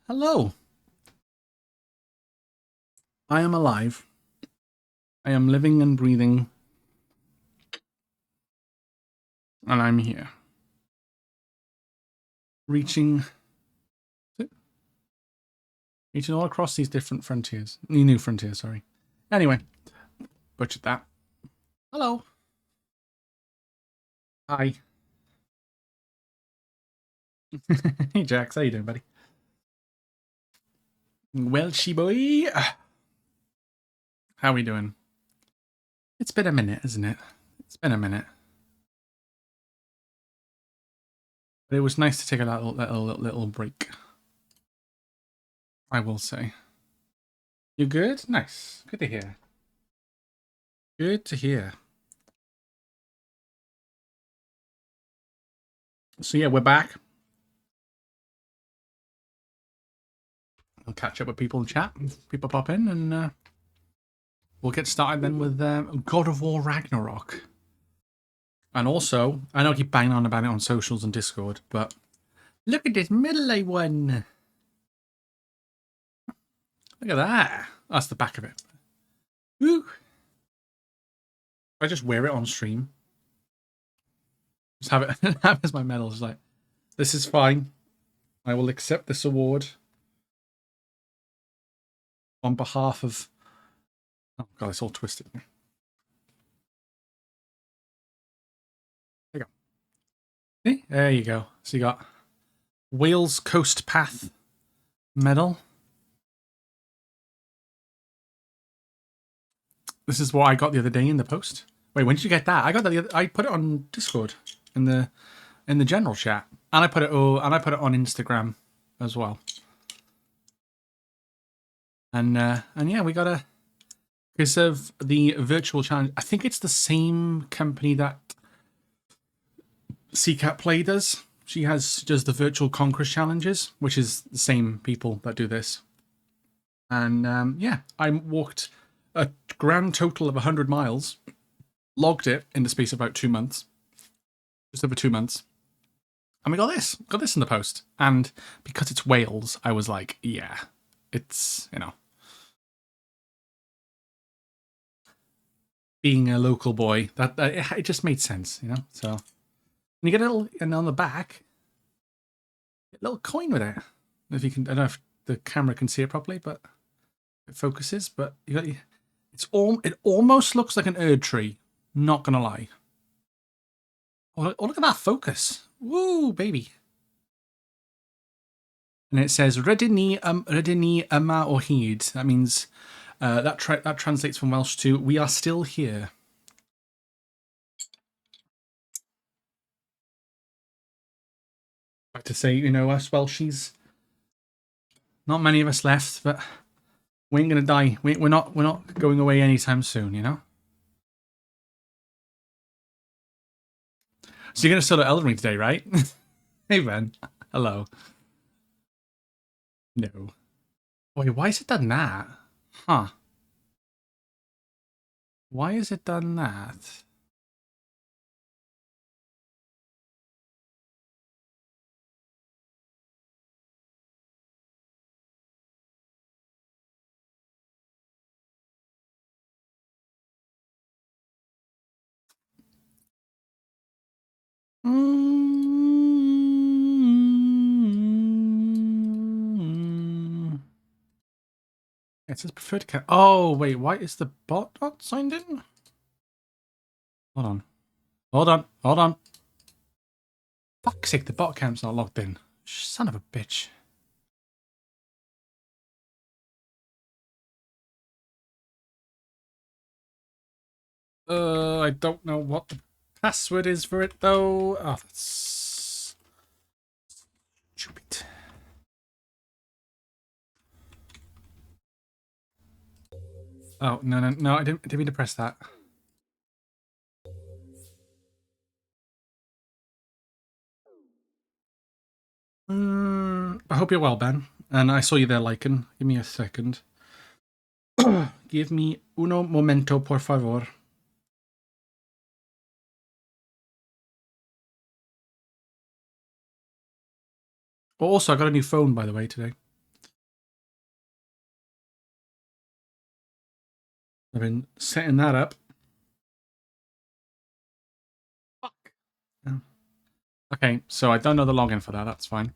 Hello. I am alive. I am living and breathing. And I'm here. Reaching all across these different frontiers. New frontiers, sorry. Anyway, butchered that. Hello. Hi. Hey, Jax. How you doing, buddy? Welchy boy. How we doing? It's been a minute, isn't it? It's been a minute. But it was nice to take a little break. I will say. You good? Nice. Good to hear. Good to hear. So yeah, we're back. I'll catch up with people in chat. People pop in, and we'll get started then with God of War Ragnarok. And also, I know I keep banging on about it on socials and Discord, but look at this middle one. Look at that. That's the back of it. Woo. I just wear it on stream. Just have it have as my medal. It's like, this is fine. I will accept this award on behalf of. Oh god, it's all twisted. There you go. See? There you go. So you got Wales Coast Path medal. This is what I got the other day in the post. Wait, when did you get that? I got that. I put it on Discord in the general chat, and I put it on Instagram as well. And yeah, we got a because of the virtual challenge. I think it's the same company that CCAT Play does. She does the virtual conquest challenges, which is the same people that do this. And yeah, I walked a grand total of 100 miles, logged it in the space of about 2 months, just over 2 months. And we got this in the post. And because it's Wales, I was like, yeah, it's, being a local boy, that it just made sense, So, and you get a little, and on the back, a little coin with it. If you can, I don't know if the camera can see it properly, but it focuses. But it almost looks like an Erd tree. Not gonna lie. Oh, look at that focus! Woo, baby! And it says Rydyn ni yma o hyd. That means that translates from Welsh to "We are still here." Like to say, us Welshies. Not many of us left, but we ain't gonna die. We're not going away anytime soon, So you're gonna solo Elden Ring today, right? Hey Ben, hello. No. Wait, why has it done that? Huh? Why has it done that? It says preferred cat. Oh wait, why is the bot not signed in? Hold on. Hold on. Fuck's sake, the bot camp's not logged in. Son of a bitch. I don't know what the password is for it though. Oh, that's stupid. Oh no! I didn't mean to press that. I hope you're well, Ben. And I saw you there, Lycan. Give me a second. Give me uno momento, por favor. But also, I got a new phone, by the way, today. I've been setting that up. Fuck. Okay, so I don't know the login for that. That's fine.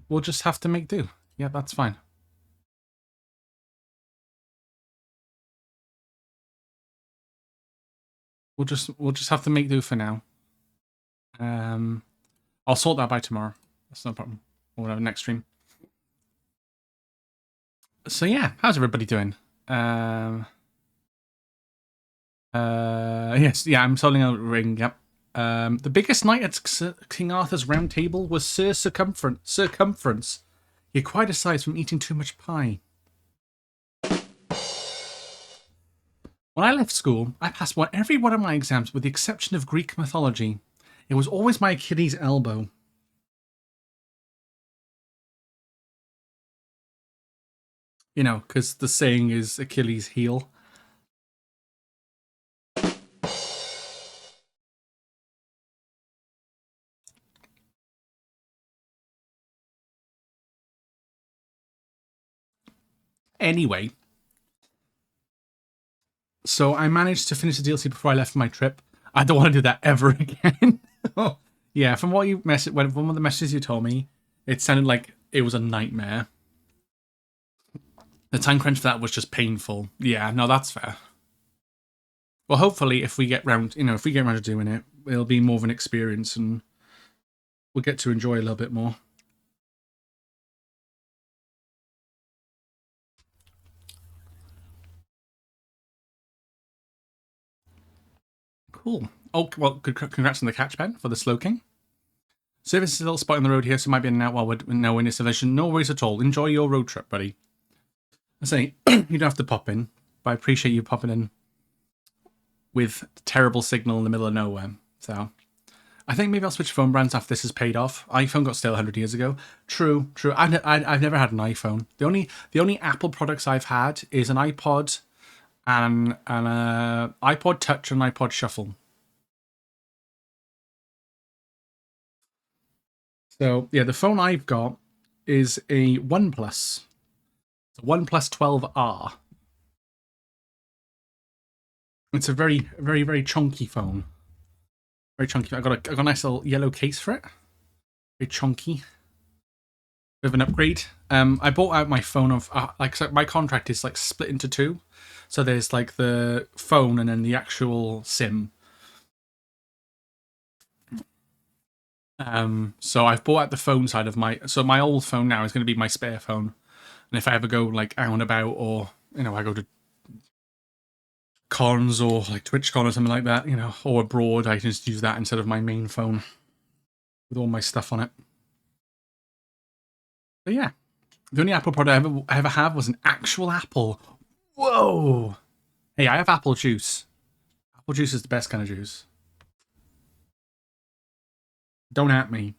We'll just have to make do. Yeah, that's fine. We'll just have to make do for now. I'll sort that by tomorrow. That's no problem. Or whatever, next stream. So yeah, how's everybody doing? Yes, yeah, I'm selling a ring. Yep. The biggest knight at King Arthur's round table was Sir Circumference. He acquired a size from eating too much pie. When I left school, I passed every one of my exams with the exception of Greek mythology. It was always my Achilles elbow. You know, because the saying is Achilles heel. Anyway, so I managed to finish the DLC before I left for my trip. I don't want to do that ever again. Oh, yeah, from what you from one of the messages you told me, it sounded like it was a nightmare. The time crunch for that was just painful. Yeah, no, that's fair. Well, hopefully, if we get round, to doing it, it'll be more of an experience, and we'll get to enjoy a little bit more. Cool. Oh, well, congrats on the catch, Ben, for the slow king. Service is a little spot on the road here, so it might be in and out while we're no in this division. No worries at all. Enjoy your road trip, buddy. I say, you don't have to pop in, but I appreciate you popping in with terrible signal in the middle of nowhere. So, I think maybe I'll switch phone brands after this has paid off. iPhone got stale 100 years ago. True. I've never had an iPhone. The only Apple products I've had is an iPod and an iPod Touch and an iPod Shuffle. So yeah, the phone I've got is a OnePlus. It's a OnePlus 12R. It's a very, very, very chunky phone. Very chunky. I got a nice little yellow case for it. Very chunky. Bit of an upgrade. I bought out my phone of so my contract is like split into two. So there's like the phone and then the actual SIM. So I've bought out the phone side of my old phone now is going to be my spare phone. And if I ever go like out and about, or I go to cons or like TwitchCon or something like that, or abroad, I can just use that instead of my main phone with all my stuff on it. But yeah, the only Apple product I ever have was an actual apple. Whoa! Hey, I have apple juice. Apple juice is the best kind of juice. Don't at me.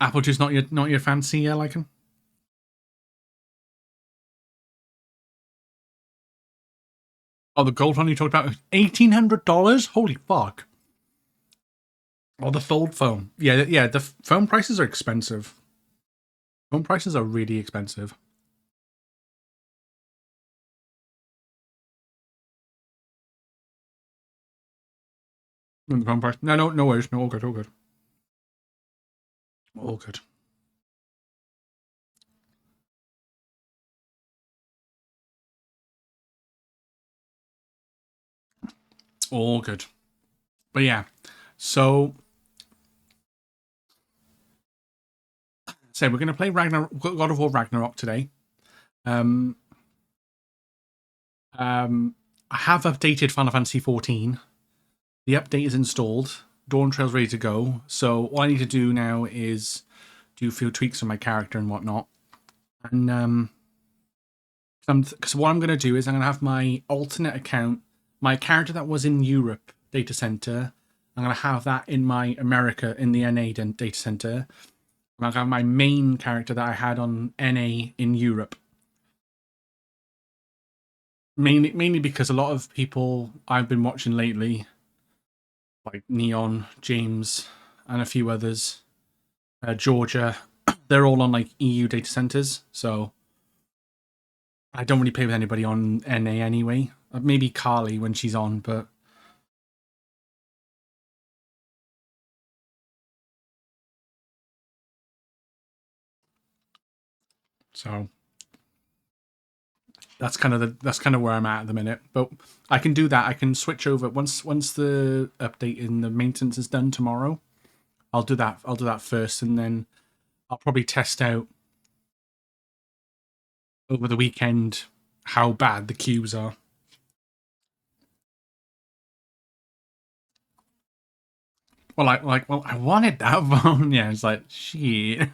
Apple juice not your fancy, yeah, like him. Oh, the gold one you talked about, $1,800. Holy fuck! Oh, the fold phone. Yeah. The phone prices are expensive. Phone prices are really expensive. The phone price. No worries. No, all good. All good. All good. All good. But yeah, so we're going to play God of War Ragnarok today. I have updated Final Fantasy 14. The update is installed. Dawn Trail's ready to go. So all I need to do now is do a few tweaks on my character and whatnot. And I'm Because what I'm going to do is I'm going to have my alternate account, my character that was in Europe data center. I'm going to have that in my America in the NA data center. And I'll have my main character that I had on NA in Europe. Mainly because a lot of people I've been watching lately, like Neon, James, and a few others, Georgia, they're all on like EU data centers. So I don't really play with anybody on NA anyway. Maybe Carly when she's on, but so that's kind of where I'm at the minute. But I can do that. I can switch over once the update in the maintenance is done tomorrow. I'll do that. I'll do that first, and then I'll probably test out over the weekend how bad the queues are. Well, I wanted that phone. Yeah, it's like, shit.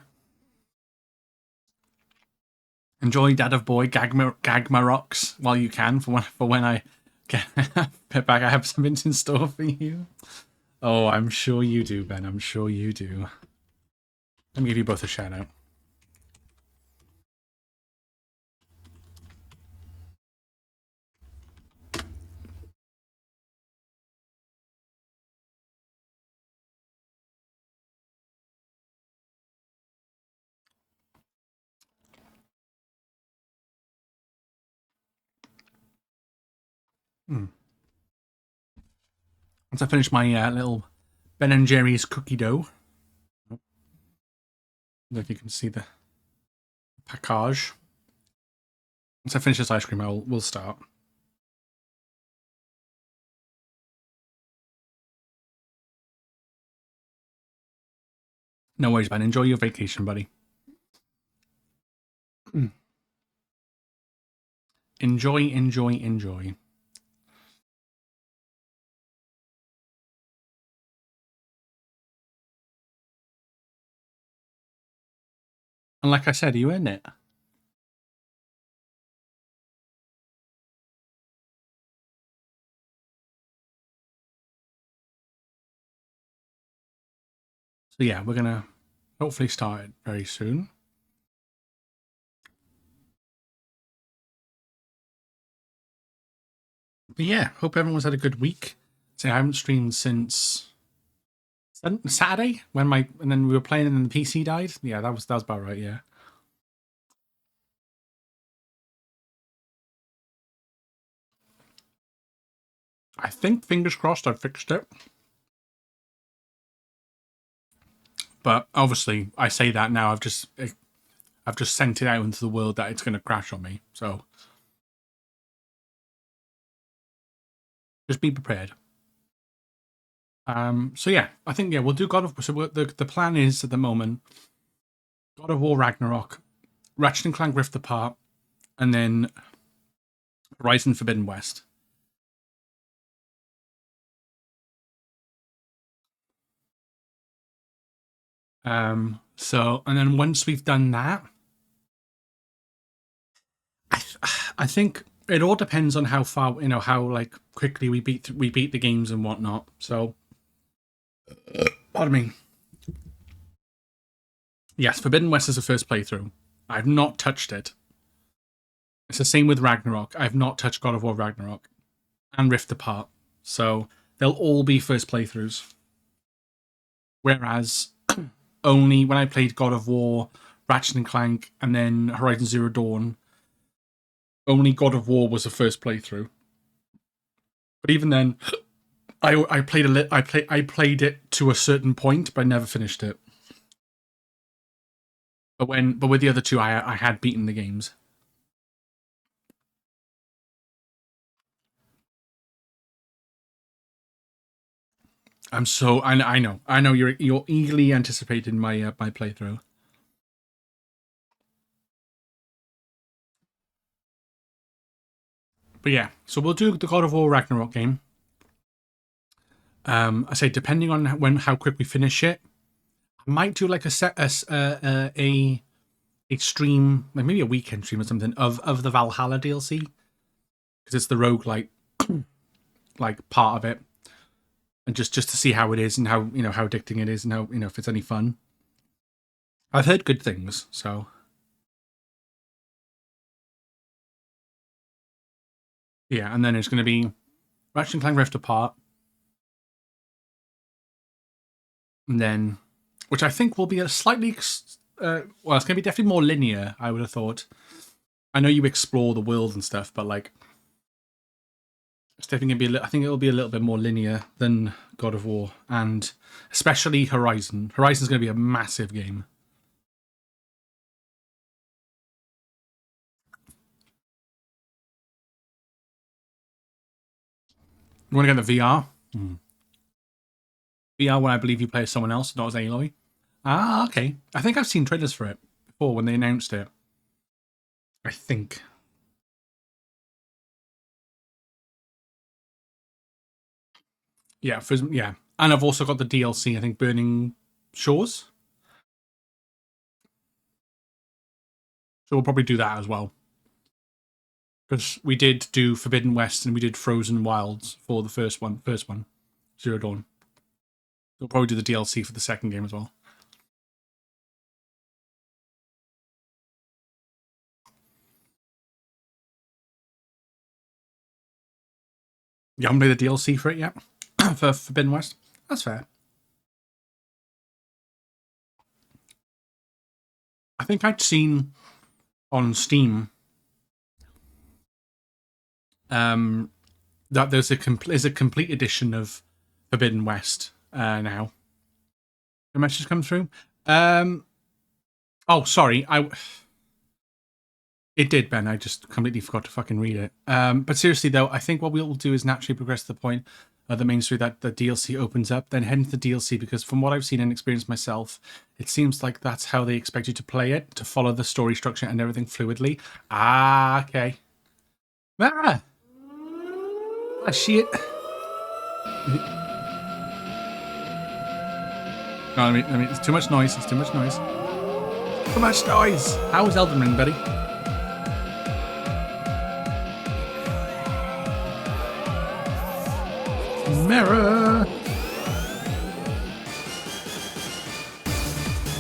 Enjoy Dad of Boy gag my rocks while you can for when I get back. I have something in store for you. Oh, I'm sure you do, Ben. I'm sure you do. Let me give you both a shout out. Once I finish my little Ben and Jerry's cookie dough, I don't know if you can see the package. Once I finish this ice cream, we'll start. No worries, Ben. Enjoy your vacation, buddy. Enjoy, enjoy, enjoy. And like I said, are you in it? So yeah, we're gonna hopefully start it very soon. But yeah, hope everyone's had a good week. See, I haven't streamed since Saturday and then we were playing and then the PC died. Yeah, that was about right. Yeah. I think fingers crossed I fixed it. But obviously, I say that now. I've just sent it out into the world that it's going to crash on me. So just be prepared. So yeah, I think we'll do God of. So the plan is at the moment, God of War Ragnarok, Ratchet and Clank Rift Apart, and then Horizon Forbidden West. So and then once we've done that, I think it all depends on how far how like quickly we beat the games and whatnot. So, pardon me. Yes, Forbidden West is the first playthrough. I've not touched it. It's the same with Ragnarok. I've not touched God of War Ragnarok and Rift Apart. So they'll all be first playthroughs. Whereas only when I played God of War, Ratchet and Clank, and then Horizon Zero Dawn, only God of War was the first playthrough. But even then, I played it to a certain point, but I never finished it. But with the other two, I had beaten the games. I know you're eagerly anticipating my playthrough. But yeah, so we'll do the God of War Ragnarok game. I say depending on how quick we finish it, I might do like a a stream, like maybe a weekend stream or something, of the Valhalla DLC, because it's the roguelike like part of it, and just to see how it is and how how addicting it is and how if it's any fun. I've heard good things, so yeah. And then it's going to be Ratchet and Clank Rift Apart, and then which I think will be a slightly well, it's going to be definitely more linear. I would have thought. I know you explore the world and stuff, but like it's definitely going to be. I think it'll be a little bit more linear than God of War, and especially Horizon. Horizon's going to be a massive game. You want to get the VR? VR when I believe you play as someone else, not as Aloy. Ah, okay. I think I've seen trailers for it before when they announced it. I think. Yeah, yeah. And I've also got the DLC, I think, Burning Shores. So we'll probably do that as well. Because we did do Forbidden West and we did Frozen Wilds for the first one, Zero Dawn. We'll probably do the DLC for the second game as well. You haven't played the DLC for it yet? For Forbidden West? That's fair. I think I'd seen on Steam that there's a complete edition of Forbidden West now. The message come through. Oh, sorry. It did, Ben. I just completely forgot to fucking read it. But seriously, though, I think what we'll do is naturally progress to the point of the main story that the DLC opens up, then head into the DLC, because from what I've seen and experienced myself, it seems like that's how they expect you to play it, to follow the story structure and everything fluidly. Ah, okay. Mara! Ah, shit. No, I mean, it's too much noise. It's too much noise. Too much noise! How was Elden Ring, buddy? Mirror.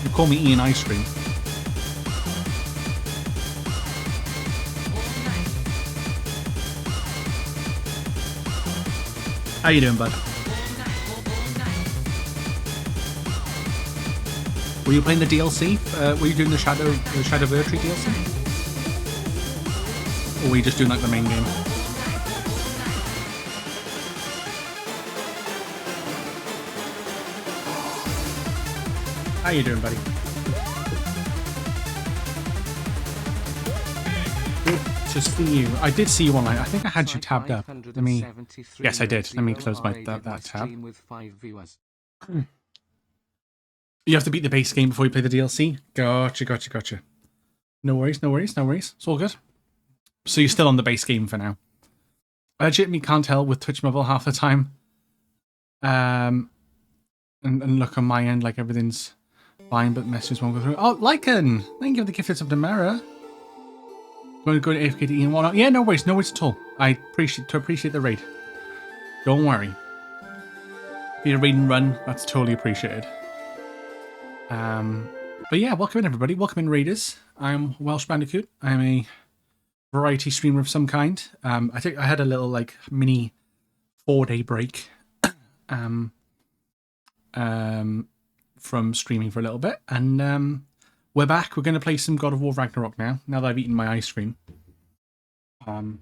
You call me Ian Ice Cream. How you doing, bud? Were you playing the DLC? Were you doing the Shadow Vertry DLC? Or were you just doing like the main game? How you doing, buddy? Good to see you. I did see you online. I think I had you tabbed up. Let me. Yes, I did. Let me close that tab. You have to beat the base game before you play the DLC. Gotcha. No worries. It's all good. So you're still on the base game for now. I legitimately can't tell with Twitch Mobile half the time. And look on my end like everything's fine, but messages won't go through. Oh, Lycan! Thank you for the gifted sub to Mara. Going to go to AFK to Ian whatnot. Yeah, no worries at all. I appreciate the raid. Don't worry. If you're a raid and run, that's totally appreciated. But yeah, welcome in everybody. Welcome in raiders. I'm Welsh Bandicoot. I'm a variety streamer of some kind. I think I had a little like mini 4-day break. From streaming for a little bit, and we're back. We're going to play some God of War Ragnarok now that I've eaten my ice cream. But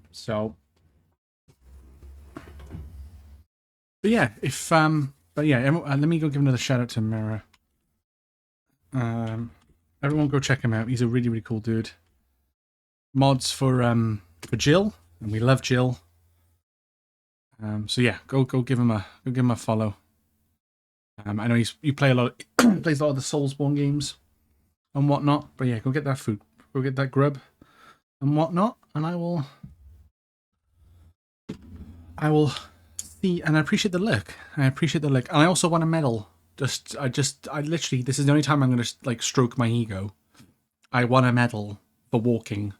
yeah, let me go give another shout out to Mara. Everyone go check him out. He's a really, really cool dude. Mods for Jill, and we love Jill. So yeah, go give him a follow. I know you play a lot. Plays a lot of the Soulsborne games and whatnot. But yeah, go get that food. Go get that grub and whatnot. And I will see. And I appreciate the look. And I also want a medal. I literally, this is the only time I'm going to like stroke my ego. I won a medal for walking.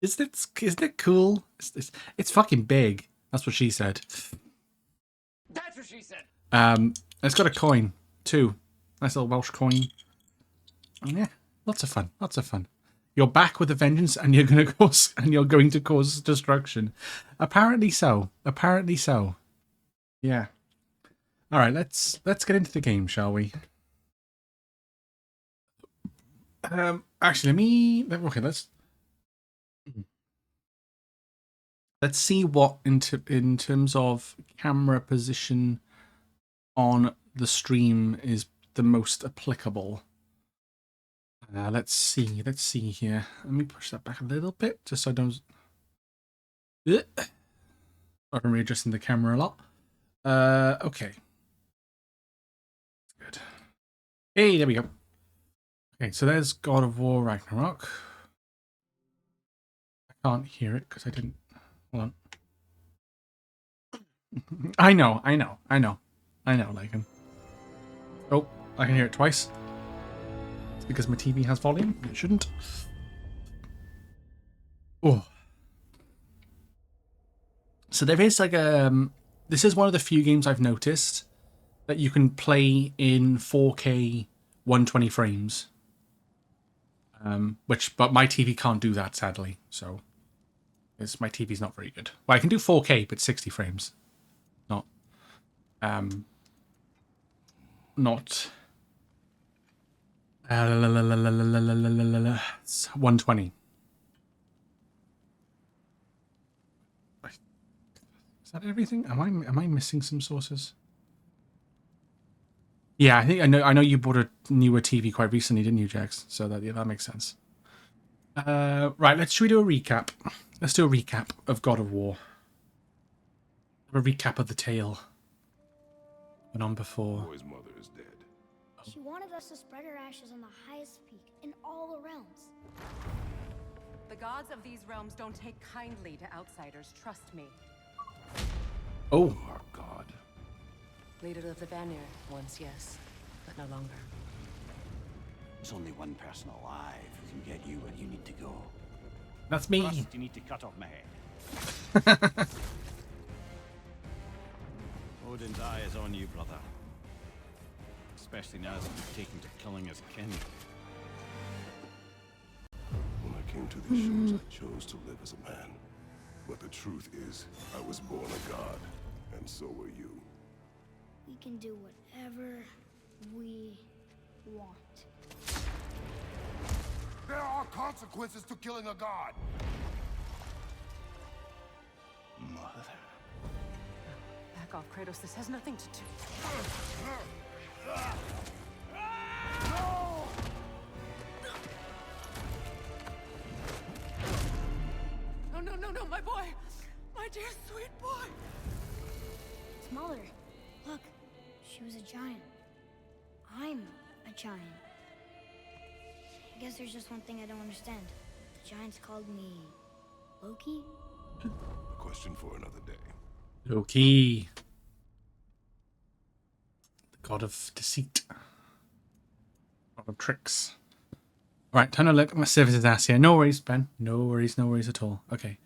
Isn't it cool? It's fucking big. That's what she said. That's what she said. It's got a coin too. Nice little Welsh coin. Yeah, lots of fun. Lots of fun. You're back with a vengeance, and you're going to cause destruction. Apparently so. Apparently so. Yeah. All right. Let's get into the game, shall we? Actually, okay. Let's see what in terms of camera position on the stream is the most applicable. Let's see here. Let me push that back a little bit just so I don't. I'm readjusting the camera a lot. Okay. Good. Hey, there we go. Okay, so there's God of War Ragnarok. I can't hear it because I didn't. Hold on. I know, Lagan. Oh, I can hear it twice. It's because my TV has volume. It shouldn't. Oh. So there is like this is one of the few games I've noticed that you can play in 4K 120 frames. But my TV can't do that, sadly. So my TV's not very good. Well, I can do 4K, but 60 frames. Not 120. Is that everything? Am I missing some sources? Yeah, I know you bought a newer TV quite recently, didn't you, Jax? So that makes sense. Right, should we do a recap? Let's do a recap of God of War. A recap of the tale. Went on before. Boy's mother is dead. She wanted us to spread her ashes on the highest peak in all the realms. The gods of these realms don't take kindly to outsiders, trust me. Oh. Our god. Leader of the Vanir, once yes, but no longer. There's only one person alive who can get you where you need to go. That's me. First, you need to cut off my head. Odin's eye is on you, brother. Especially now that you've taken to killing his kin. When I came to these shores, I chose to live as a man. But the truth is, I was born a god, and so were you. We can do whatever we want. There are consequences to killing a god! Mother. Back off, Kratos. This has nothing to do. No, my boy! My dear sweet boy! It's Mother. Look, she was a giant. I'm a giant. I guess there's just one thing I don't understand. The giants called me Loki? A question for another day. Loki. The god of deceit. God of tricks. Right, time to look at my services ass here. No worries, Ben. No worries at all. Okay.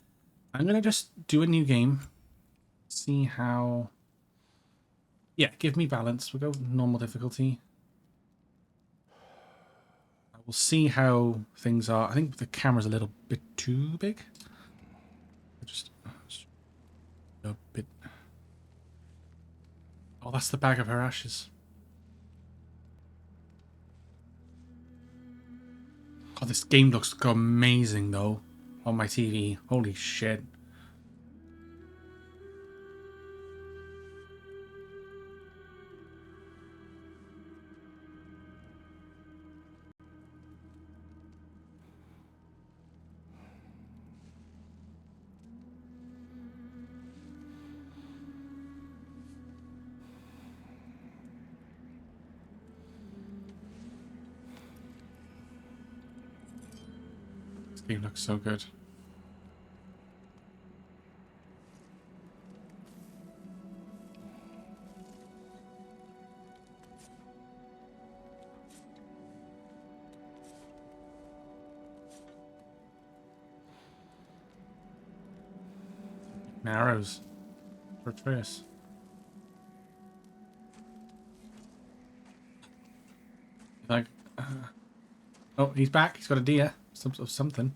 I'm going to just do a new game. See how... Yeah, give me balance. We'll go normal difficulty. We'll see how things are. I think the camera's a little bit too big. Just a bit... Oh, that's the bag of her ashes. Oh, this game looks amazing, though, on my TV. Holy shit. This game looks so good. Arrows. For Atreus. Like, oh, he's back. He's got a deer. Of something.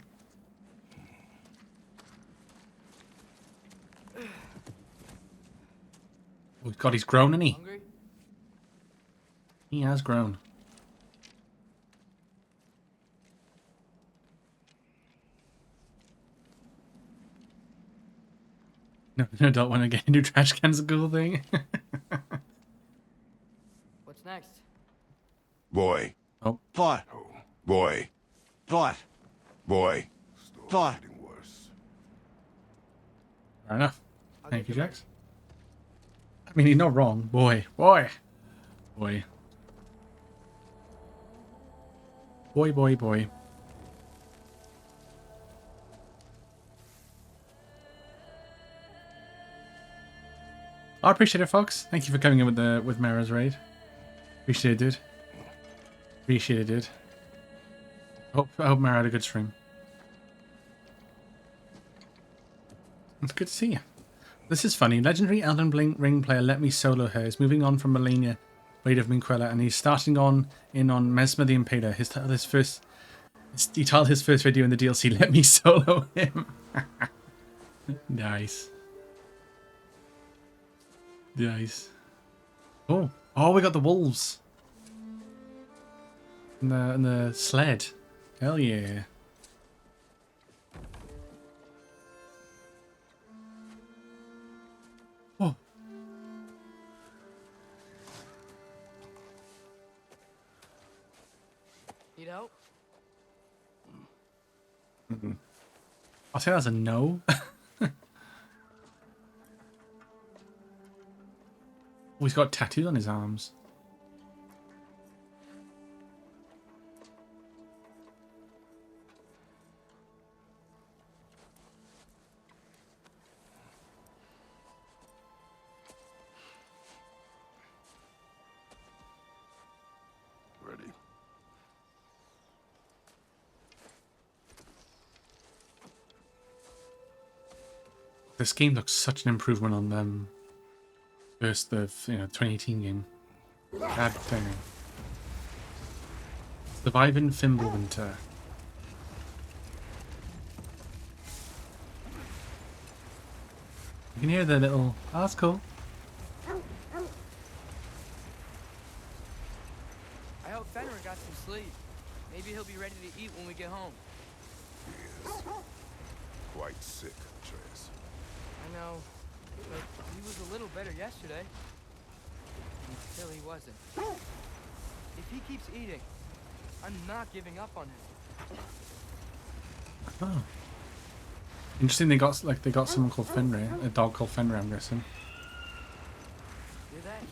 Oh God, he's grown, isn't he? Hungry? He has grown. No, no, don't want to get into trash cans. A cool thing. What's next? Boy. What? Boy. What? Boy. What? Getting worse. Fair enough. Thank you, Jax. I mean, he's not wrong. Boy. Boy. Boy. Boy, boy, boy. I appreciate it, Fox. Thank you for coming in with Mara's raid. Appreciate it, dude. Appreciate it, dude. I hope Mara had a good stream. It's good to see you. This is funny. Legendary Elden Ring player Let Me Solo her is moving on from Melania, Raid of Minquella, and he's starting in on Mesmer the Impaler. He titled his first video in the DLC, Let Me Solo Him. Nice. Nice. Oh, we got the wolves. And the sled. Hell yeah. Oh. Need help? I'll say that's a no. Oh, he's got tattoos on his arms. Ready. This game looks such an improvement on them. First, the 2018 game. God dang. Surviving Fimbulwinter. You can hear the little. Oh, that's cool. I hope Fenrir got some sleep. Maybe he'll be ready to eat when we get home. He is quite sick, Atreus. I know, but he was a little better yesterday. Until he wasn't. If he keeps eating, I'm not giving up on him. Oh. Interesting. They got someone called Fenrir, a dog called Fenrir. I'm guessing. Hear that?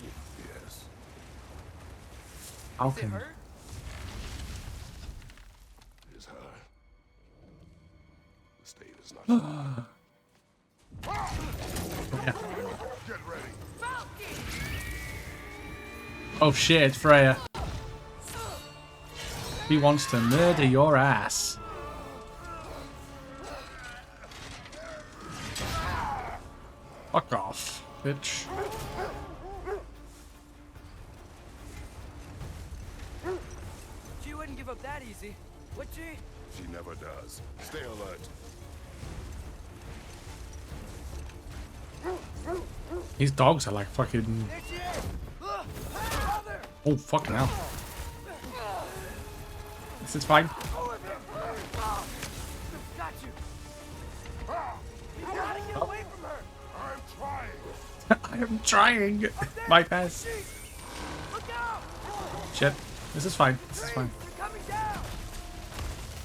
Yes. Does it Falcon. hurt? It is hard. The state is not Yeah. Get ready. Oh shit, it's Freya. He wants to murder your ass. Fuck off, bitch. She wouldn't give up that easy, would she? She never does. Stay alert. These dogs are like fucking. There she is! Mother! Oh fucking hell. This is fine. Got you! You gotta get away from her! I'm trying. I am trying. My best. Look out! Shit. This is fine. This is fine. They're coming down!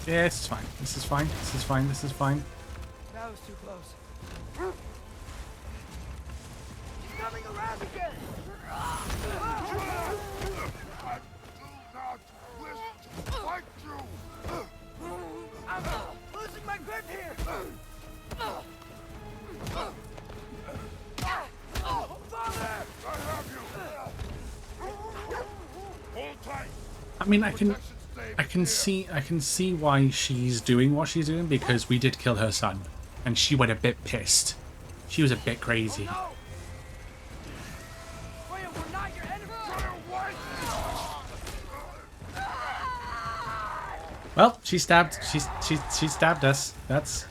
Yeah, this is fine. This is fine. This is fine. This is fine. That was too close. She's coming around again! I do not wish to fight you. I'm losing my grip here! Father! I have you. Hold tight. I mean, I Protection can see why she's doing what she's doing, because we did kill her son, and she went a bit pissed. She was a bit crazy. No! Freya, we're not your enemy! Well, she stabbed. She stabbed us. That's.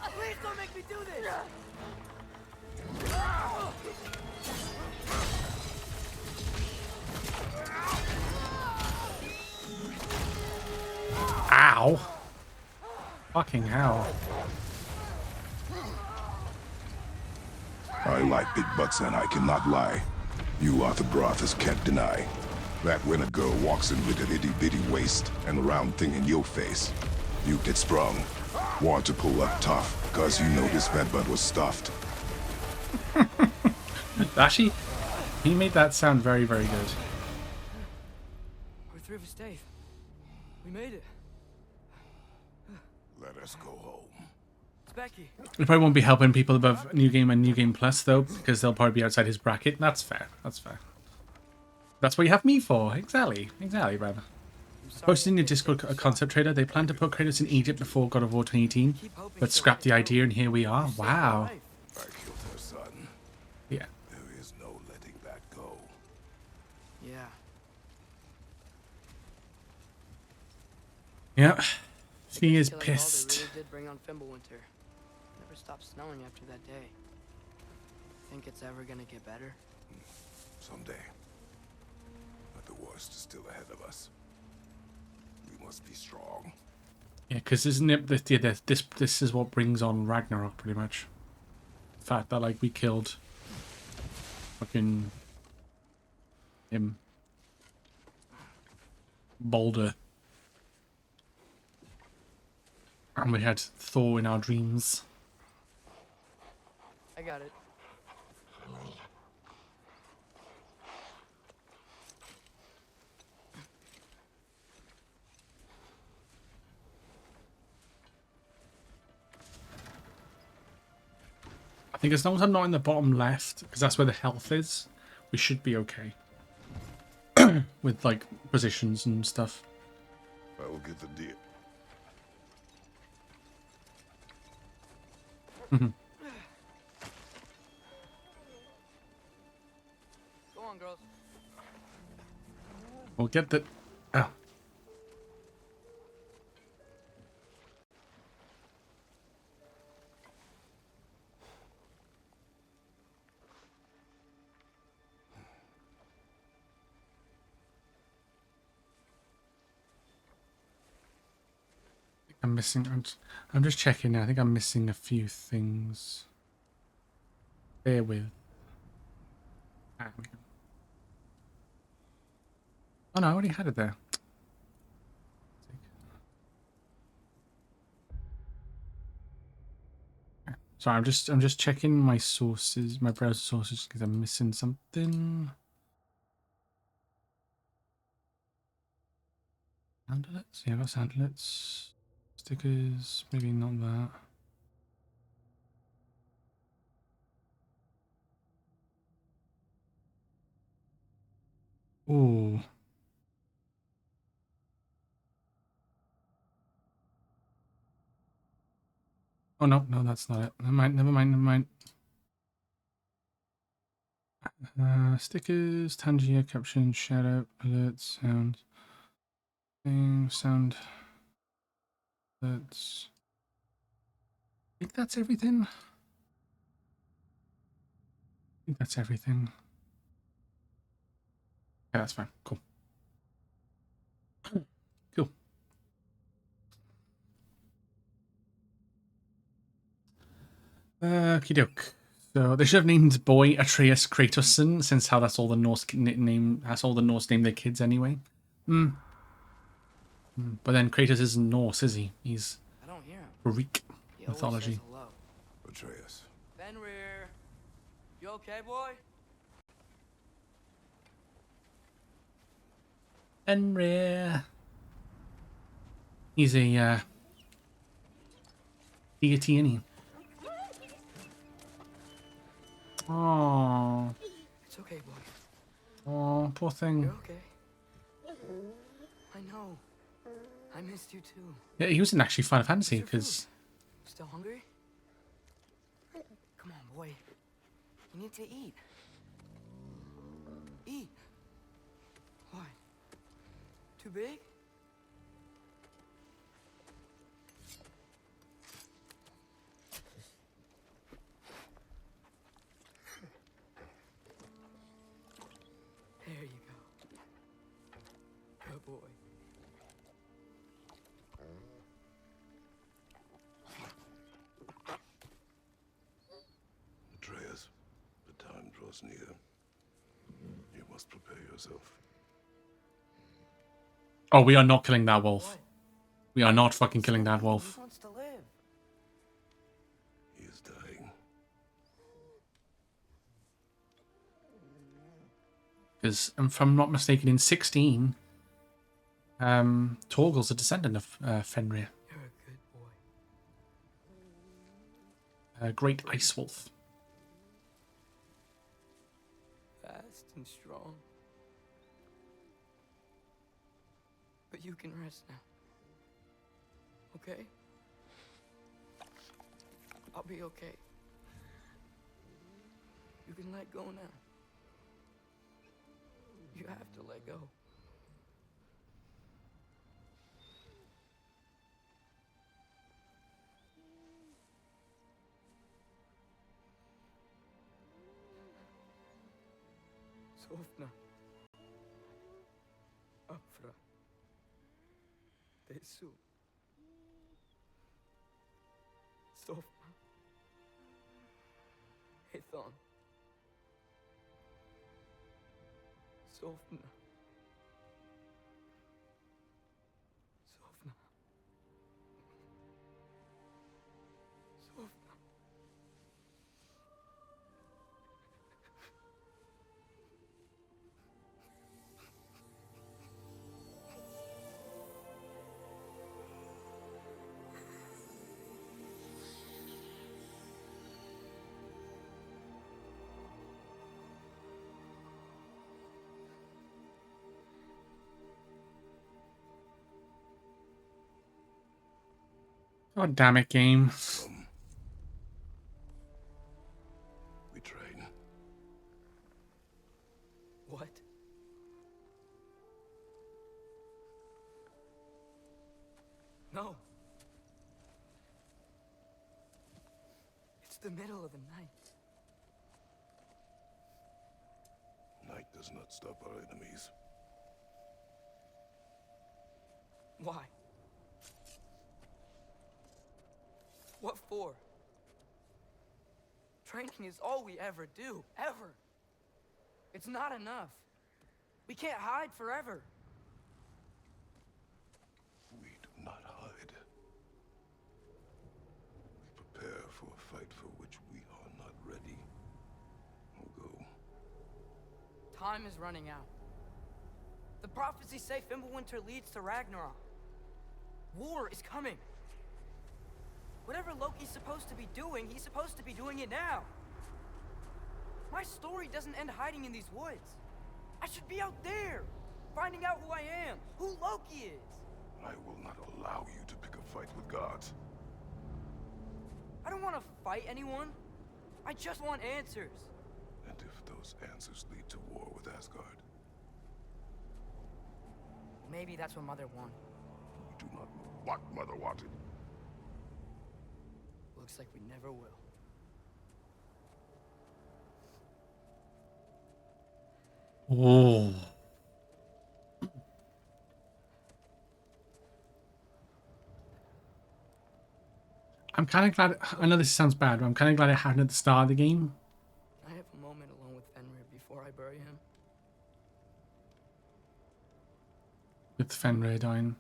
Please don't make me do this! Ow! Fucking hell! I like big butts and I cannot lie. You Arthur Brothers can't deny. That when a girl walks in with an itty-bitty waist and a round thing in your face, you get sprung. Want to pull up tough, cause you know this fat butt was stuffed. Actually, he made that sound very, very good. We're through with Dave. We made it. Let us go home. It's Becky. We probably won't be helping people above New Game and New Game Plus though, because they'll probably be outside his bracket. That's fair. That's fair. That's what you have me for. Exactly. Exactly, brother. Posted in your Discord a concept trailer, they plan to put Kratos in Egypt before God of War 2018, but scrapped the idea and here we are. Wow. I killed her son. Yeah. There is no letting that go. Yeah. Yeah. She is Killing Baldur pissed. really did bring on Fimbulwinter. Never stopped snowing after that day. Think it's ever gonna get better? Someday. But the worst is still ahead of us. We must be strong. Yeah, because isn't it this is what brings on Ragnarok pretty much. The fact that like we killed fucking him. Baldur. And we had Thor in our dreams. I got it. I think as long as I'm not in the bottom left, because that's where the health is, we should be okay. With like positions and stuff. I will get the deer. Go on, girls. We'll get the... Oh. I'm missing... I'm just checking now. I think I'm missing a few things. Bear with. Ah, we go. Oh no, I already had it there. Sorry, I'm just checking my sources, my browser sources, because I'm missing something. Handlets? Yeah, that's handlets. Stickers, maybe not that. Ooh. Oh no, no, that's not it. Never mind, never mind, never mind. Stickers, Tangier, caption, shout out, alerts, sound, thing, sound, alerts. I think that's everything. I think that's everything. Yeah, that's fine. Cool. Cool. Okie doke. So they should have named boy Atreus Kratoson, since how that's all the Norse name. That's all the Norse name their kids anyway. But then Kratos isn't Norse, is he? He's I don't hear him. Greek He always mythology. says hello. Atreus. Fenrir. You okay, boy? Fenrir. He's a deity, isn't he? Oh, It's okay, boy. oh, poor thing. You're okay. I know. I missed you too. Yeah, he was in actually Final Fantasy because Still hungry? Come on, boy. You need to eat. Eat. What? Too big? There you go. Good boy. Atreus, the time draws near. You must prepare yourself. Oh, we are not killing that wolf. What? We are not fucking killing that wolf. He wants to live. He is dying. Because if I'm not mistaken, in 16, Torgal's a descendant of Fenrir, You're a good boy. a great ice wolf. Fast and strong. But you can rest now. Okay? I'll be okay. You can let go now. You have to let go. Sofna. Afra. Desu. Sofna. Ethon. Sofna. Sofna. Sofna. God damn it, game. We train. What? No. It's the middle of the night. Night does not stop our enemies. Why? What for? Training is all we ever do, ever. It's not enough. We can't hide forever. We do not hide. We prepare for a fight for which we are not ready. We'll go. Time is running out. The prophecies say Fimbulwinter leads to Ragnarok. War is coming. Whatever Loki's supposed to be doing, he's supposed to be doing it now. My story doesn't end hiding in these woods. I should be out there, finding out who I am, who Loki is. I will not allow you to pick a fight with gods. I don't want to fight anyone. I just want answers. And if those answers lead to war with Asgard, Maybe that's what Mother wanted. we do not know what Mother wanted. Looks like we never will. Oh. I'm kind of glad. I know this sounds bad, but I'm kind of glad it happened at the start of the game. I have a moment alone with Fenrir before I bury him. With Fenrir dying.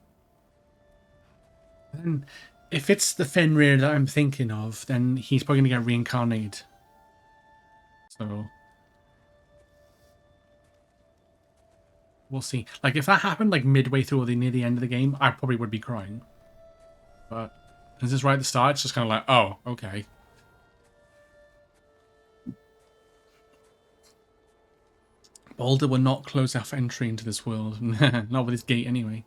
Then, if it's the Fenrir that I'm thinking of, then he's probably going to get reincarnated. So. We'll see. Like, if that happened, like, midway through or near the end of the game, I probably would be crying. But, is this right at the start? It's just kind of like, oh, okay. Baldur will not close off entry into this world. Not with his gate, anyway.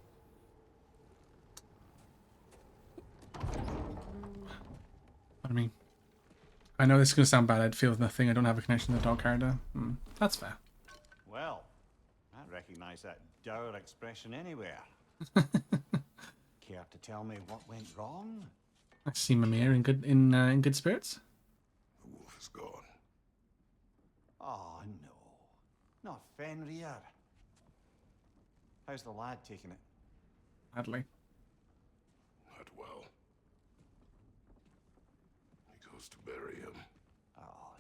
I know this is going to sound bad. I'd feel nothing. I don't have a connection to the dog character. That's fair. Well, I recognize that dour expression anywhere. Care to tell me what went wrong? I see Mimir in good spirits. The wolf is gone. Oh, no. Not Fenrir. How's the lad taking it? Badly. Not well. He goes to bury him. Oh,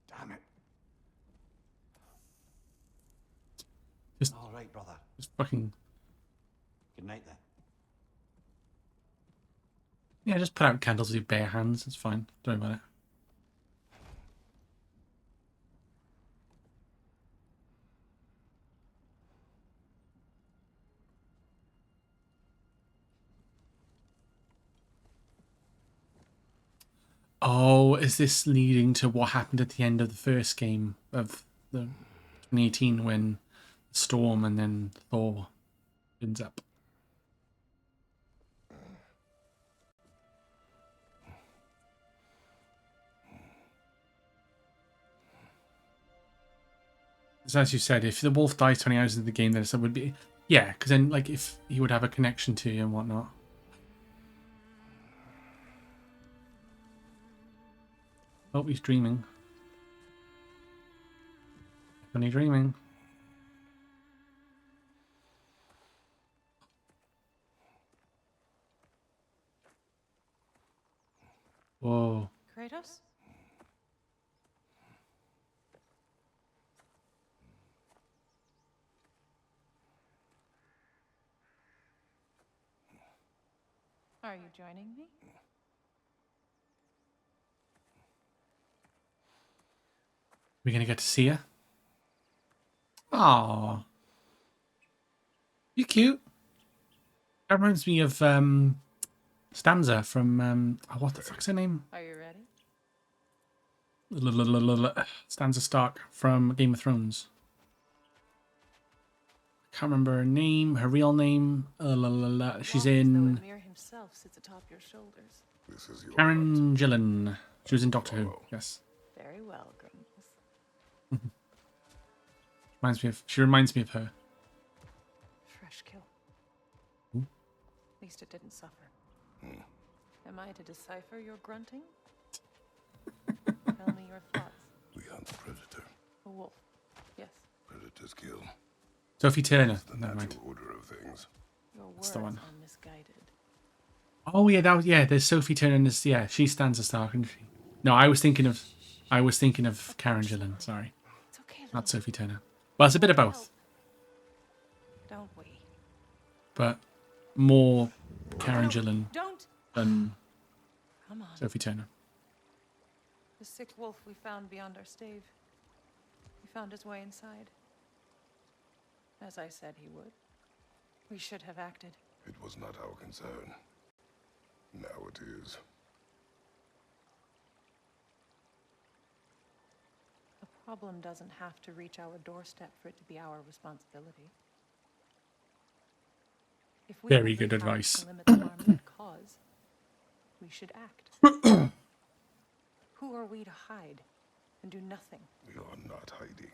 damn it. Just- All right, brother. Just fucking... Good night, then. Yeah, just put out candles with your bare hands. It's fine. Don't worry about it. Oh, is this leading to what happened at the end of the first game of the 2018 when Storm and then Thor ends up? As you said, if the wolf dies 20 hours into the game, then it would be... Yeah, because then, like, if he would have a connection to you and whatnot. Oh, he's dreaming. Only dreaming. Whoa. Kratos? Are you joining me? We're gonna get to see her. Aww. You're cute. That reminds me of Stanza from what the fuck's her name? Are you ready? Stanza Stark from Game of Thrones. I can't remember her name, her real name. She's in Mimir himself sits atop your shoulders. This is your Karen Gillan. She was in Doctor Who. Yes. Very well, Grimmels. She reminds me of her. Fresh kill. Ooh. At least it didn't suffer. Am I to decipher your grunting? Tell me your thoughts. We hunt the predator. A wolf. Yes. Predators kill. Sophie Turner. The Never natural mind. order of things. Your That's words the one. are misguided. Oh yeah, there's Sophie Turner in this. Yeah, she stands a Stark, isn't she? No, I was thinking of Karen Gillan. Sorry, It's okay, not little. Sophie Turner. Well, it's a bit of both, Don't we? but more Karen Gillan Don't. than Come on. Sophie Turner. The sick wolf we found beyond our stave. He found his way inside. As I said he would. We should have acted. It was not our concern. Now it is. The problem doesn't have to reach our doorstep for it to be our responsibility. If we Very have the good power advice. to limit the harm it cause, we should act. Who are we to hide and do nothing? We are not hiding.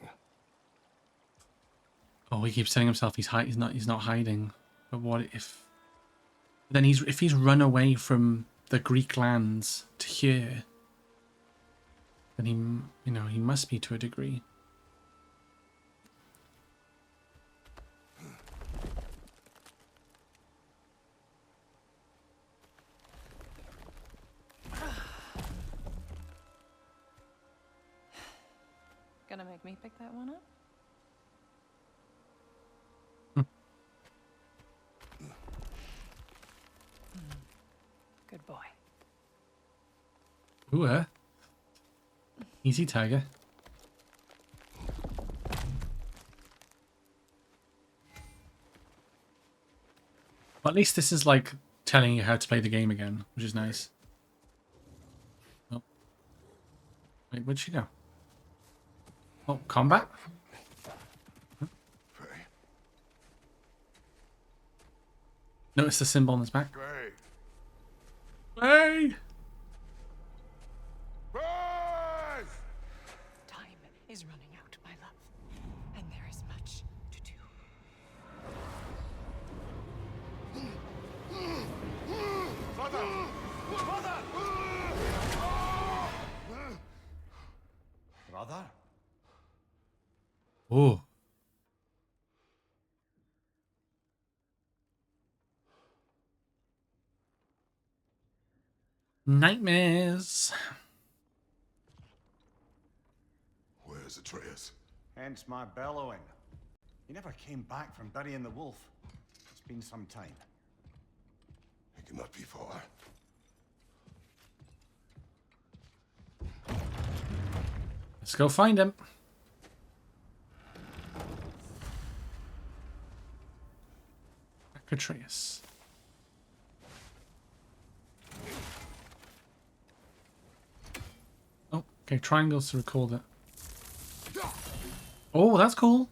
Oh, he keeps telling himself he's not hiding. But what if? Then if he's run away from the Greek lands to here, then he must be to a degree. Gonna make me pick that one up? Good boy. Ooh, easy, tiger. Well, at least this is like telling you how to play the game again, which is nice. Oh. Wait, where'd she go? Oh, combat? Faye. Notice the symbol on his back. Faye. Hey! Oh. Nightmares. Where's Atreus? Hence my bellowing. He never came back from burying the wolf. It's been some time. He cannot be far. Let's go find him. Atreus. Oh, okay, triangles to record it. Oh, that's cool.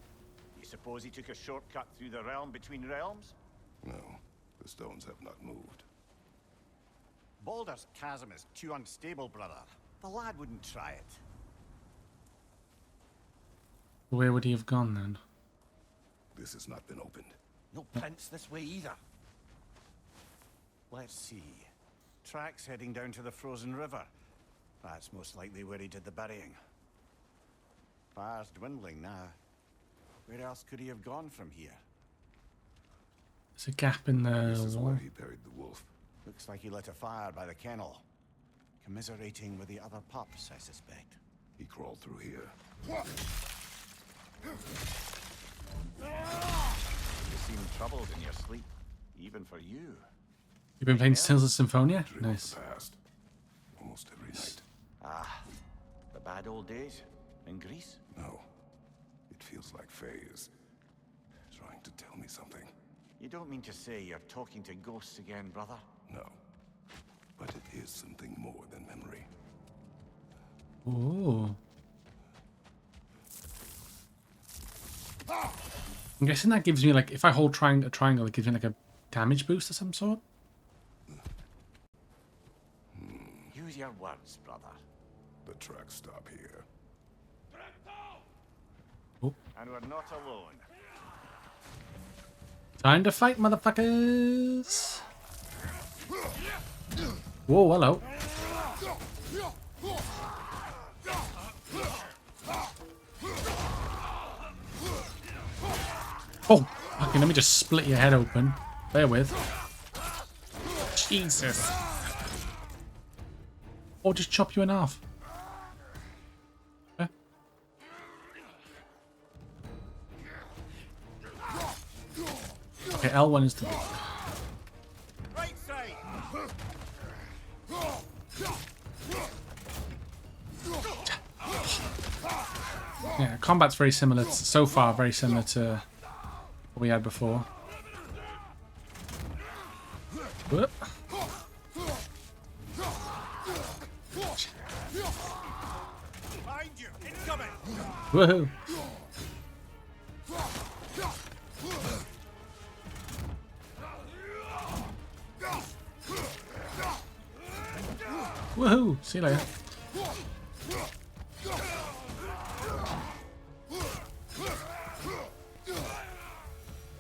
You suppose he took a shortcut through the realm between realms? No, the stones have not moved. Baldur's chasm is too unstable, brother. The lad wouldn't try it. Where would he have gone then? This has not been opened. No prints this way either. Let's see. Tracks heading down to the frozen river. That's most likely where he did the burying. Fire's dwindling now. Where else could he have gone from here? There's a gap in This the is wall. where he buried the wolf. Looks like he lit a fire by the kennel. Commiserating with the other pups, I suspect. He crawled through here. You seem troubled in your sleep, even for you. You've been playing Tales of Symphonia? Dream Nice. of the past. Almost every night. Ah, the bad old days in Greece? No. It feels like Faye is trying to tell me something. You don't mean to say you're talking to ghosts again, brother? No. But it is something more than memory. Ooh. I'm guessing that gives me, like, if I hold a triangle, it gives me like a damage boost of some sort. Use your words, brother. The tracks stop here. And we're not alone. Time to fight, motherfuckers! Whoa, hello. Oh, okay, let me just split your head open. Bear with. Jesus. Or just chop you in half. Okay. Okay, L1 is the... Right side! Yeah, combat's very similar, so far very similar to what we had before. Whoop. Behind you! Incoming! Woohoo! Woohoo! See you later.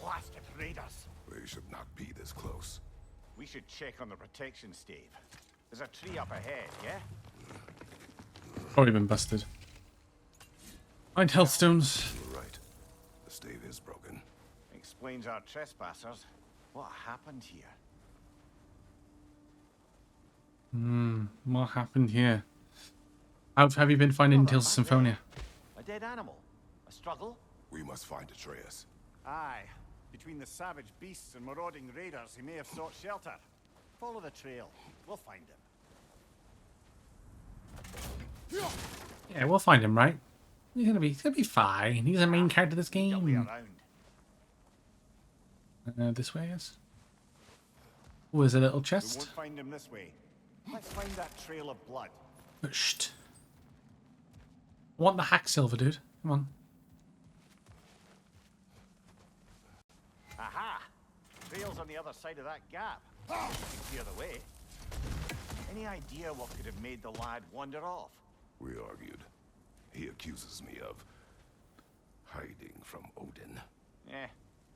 Blasted raiders! They should not be this close. We should check on the protection stave. There's a tree up ahead, yeah? Probably been busted. Find health stones. You're right. The stave is broken. Explains our trespassers. What happened here? What happened here? How have you been finding Tales of Symphonia? A dead animal? A struggle? We must find Atreus. Aye. Between the savage beasts and marauding raiders, he may have sought shelter. Follow the trail. We'll find him. Yeah, we'll find him, right? He's gonna be fine. He's the main character of this Your way game. around. This way is. Oh, there's a little We chest. won't find him this way. Let's find that trail of blood. Shh. I want the hack silver, dude. Come on. Aha! Trail's on the other side of that gap. Clear the way. Any idea what could have made the lad wander off? We argued. He accuses me of hiding from Odin.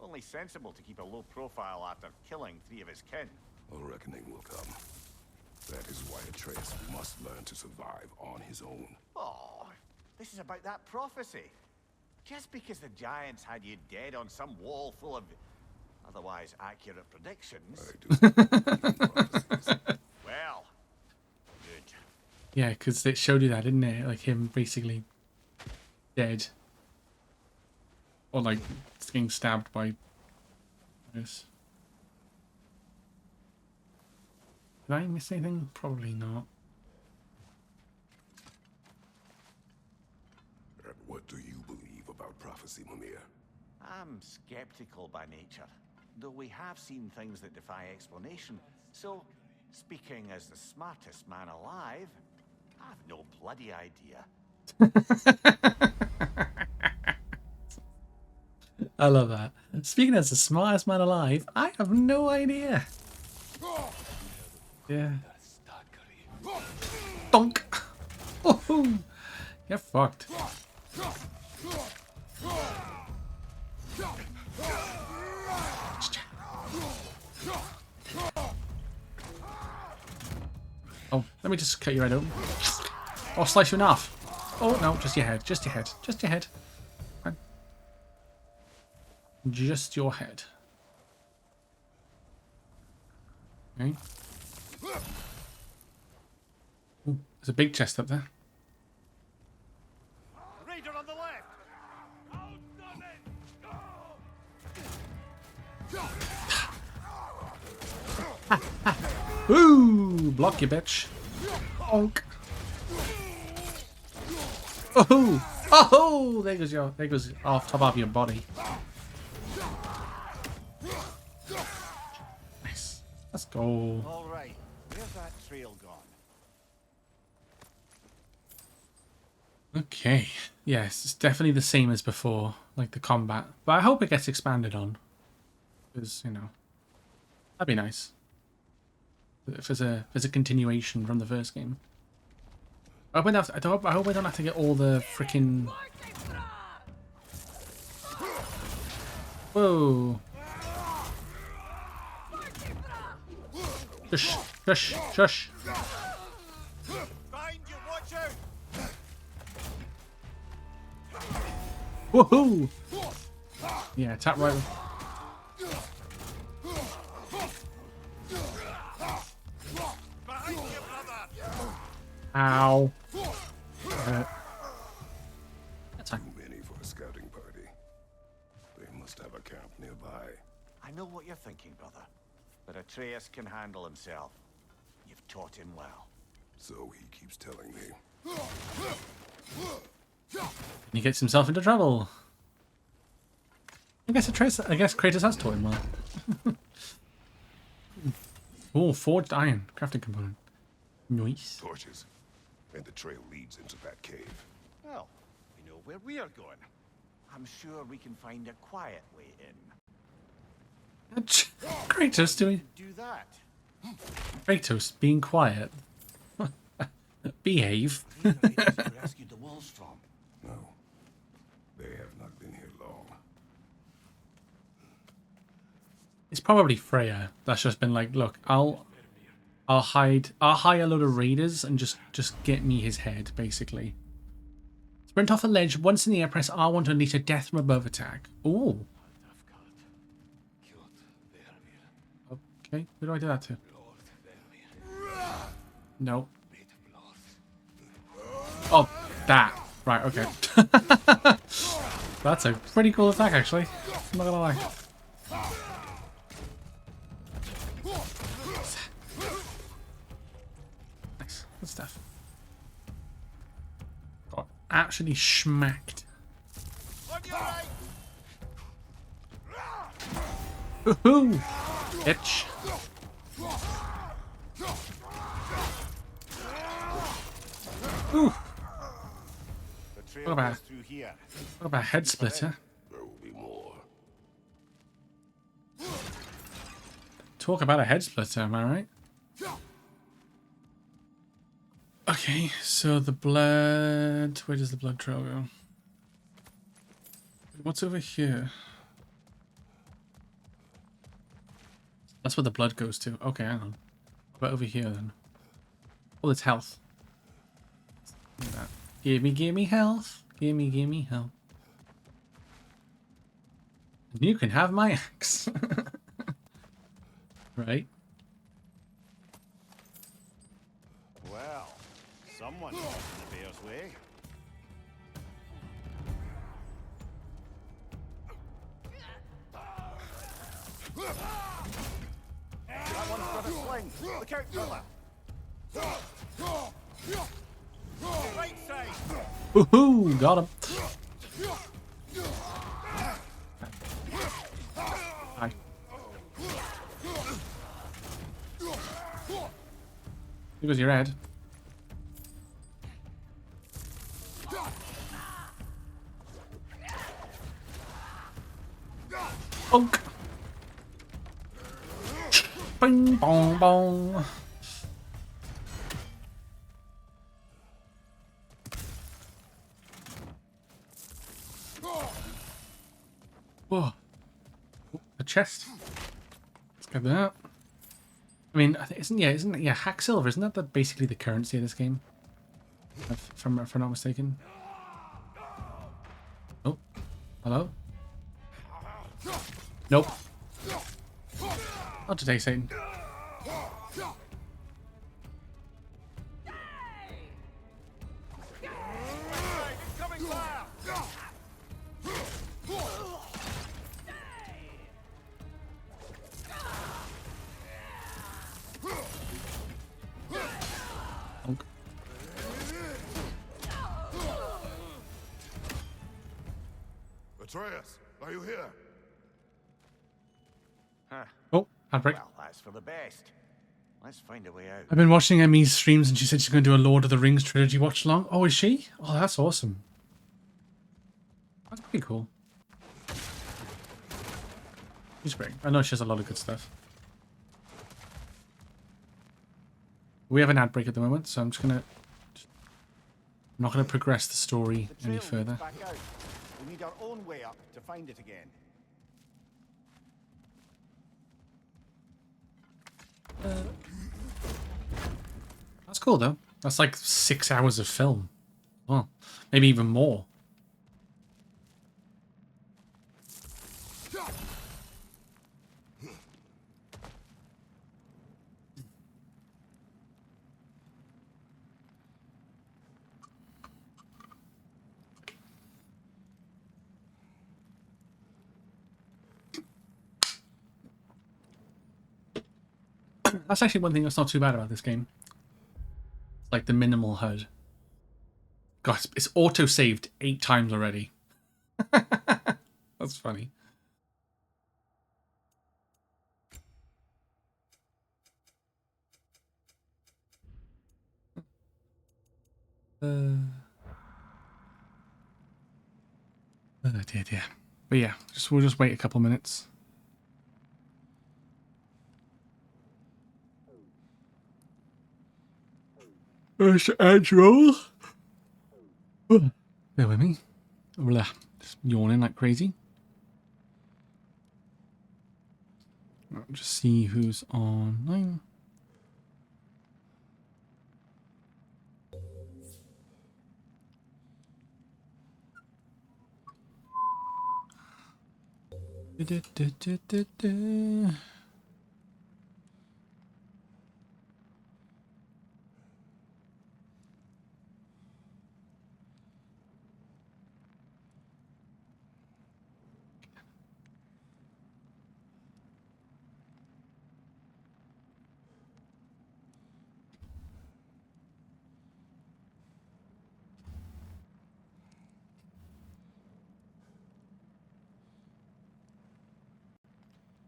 Only sensible to keep a low profile after killing 3 of his kin. A reckoning will come. That is why Atreus must learn to survive on his own. Oh, this is about that prophecy. Just because the giants had you dead on some wall full of otherwise accurate predictions. I do not believe in prophecies. Well, good. Yeah, because it showed you that, didn't it? Like him basically dead. Or like getting stabbed by this. Did I miss anything? Probably not. And what do you believe about prophecy, Mimir? I'm skeptical by nature, though we have seen things that defy explanation. So, speaking as the smartest man alive, I've no bloody idea. I love that. Speaking as the smartest man alive, I have no idea. Yeah. Donk. Oh, get fucked. Oh, let me just cut your head open. Or slice you in half. Oh no, just your head. Just your head. Just your head. Fine. Just your head. Okay. Ooh, there's a big chest up there. Raider on the left! Ooh, block you, bitch. Bonk. Oh, oh, there goes off top of your body. Nice. Let's go. All right, where's that trail gone? Okay. Yes, it's definitely the same as before, like the combat. But I hope it gets expanded on. Because, you know, that'd be nice. If there's a continuation from the first game. I hope I don't have to get all the freaking. Whoa! Shush! Shush! Shush! Behind you, watch out! Woohoo! Yeah, tap right. Behind you, brother! Ow! That's Too fine. many for a scouting party. They must have a camp nearby. I know what you're thinking, brother. But Atreus can handle himself. You've taught him well. So he keeps telling me. He gets himself into trouble. I guess Kratos has taught him well. Oh, forged iron crafting component. Nice. Torches. And the trail leads into that cave. Well, we know where we are going. I'm sure we can find a quiet way in. Kratos doing. Do that. Kratos being quiet. Behave. These are the raiders you rescued the wolves from. No. They have not been here long. It's probably Freya that's just been like, look, I'll hire a load of raiders and just get me his head, basically. Sprint off a ledge. Once in the air, press R1 to unleash a death from above attack. Ooh. Okay, who do I do that to? No. Oh, that. Right, okay. That's a pretty cool attack, actually. I'm not gonna lie. Nice. Good stuff. Got actually schmacked. On your right! Woohoo! Bitch. Ooh. The trail What about- goes through here. What about a head splitter? There will be more. Talk about a head splitter, am I right? Okay, so the blood... Where does the blood trail go? What's over here? That's where the blood goes to. Okay, hang on. What about over here, then? Oh, it's health. Look at that. Gimme health. Gimme health. You can have my axe. Right. Well, someone got in the bear's way. That one's got a sling. Look out, fella. Right side. Woohoo! Got him. Hi. It was your head. Bonk. Bing bong bong. Whoa. A chest. Let's get that. I mean, I think isn't hack silver? Isn't that basically the currency of this game? If I'm not mistaken. Oh, hello. Nope. Not today, Satan. Atreus, are you here? Huh. Oh, handbrake. Well, that's for the best. Let's find a way out. I've been watching Emmy's streams and she said she's going to do a Lord of the Rings trilogy watch along. Oh, is she? Oh, that's awesome. That's pretty cool. She's great. I know she has a lot of good stuff. We have an ad break at the moment, so I'm just going to... I'm not going to progress the story The any trail further. leads back out. We need our own way up to find it again. That's cool, though. That's like 6 hours of film. Well, maybe even more. That's actually one thing that's not too bad about this game. It's like the minimal HUD. Gosh, it's auto-saved 8 times already. That's funny. Oh dear. But yeah, we'll just wait a couple minutes. There's Andrew. Bear with me. Just yawning like crazy. I'll just see who's online.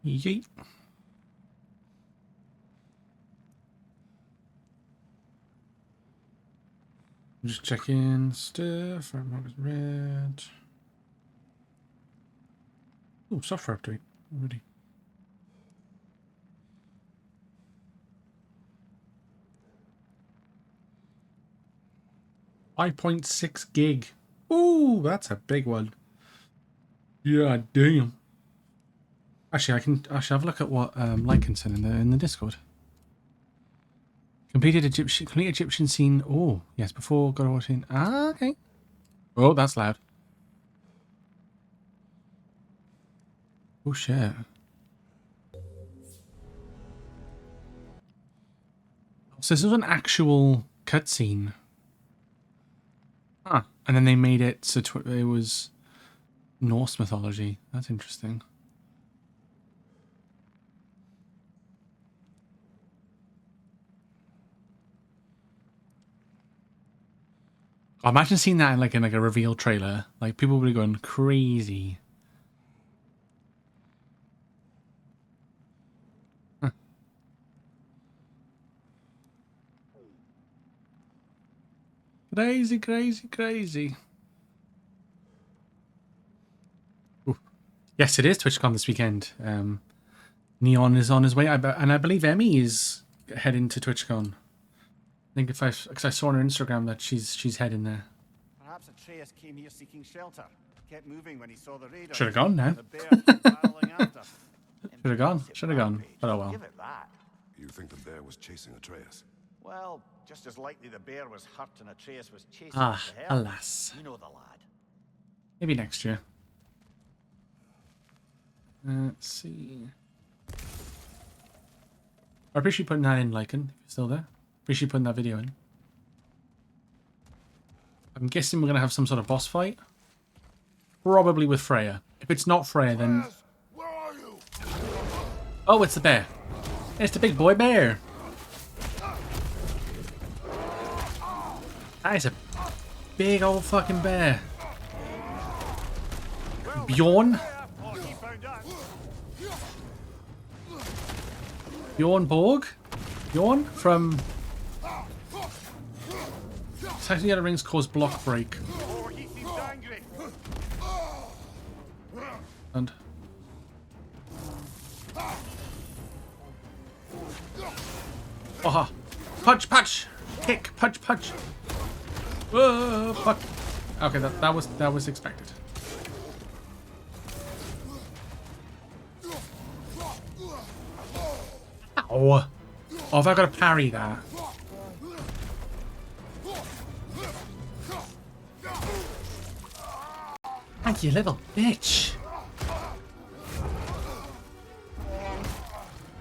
Yeet. Just check in stuff. Mark is red. Oh, software update already. $5.6 gig. Ooh, that's a big one. Yeah, damn. Actually, I can have a look at what Lycan said in the Discord. Complete Egyptian scene. Oh, yes, before God of War scene. Ah, okay. Oh, that's loud. Oh shit. So this was an actual cutscene. Huh. And then they made it so it was Norse mythology. That's interesting. I imagine seeing that in like a reveal trailer. Like people would be going crazy. Huh. Crazy, crazy, crazy. Ooh. Yes, it is TwitchCon this weekend. Neon is on his way, and I believe Emmy is heading to TwitchCon. I think because I saw on her Instagram that she's heading there. Perhaps Atreus came here seeking shelter. Kept moving when he saw the raiders. Should have gone now. And the bear came barreling after. Should have gone. Should have gone. Rampage. But oh well. Give it that. You think the bear was chasing Atreus? Well, just as likely the bear was hurt and Atreus was chasing Ah, the hare. alas. You know the lad. Maybe next year. Let's see. I appreciate you putting that in, Lycan, if you're still there. Appreciate you putting that video in. I'm guessing we're going to have some sort of boss fight. Probably with Freya. If it's not Freya, then... Where are you? Oh, it's the bear. It's the big boy bear. That is a big old fucking bear. Bjorn? Bjorn Borg? Bjorn from... Saxony Other Rings cause block break. Oh, he seems angry. And... Aha! Punch, punch! Kick, punch, punch! Whoa, fuck! Okay, that was expected. Ow! Oh, have I got to parry that? Thank you, little bitch!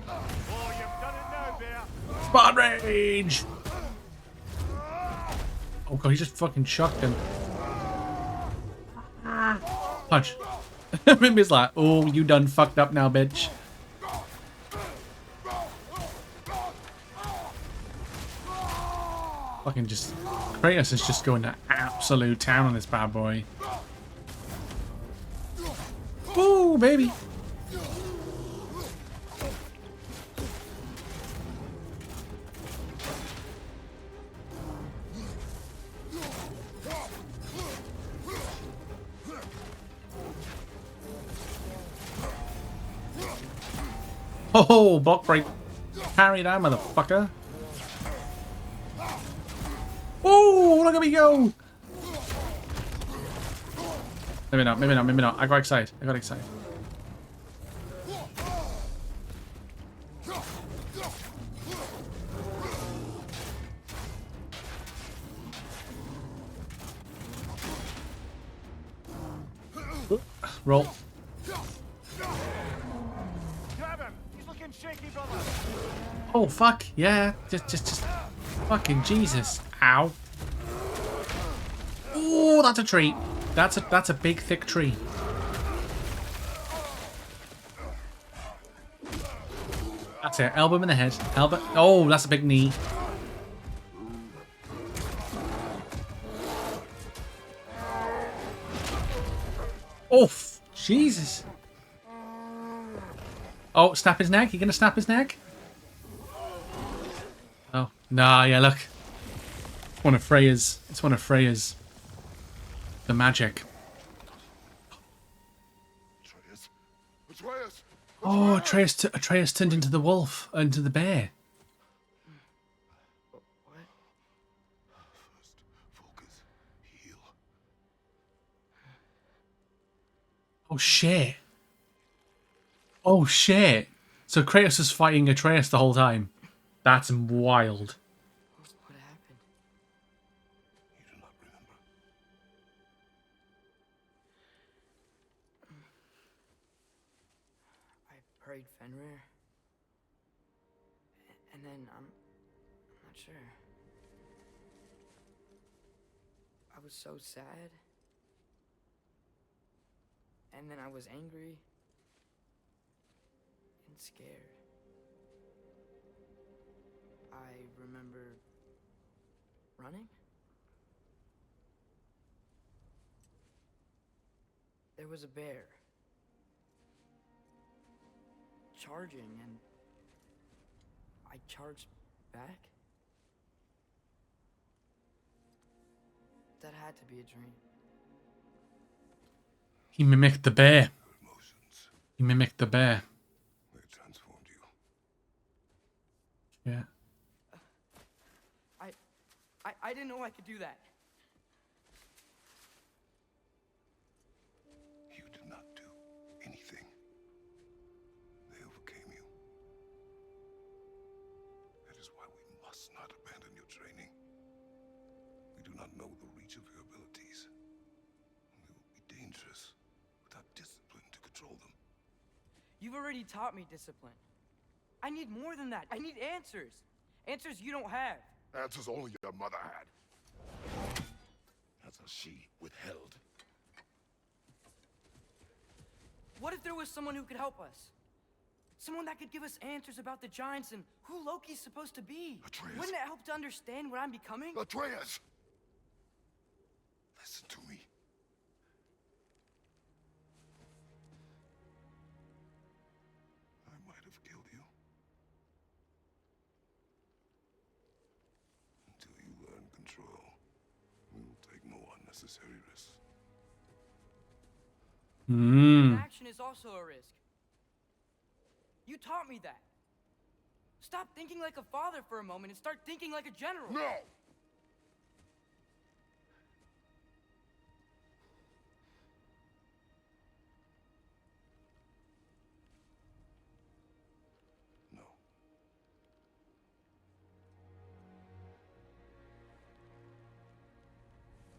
Oh, you've done it now, bear. Spawn rage! Oh god, he just fucking shocked him. Punch. Mimi's like, oh, you done fucked up now, bitch. Fucking just... Kratos is just going to absolute town on this bad boy. Ooh, baby! Oh, block break. Parry that motherfucker. Oh, look at me go! Maybe not, maybe not, maybe not. I got excited. I got excited. Roll. Grab him. He's looking shaky, brother. Oh, fuck. Yeah. Just. Fucking Jesus. Ow. Oh, that's a tree. That's a big, thick tree. That's it. Elbow him in the head. Elbow. Oh, that's a big knee. Oh, Jesus. Oh, snap his neck. You gonna snap his neck? Oh, nah, yeah, look. It's one of Freya's. It's one of Freya's. The magic. Atreus? Atreus! Oh, Atreus turned into the wolf, into the bear. First, focus. Heal. Oh, shit. Oh, shit. So Kratos is fighting Atreus the whole time. That's wild. What happened? You do not remember. prayed Fenrir. And then I'm not sure. I was so sad. And then I was angry and scared. I remember running. There was a bear charging, and I charged back. That had to be a dream. He mimicked the bear. Emotions. He mimicked the bear. They transformed you. Yeah. I didn't know I could do that. You did not do anything. They overcame you. That is why we must not abandon your training. We do not know the reach of your abilities. They will be dangerous without discipline to control them. You've already taught me discipline. I need more than that. I need answers. Answers you don't have. Answers only your mother had. Answers she withheld. What if there was someone who could help us? Someone that could give us answers about the giants and who Loki's supposed to be. Atreus. Wouldn't it help to understand what I'm becoming? Atreus! Listen to me. I might have killed you. Until you learn control, we will take no unnecessary risks. Action is also a risk. You taught me that. Stop thinking like a father for a moment and start thinking like a general. No! No.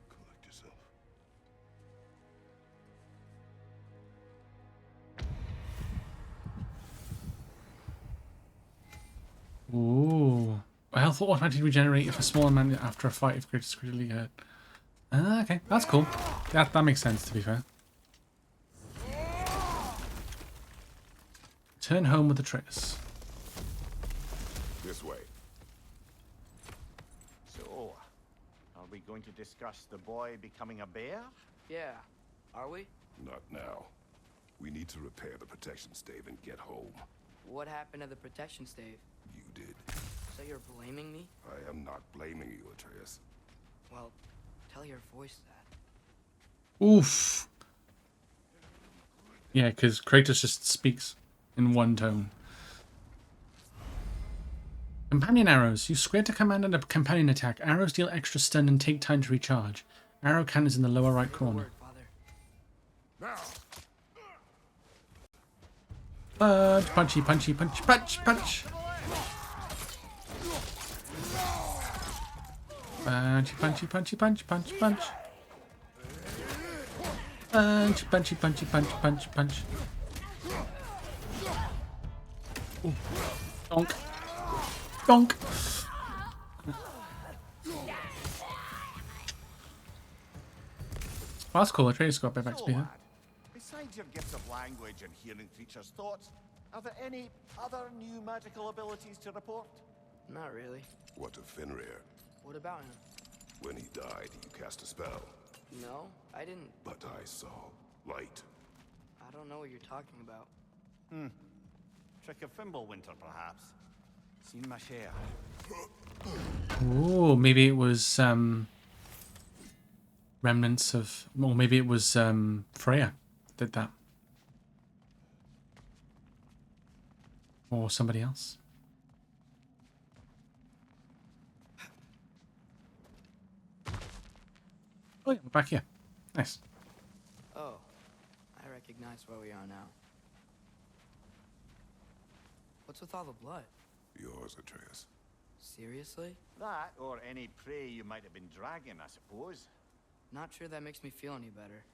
Collect yourself. Ooh. Health will automatically regenerate if a small amount after a fight if Kratos is critically hurt. Ah, okay. That's cool. That makes sense, to be fair. Turn home with Atreus. This way. So, are we going to discuss the boy becoming a bear? Yeah, are we? Not now. We need to repair the protection stave and get home. What happened to the protection stave? You did. So you're blaming me? I am not blaming you, Atreus. Well, tell your voice that. Oof. Yeah, because Kratos just speaks in one tone. Companion arrows. Use square to command a companion attack. Arrows deal extra stun and take time to recharge. Arrow cannon is in the lower right corner. Word, Father. Now! Punchy, punchy, punch, punch, punch. Punchy, punchy, punchy, punch, punch, punch. Punch, punchy, punchy, punch, punch, punch. Ooh. Donk. Donk. Well, that's cool. Atreus got a bit back to So, be here. lad, besides your gifts of language and hearing creatures' thoughts, are there any other new magical abilities to report? Not really. What of Fenrir? What about him? When he died, you cast a spell. No, I didn't. But I saw light. I don't know what you're talking about. Trick of Fimbulwinter, perhaps? Seen my share. Ooh, maybe it was remnants of, or maybe it was Freya did that, or somebody else. Oh yeah, we're back here. Nice. Oh, I recognize where we are now. What's with all the blood? Yours, Atreus. Seriously? That, or any prey you might have been dragging, I suppose. Not sure that makes me feel any better.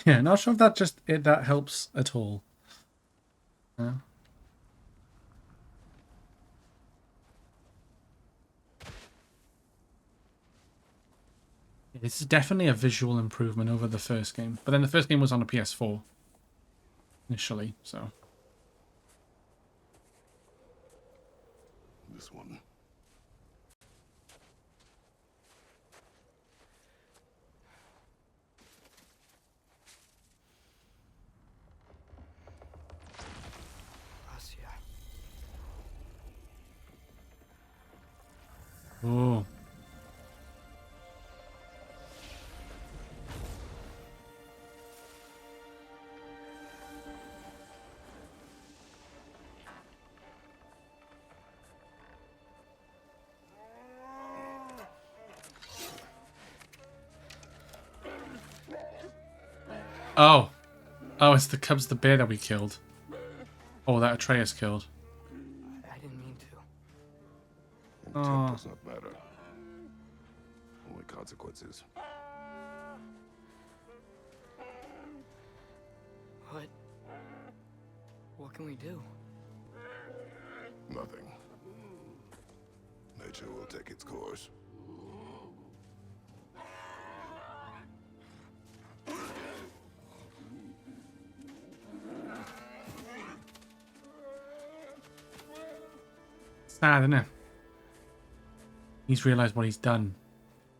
Yeah, not sure if that just that helps at all. Yeah. It's definitely a visual improvement over the first game. But then the first game was on a PS4 initially, so. This one. Gracia. Oh. Oh. Oh, it's the cubs, the bear that we killed. Oh, that Atreus killed. I didn't mean to. Intent Oh. does not matter. Only consequences. What can we do? Nothing. Nature will take its course. Sad, isn't it? He's realized what he's done.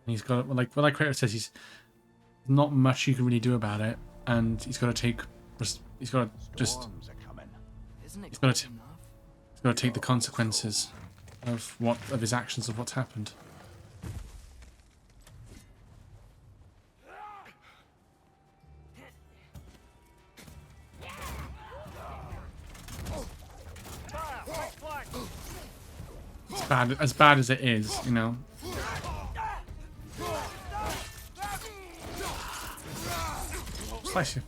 And he's got, like Kratos says, he's not much you can really do about it, and he's got to take, he's got to just, Storms are coming. Isn't it he's cold got to, enough? he's got to take the consequences of his actions, of what's happened. As bad as it is, you know. Slice you.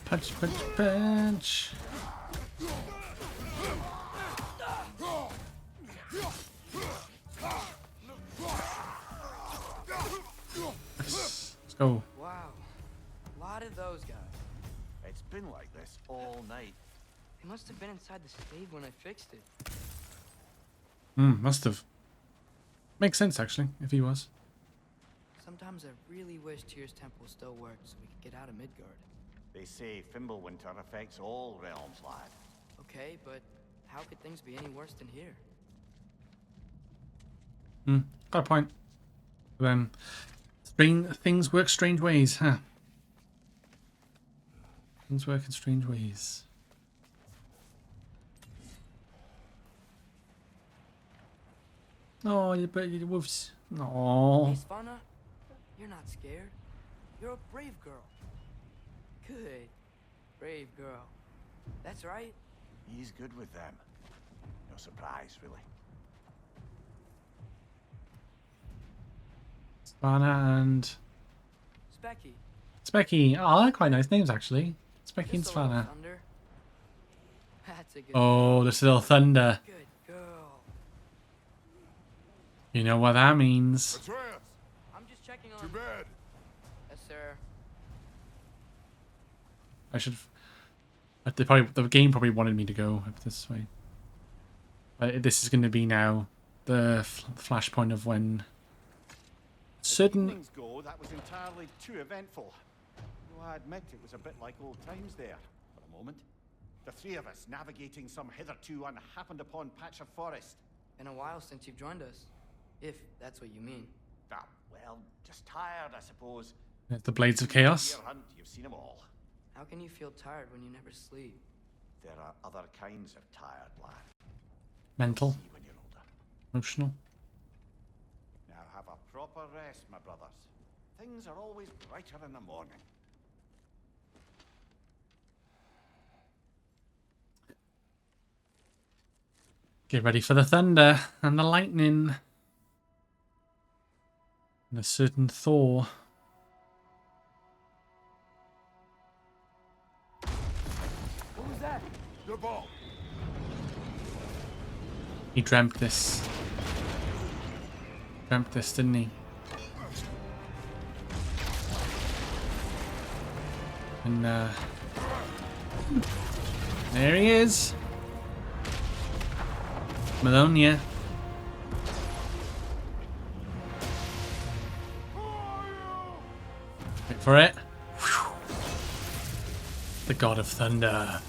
Punch, punch, punch. Let's go. Wow. A lot of those guys. It's been like this all night. They must have been inside the stave when I fixed it. Must have. Makes sense, actually, if he was. Sometimes I really wish Tyr's temple still worked so we could get out of Midgard. They say Fimbulwinter affects all realms, lad. Okay, but how could things be any worse than here? Got a point. But then, things work strange ways, huh? Things work in strange ways. Oh, you wolves. No. Hey, Svanna, you're not scared. You're a brave girl. Good. Brave girl. That's right. He's good with them. No surprise, really. Spanna and Specky. Specky. Oh, they're quite nice names, actually. Specky and Just a little Spanna. thunder. That's a good Oh, this little thunder. Good girl. You know what that means. Atreus! I'm just checking To on. bed! Yes, sir. I should. The game probably wanted me to go up this way. But this is going to be now the flashpoint of when certain. Things go, that was entirely too eventful. Though I admit it was a bit like old times there, for a moment. The three of us navigating some hitherto unhappened upon patch of forest. Been a while since you've joined us. If that's what you mean. Ah, well, just tired, I suppose. The Blades of Chaos. Deer hunt, you've seen them all. How can you feel tired when you never sleep? There are other kinds of tired, lad. Mental. See when you're older. Emotional. Now have a proper rest, my brothers. Things are always brighter in the morning. Get ready for the thunder and the lightning. And a certain Thor. What was that? The ball. He dreamt this. Dreamt this, didn't he? And there he is. Malonia. Wait for it. Whew. The God of Thunder.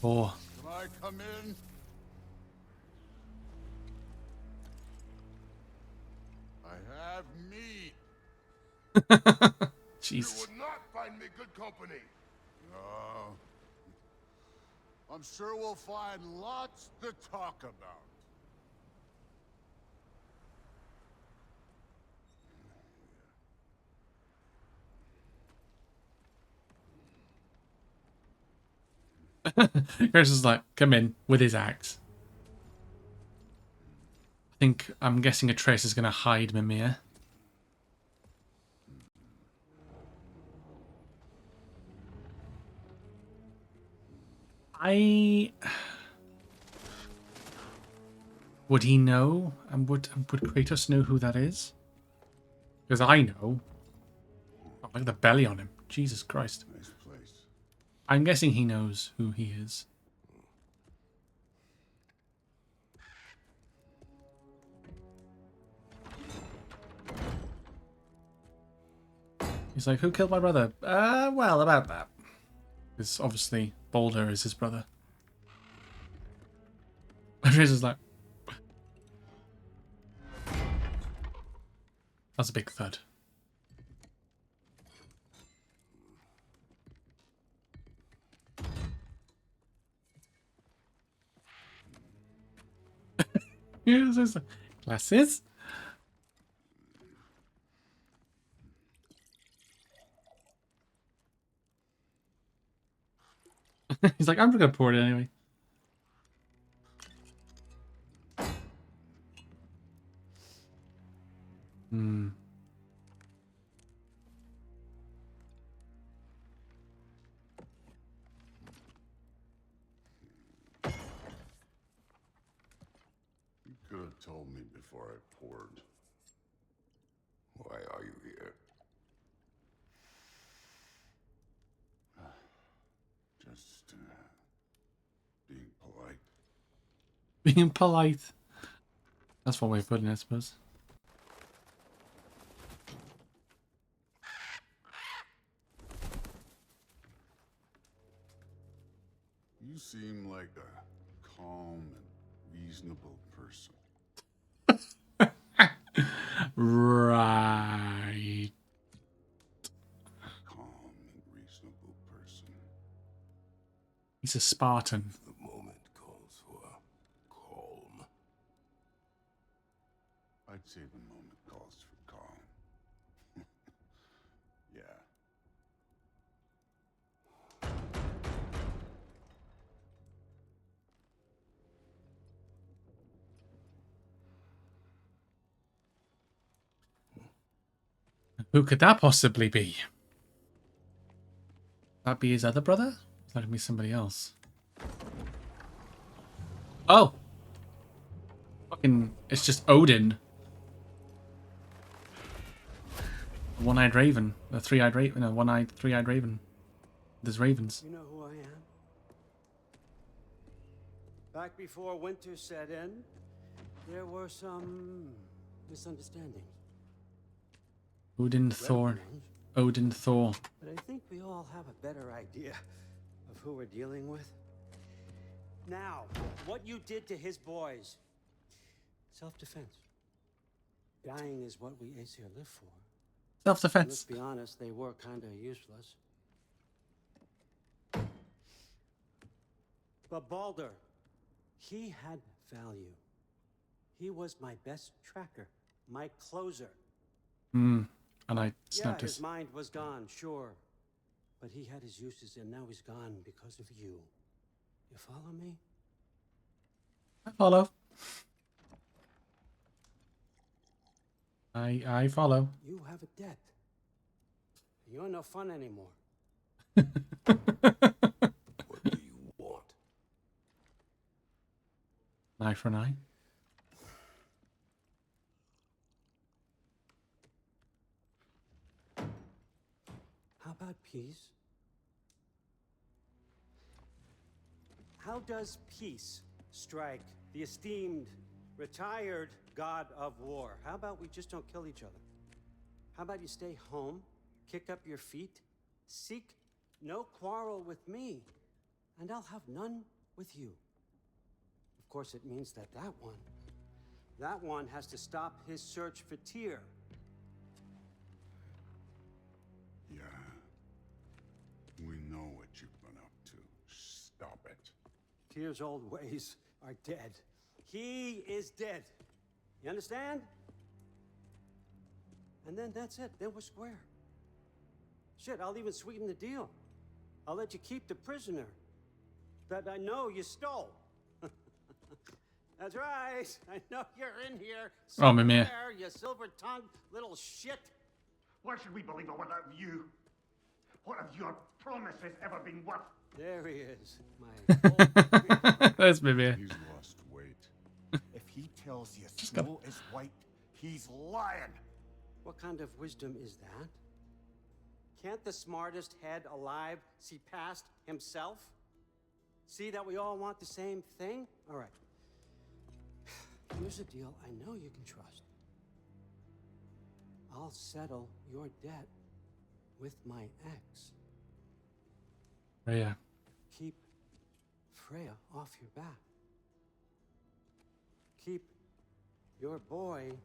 Oh. Can I come in? I have meat. Jesus. You would not find me good company. No. I'm sure we'll find lots to talk about. Chris is like, come in with his axe. I'm guessing Atreus is going to hide Mimir. Would he know? And would Kratos know who that is? Because I know. Oh, look at the belly on him. Jesus Christ. Nice place. I'm guessing he knows who he is. He's like, who killed my brother? Well, about that. Because obviously Baldur is his brother. Atreus is like... That's a big thud. Here's glasses. He's like, I'm just gonna pour it anyway. Hmm. You could have told me before I poured. Why are you here? Just being polite. Being polite. That's one way of putting it, I suppose. You seem like a calm and reasonable person. Right. Calm and reasonable person. He's a Spartan. The moment calls for calm. I'd say the moment calls for calm. Yeah. Who could that possibly be? That be his other brother? That could be somebody else. Oh! Fucking, it's just Odin. One-eyed raven. The three-eyed raven. No, one-eyed, three-eyed raven. There's ravens. You know who I am? Back before winter set in, there were some misunderstandings. Odin Thor. Relevant ones, Odin Thor. but I think we all have a better idea of who we're dealing with. Now, what you did to his boys. Self-defense. Dying is what we Aesir live for. Let's Self-defense. be honest, they were kinda useless. But Baldur, he had value. He was my best tracker, my closer. And I Yeah, snapped his his. mind was gone, sure. But he had his uses, and now he's gone because of you. You follow me? I follow. I follow. You have a debt. You're no fun anymore. What do you want? An eye for an eye. How about peace? How does peace strike the esteemed, retired god of war? How about we just don't kill each other? How about you stay home, kick up your feet, seek no quarrel with me, and I'll have none with you. Of course, it means that that one has to stop his search for Tyr. Yeah. We know what you've been up to. Stop it. Tyr's old ways are dead. He is dead. You understand? And then that's it. Then we're square. Shit, I'll even sweeten the deal. I'll let you keep the prisoner that I know you stole. That's right. I know you're in here. Oh, Mimir. Somewhere, you silver-tongued little shit. Why should we believe a word of you? What have your promises ever been worth? There he is. My There's Mimir. He's lost weight. If he tells you gotta- snow is white, he's lying. What kind of wisdom is that? Can't the smartest head alive see past himself? See that we all want the same thing? All right. Here's a deal I know you can trust. I'll settle your debt with my ex. Oh, yeah. Keep Freya off your back. Keep your boy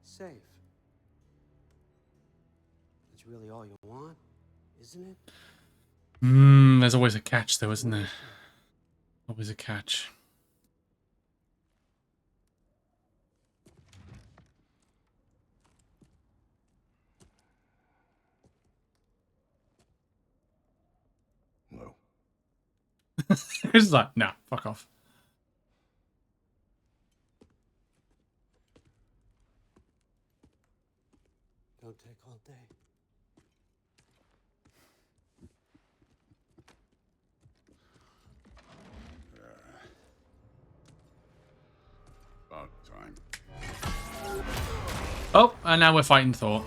safe. That's really all you want, isn't it? There's always a catch, though, isn't there? Always a catch. No. It's like, nah, fuck off. Don't take all day. About time. Oh, and now we're fighting Thor.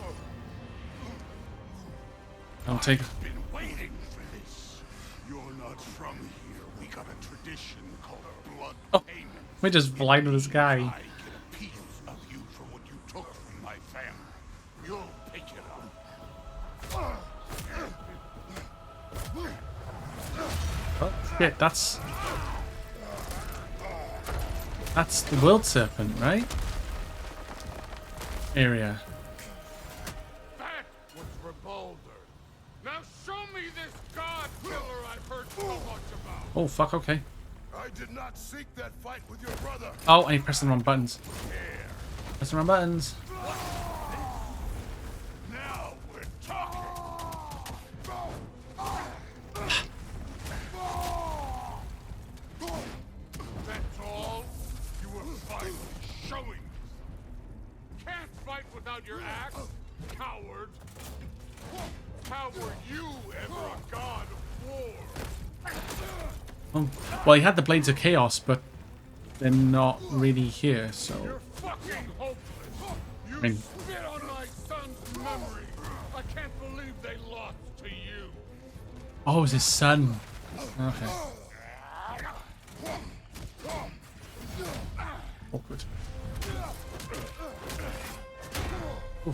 I'll take. Been waiting for this. You're not from here. We got a tradition called blood payment. We just blinded this guy. I get a piece of you for what you took from my family. You'll pick it up. Oh, shit, that's the world serpent, right? Area. That was Rebalder. Now show me this god killer I've heard so much about. Oh, fuck, okay. I did not seek that fight with your brother. Oh, I pressed the wrong buttons. Press the wrong buttons. Now we're talking. That's all? You were finally showing us. Can't fight without your axe, coward. How were you ever a god of war? Oh, well, he had the Blades of Chaos, but they're not really here, so... You're fucking hopeless. You I mean- spit on my son's memory. I can't believe they lost to you. Oh, it was his son. Okay. Awkward. You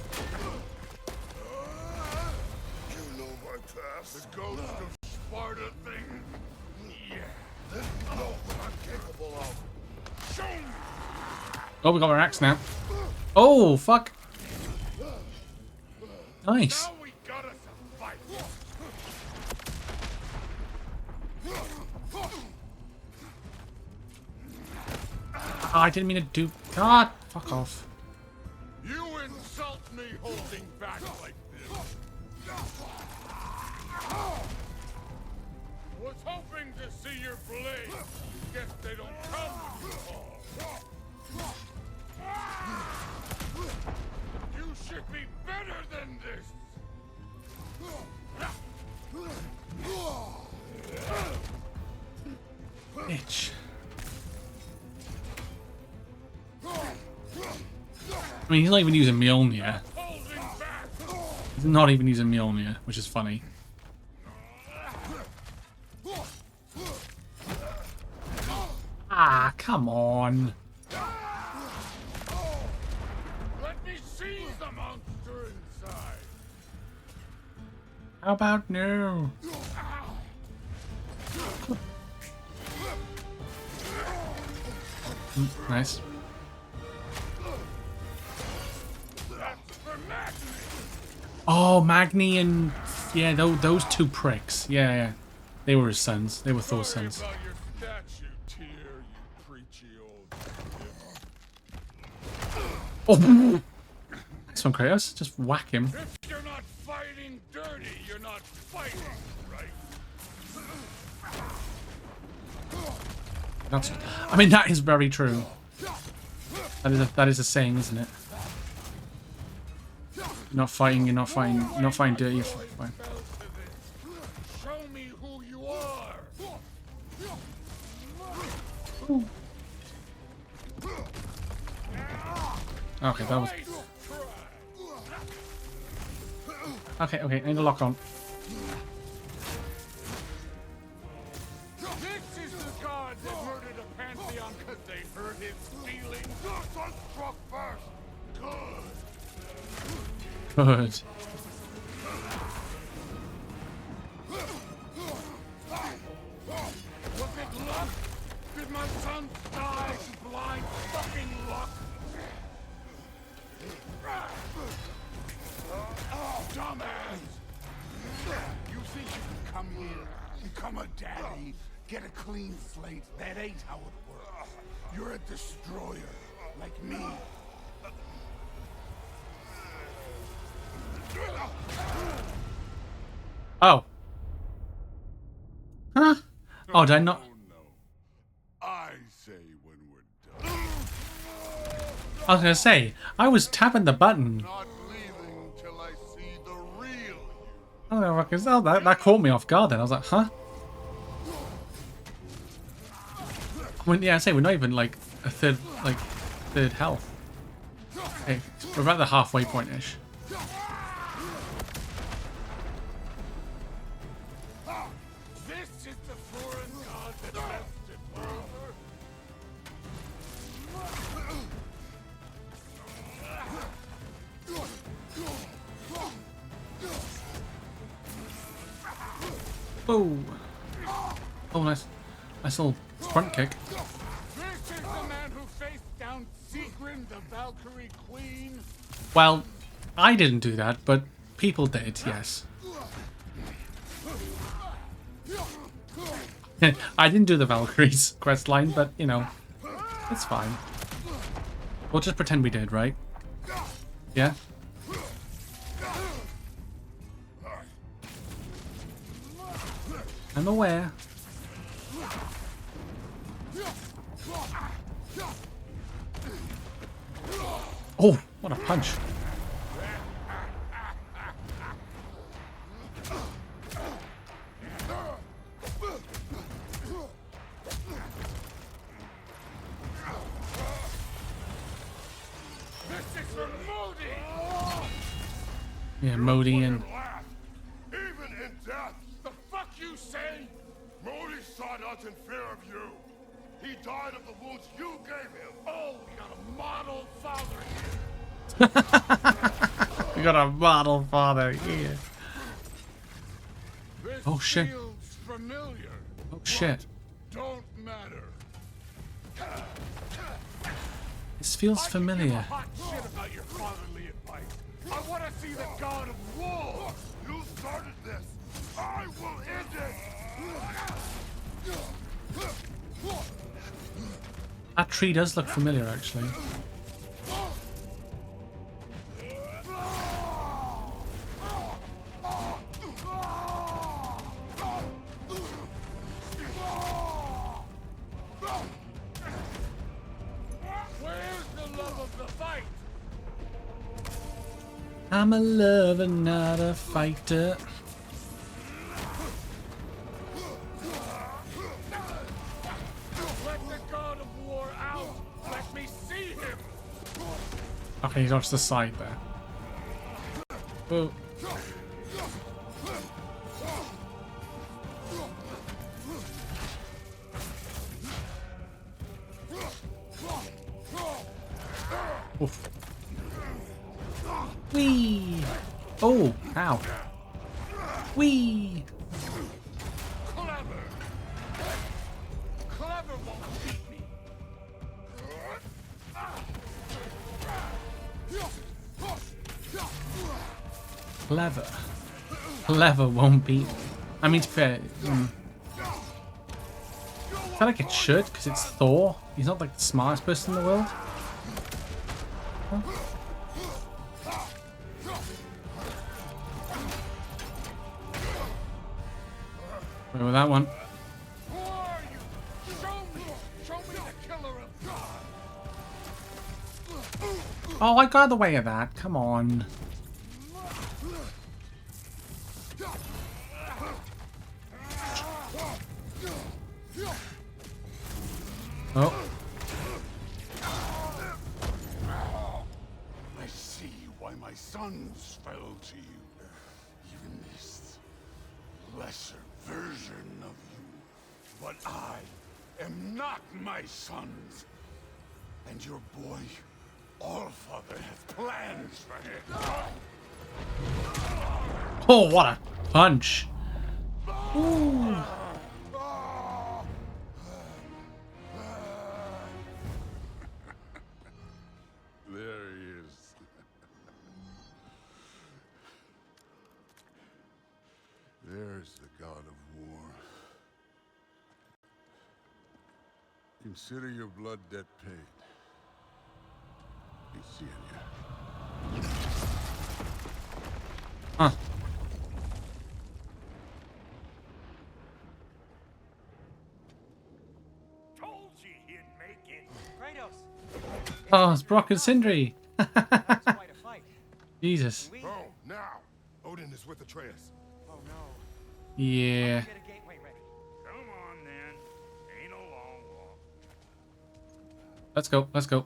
know my past. The ghost of Sparta thing? Yeah. Then you know what I'm capable of. Show me. Oh, we got our axe now. Oh, fuck. Nice. Now we got us a fight. Oh, I didn't mean to do... God, fuck off. You insult me holding back like this. Was hoping to see your blade. Guess they don't come when you call. You should be better than this. Bitch. I mean, he's not even using Mjolnir. He's not even using Mjolnir, which is funny. Ah, come on. Let me seize the monster inside. How about no? Nice. Oh, Magni and... Yeah, those two pricks. Yeah, yeah. They were his sons. They were Thor's sons. Sorry about your statue, Tyr, you preachy old... Oh! Nice one, Kratos. Just whack him. If you're not fighting dirty, you're not fighting, right? That's... I mean, that is very true. That is a saying, isn't it? You're not fighting, you're not fighting dirty, you're fine. Show me who you are. Okay, that was... Okay, I need to lock on. This is the god that murdered a pantheon because they hurt his feelings. Sun struck first. Good. Good. Was it luck? Did my son die to blind fucking luck? Dumbass! You think you can come here, become a daddy, get a clean slate? That ain't how it works. You're a destroyer, like me. Oh. Huh? Oh, did I not... No. I say when we're done. I was gonna say, I was tapping the button. Not leaving till I see the real you. Oh, no, because that caught me off guard then. I was like, huh? When, yeah, I say, we're not even like a third health. Okay, we're about the halfway point-ish. This is the foreign god that left it over. Oh. Oh, nice little front kick. This is the man who faced down Sigrun, the Valkyrie Queen. Well, I didn't do that, but people did, yes. I didn't do the Valkyries quest line, but, you know, it's fine. We'll just pretend we did, right? Yeah? I'm aware. Oh, what a punch. This is for Modi. Yeah, Modi and... Even in death. The fuck you say? Modi sought us in fear of you. He died of the wounds you gave him. Oh, we got a model father here. We got a model father here. This Oh, shit. feels familiar. Oh, shit. Don't matter. This feels I can give a familiar. hot shit about your fatherly advice. I want to see the god of war. You started this. I will end it. That tree does look familiar, actually. Where's the love of the fight? I'm a lover, not a fighter. Let the god of war out! Let me see him! Okay, he's off to the side there. Oh. Oof. Whee! Oh, ow. Whee! Clever! Clever won't beat me! Clever. Clever won't beat. I mean, to be fair, I feel like it should, because it's Thor. He's not like the smartest person in the world. Huh? Wait with that one. Who are you? Show me! Show me the killer of God! Oh, I got in the way of that. Come on. Oh. I see why my sons fell to you. Even this lesser version of you. But I am not my sons. And your boy, Allfather, has plans for him. Oh, what a punch. Ooh. There he is. There's the god of war. Consider your blood debt paid. He's seeing you. Huh. Told you he'd make it. Kratos! Oh, it's Brock and Sindri. That was quite a fight. Jesus. We... Oh, now! Odin is with Atreus. Oh no. Yeah. Get a gateway ready. Come on, then. Ain't a long walk. Let's go. Let's go.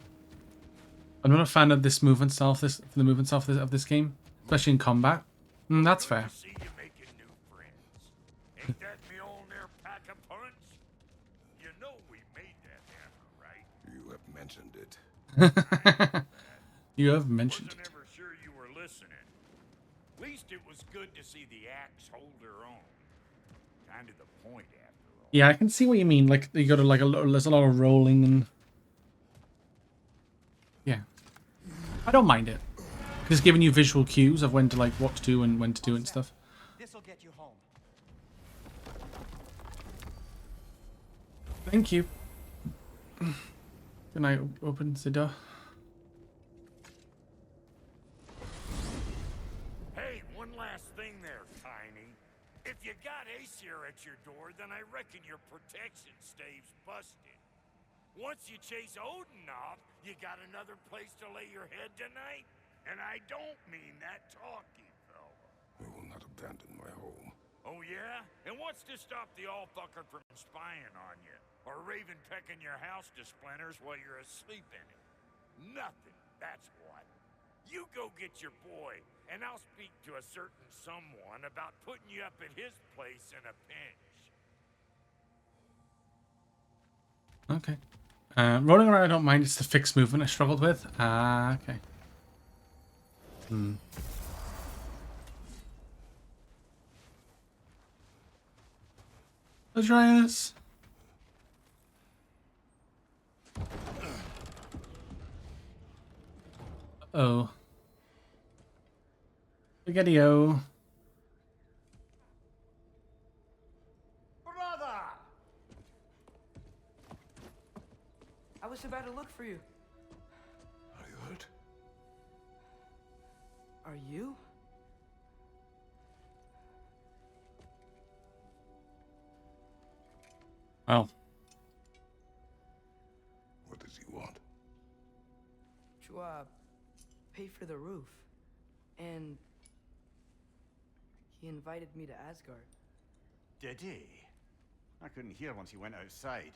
I'm not a fan of this movement style. The movement style of this game, especially in combat. That's fair. See you making new friends. Ain't that me old there pack a punch? You know we made that hammer, right? You have mentioned it. You have mentioned Wasn't it. ever sure you were listening. At least it was good to see the axe hold her own. Kind of the point, after all. Yeah, I can see what you mean. Like you got to like there's a lot of rolling and yeah, I don't mind it. It's giving you visual cues of when to like what to do and when to do it and stuff. This'll get you home. Thank you. Can I open the door? Hey, one last thing there, Tiny. If you got Aesir at your door, then I reckon your protection stave's busted. Once you chase Odin off, you got another place to lay your head tonight? And I don't mean that talky fella. I will not abandon my home. Oh yeah? And what's to stop the all-fucker from spying on you? Or Raven pecking your house to splinters while you're asleep in it? Nothing, that's what. You go get your boy, and I'll speak to a certain someone about putting you up at his place in a pinch. Okay. Rolling around I don't mind. It's the fixed movement I struggled with. Okay. Atreus. Uh-oh. Spaghetti-o. I was about look for you. Are you hurt? Are you? Well, What does he want? To, pay for the roof. And he invited me to Asgard. Did he? I couldn't hear once he went outside.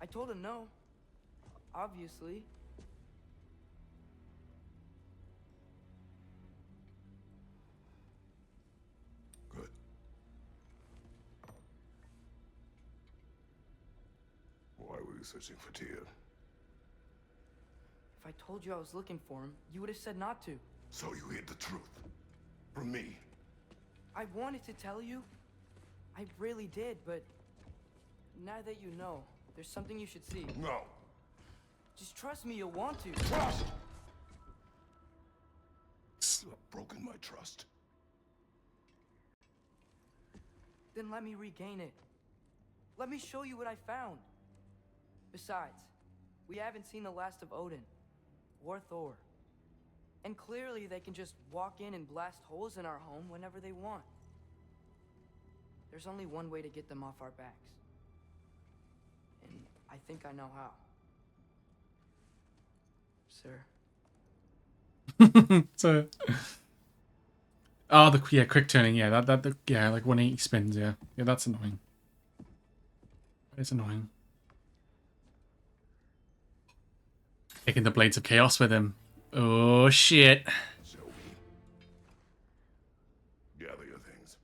I told him no. Obviously. Good. Why were you searching for Tyr? If I told you I was looking for him, you would have said not to. So you hid the truth. From me. I wanted to tell you. I really did, but now that you know, there's something you should see. No. Just trust me, you'll want to. Trust! You have broken my trust. Then let me regain it. Let me show you what I found. Besides, we haven't seen the last of Odin or Thor. And clearly they can just walk in and blast holes in our home whenever they want. There's only one way to get them off our backs. And I think I know how. Sir. So, oh, the quick turning, yeah, yeah, like 180 spins, yeah, that's annoying. It's annoying. Taking the Blades of Chaos with him. Oh shit. Show me. Gather your things.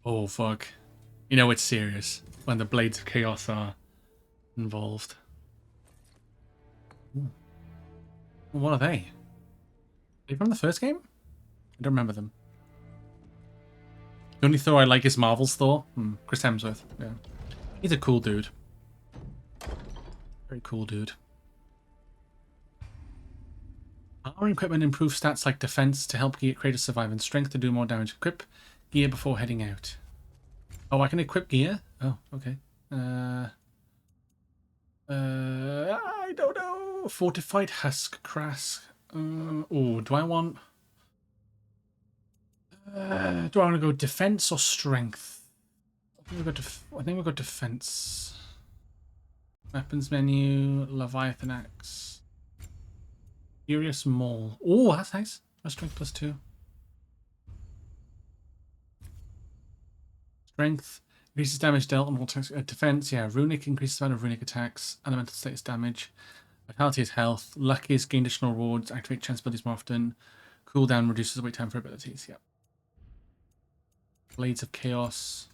Oh fuck. You know it's serious when the Blades of Chaos are involved. Ooh. What are they? Are they from the first game? I don't remember them. The only Thor I like is Marvel's Thor. Chris Hemsworth. Yeah. He's a cool dude. Very cool dude. Armor and equipment improve stats like defense to help Kratos survive and strength to do more damage. Equip gear before heading out. Oh, I can equip gear? Oh, okay. I don't know. Fortified Husk Crask. Oh, do I want... do I want to go defense or strength? I think we've got defense. Weapons menu, Leviathan Axe. Furious Maul. Oh, that's nice. My strength +2. Strength increases damage dealt on all attacks. Defense, yeah. Runic increases the amount of runic attacks. Elemental status damage. Vitality is health. Luck is gain additional rewards. Activate chance abilities more often. Cooldown reduces wait time for abilities. Yep. Blades of Chaos.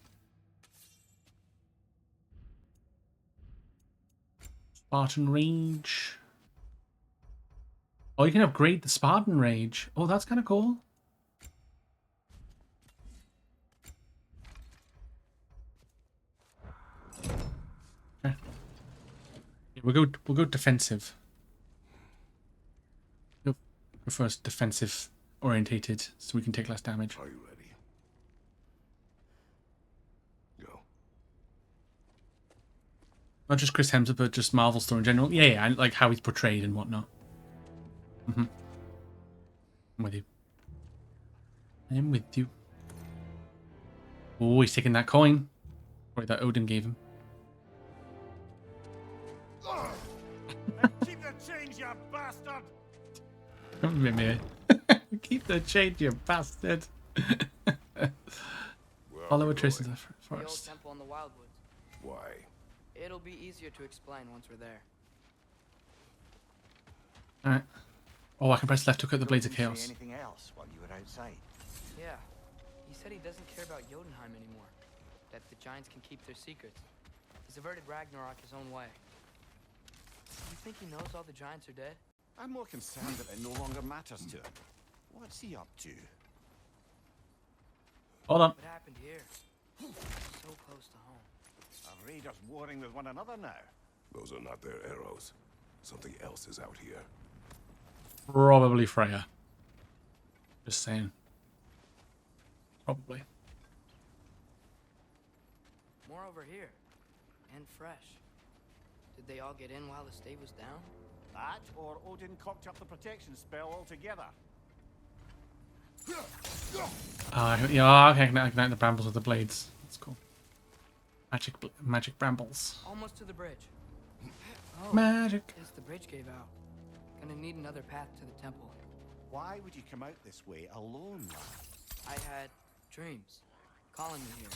Spartan Rage. Oh, you can upgrade the Spartan Rage. Oh, that's kind of cool. Okay. Yeah, we'll go defensive. Go first defensive orientated, so we can take less damage. Are you ready? Go. Not just Chris Hemsworth, but just Marvel Store in general. Yeah, and like how he's portrayed and whatnot. I'm with you. I'm with you. Oh, he's taking that coin. Probably that Odin gave him. Keep the change, you bastard! Don't make me. Keep the change, you bastard. Follow Atreus into the The old forest. temple in the Wildwoods. Why? It'll be easier to explain once we're there. Alright. Oh, I can press left to cut the Blades of Did he say Chaos. anything else while you were outside? Yeah. He said he doesn't care about Jotunheim anymore. That the giants can keep their secrets. He's averted Ragnarok his own way. You think he knows all the giants are dead? I'm more concerned that it no longer matters to him. What's he up to? Hold on. What happened here? So close to home. Are raiders warring with one another now? Those are not their arrows. Something else is out here. Probably Freya. Just saying. Probably. More over here. And fresh. Did they all get in while the stave was down? That, or Odin cocked up the protection spell altogether. Yeah, okay, I can ignite the brambles with the blades. That's cool. Magic brambles. Almost to the bridge. Oh, Magic. guess the bridge gave out. Gonna need another path to the temple. Why would you come out this way alone, lad? I had dreams calling me here.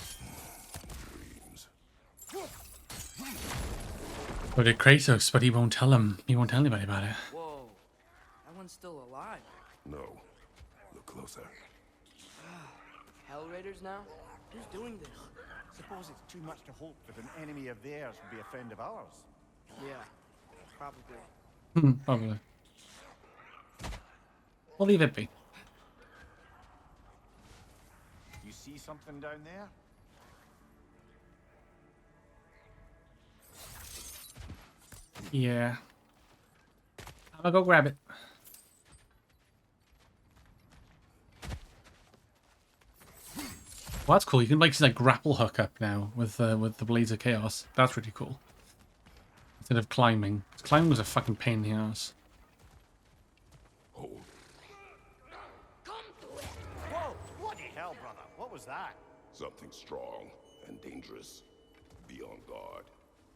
Dreams. So did Kratos, but he won't tell him. He won't tell anybody about it. Whoa, that one's still alive. No. Look closer. Hell Raiders now? Who's doing this? Suppose it's too much to hope that an enemy of theirs would be a friend of ours. Yeah, probably. Probably. We'll leave it be. You see something down there? Yeah. I'm gonna go grab it. Well, that's cool. You can like grapple hook up now with the Blades of Chaos. That's pretty cool. Instead of climbing. Climbing was a fucking pain in the ass. Hold. Whoa! Bloody hell, brother! What was that? Something strong and dangerous. Be on guard.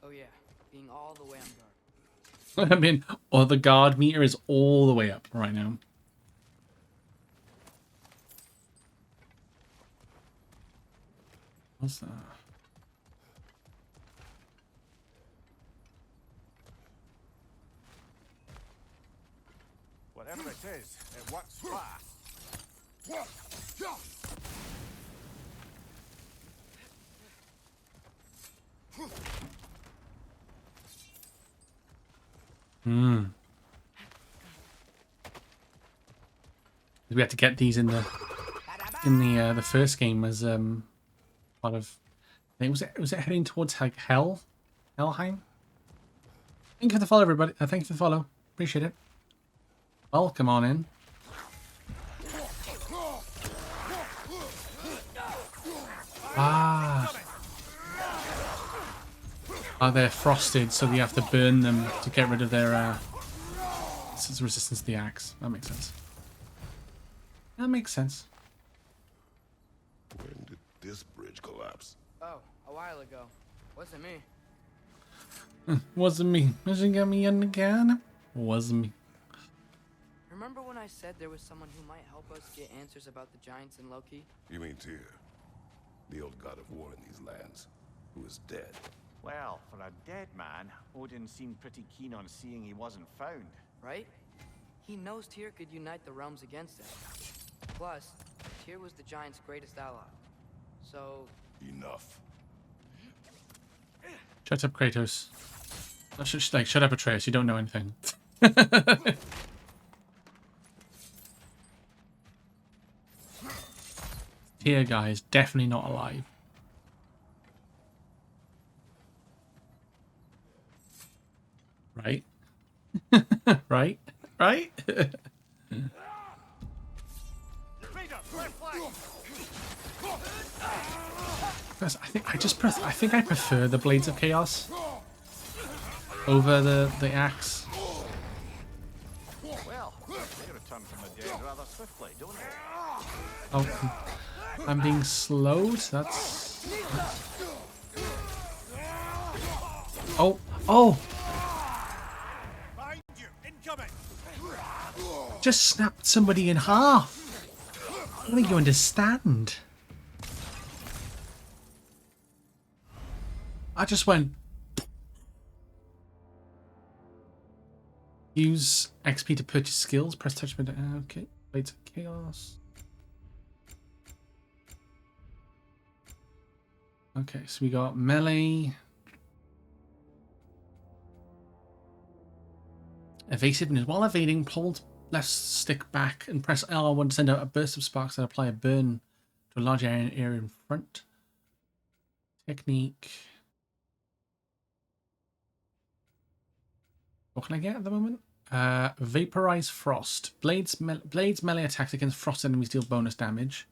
Oh yeah, being all the way on guard. I mean, the guard meter is all the way up right now. What's that? Whatever it is, it works fast. We had to get these in the first game as part of. I think was it heading towards like Helheim? Thank you for the follow, everybody. Thank you for the follow. Appreciate it. Welcome on in. They're frosted, so you have to burn them to get rid of their resistance to the axe. That makes sense. That makes sense. When did this bridge collapse? Oh, a while ago. Wasn't me. Wasn't me. Wasn't got me in again. Wasn't me. Remember when I said there was someone who might help us get answers about the giants and Loki? You mean Tyr, the old god of war in these lands, who is dead. Well, for a dead man, Odin seemed pretty keen on seeing he wasn't found. Right? He knows Tyr could unite the realms against him. Plus, Tyr was the giant's greatest ally. So... Enough. Shut up, Kratos. Shut up, Atreus. You don't know anything. Tyr guy is definitely not alive. Right? Right? Right? I think I prefer the Blades of Chaos over the axe. Well, they return from the dead rather swiftly, don't they? Oh, I'm being slowed. That's. Oh, oh! Just snapped somebody in half. I don't think you understand. I just went. Use XP to purchase skills. Press touch button. Okay. Blades of Chaos. Okay, so we got melee. Evasiveness. While evading, hold left stick back and press L1 to send out a burst of sparks that apply a burn to a large area in front. Technique. What can I get at the moment? Vaporize Frost. Blades melee attacks against frost enemies deal bonus damage.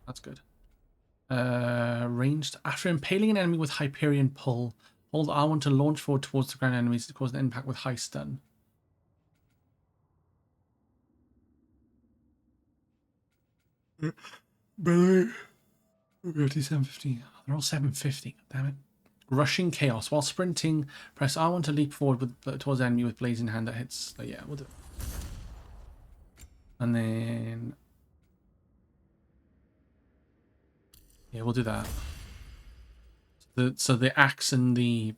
That's good. Ranged. After impaling an enemy with Hyperion Pull, hold R1 to launch forward towards the ground enemies to cause an impact with high stun. But 750. They're all 750. Damn it. Rushing Chaos. While sprinting, press R1 to leap forward towards the enemy with blades in hand that hits. Yeah, we'll do it. And then... yeah, we'll do that. So the axe and the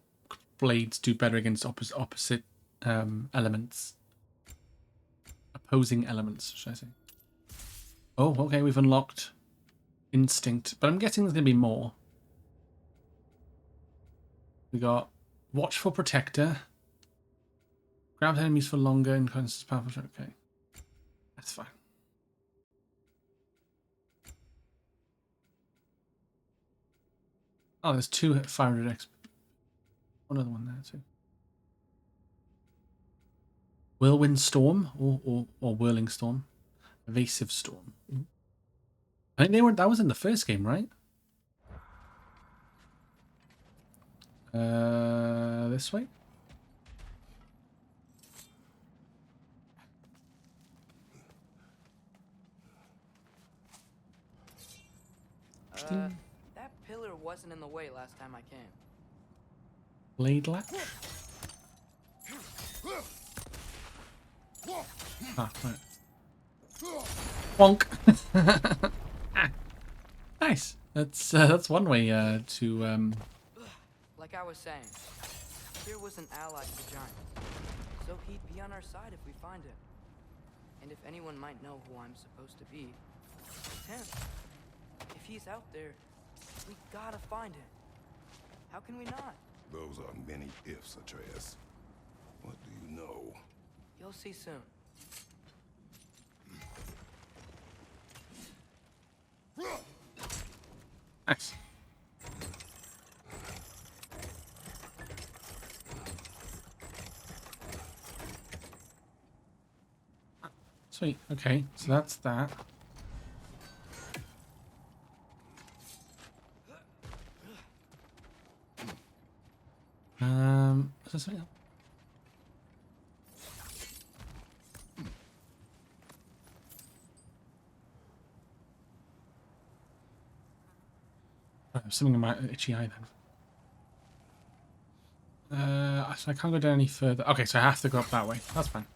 blades do better against opposite elements. Opposing elements, should I say. Oh, okay, we've unlocked Instinct. But I'm guessing there's going to be more. We got Watchful Protector. Grabs enemies for longer and constant powerful. Okay. That's fine. Oh, there's 2 500 X. Another one there too. Whirlwind Storm or Whirling Storm. Evasive Storm. I think that was in the first game, right? This way? That pillar wasn't in the way last time I came. Blade latch? Ah, right. Bonk. Nice. That's one way to Like I was saying, Tyr was an ally to the giant, so he'd be on our side if we find him. And if anyone might know who I'm supposed to be, it's him. If he's out there, we gotta find him. How can we not? Those are many ifs, Atreus. What do you know? You'll see soon. nice. Sweet. Okay, so that's that. Is there something else? Oh, there's something in my itchy eye then. So I can't go down any further. Okay, so I have to go up that way. That's fine.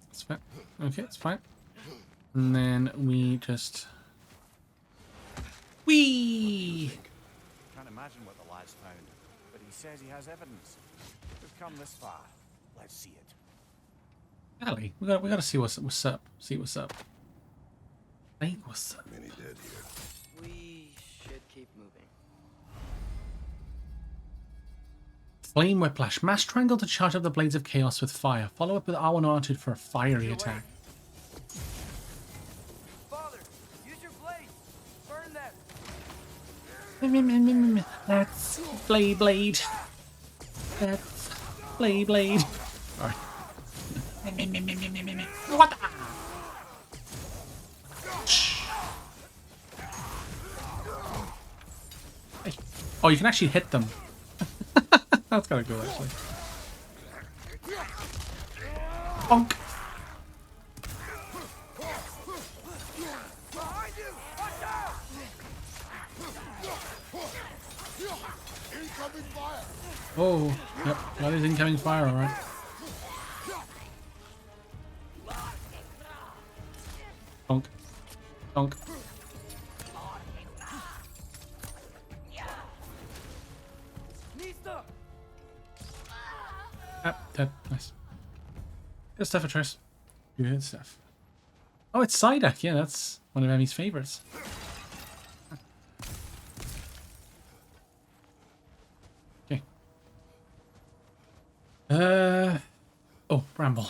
That's fine. Okay, it's fine. And then we just... whee! Can't imagine what the lad's found, but he says he has evidence. We've come this far. Let's see it. Ellie, we gotta see what's up. See what's up. Hey, what's up? Many dead here. We should keep moving. Flame Whiplash. Mash triangle to charge up the blades of chaos with fire. Follow up with R1 R2 for a fiery attack. Father, use your blade. Burn them. That's blade. That's blade. Sorry. What the? Hey. Oh, you can actually hit them. That's kind of cool, actually. Bonk. Oh, yep, that is incoming fire, alright. Bonk. Bonk. Yep, dead. Nice. Good stuff, Atreus. Good stuff. Oh, it's Psyduck. Yeah, that's one of Emmy's favorites. Okay. Oh, Bramble.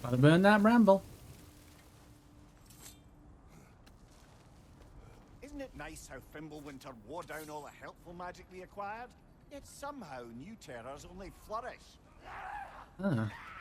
Gotta burn that Bramble. Isn't it nice how Fimbulwinter wore down all the helpful magic we acquired? Yet somehow new terrors only flourish. Ah.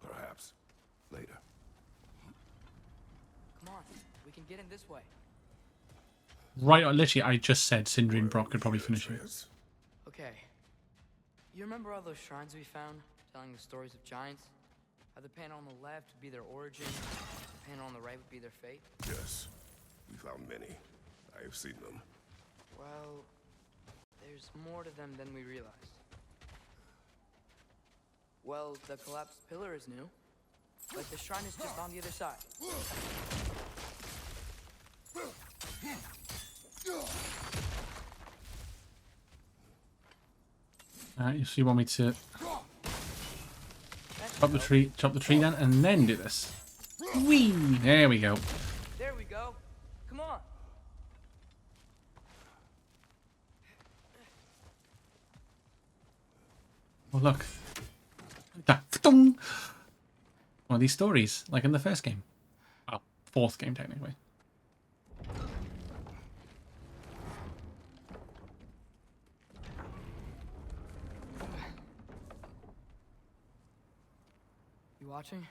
Perhaps. Later. Come on, we can get in this way. Right, literally, I just said Sindri and Brock could probably finish it. Atreus. Okay. You remember all those shrines we found, telling the stories of giants? How the panel on the left would be their origin, the panel on the right would be their fate? Yes. We found many. I have seen them. Well, there's more to them than we realized. Well, the collapsed pillar is new. Like the shrine is just on the other side. Alright, so you want me to chop the tree down, and then do this. Whee! There we go. There we go. Come on. Oh look. One of these stories, like in the first game. Well, fourth game technically. You watching?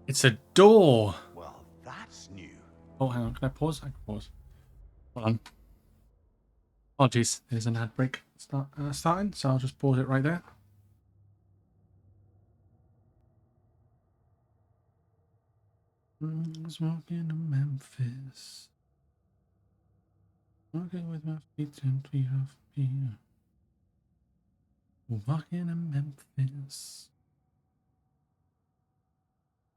It's a door. Well, that's new. Oh, hang on. Can I pause? I can pause. Hold on. Apologies. There's an ad break starting, so I'll just pause it right there. I was walking to Memphis. Walking with my feet gently off me. Walking to Memphis.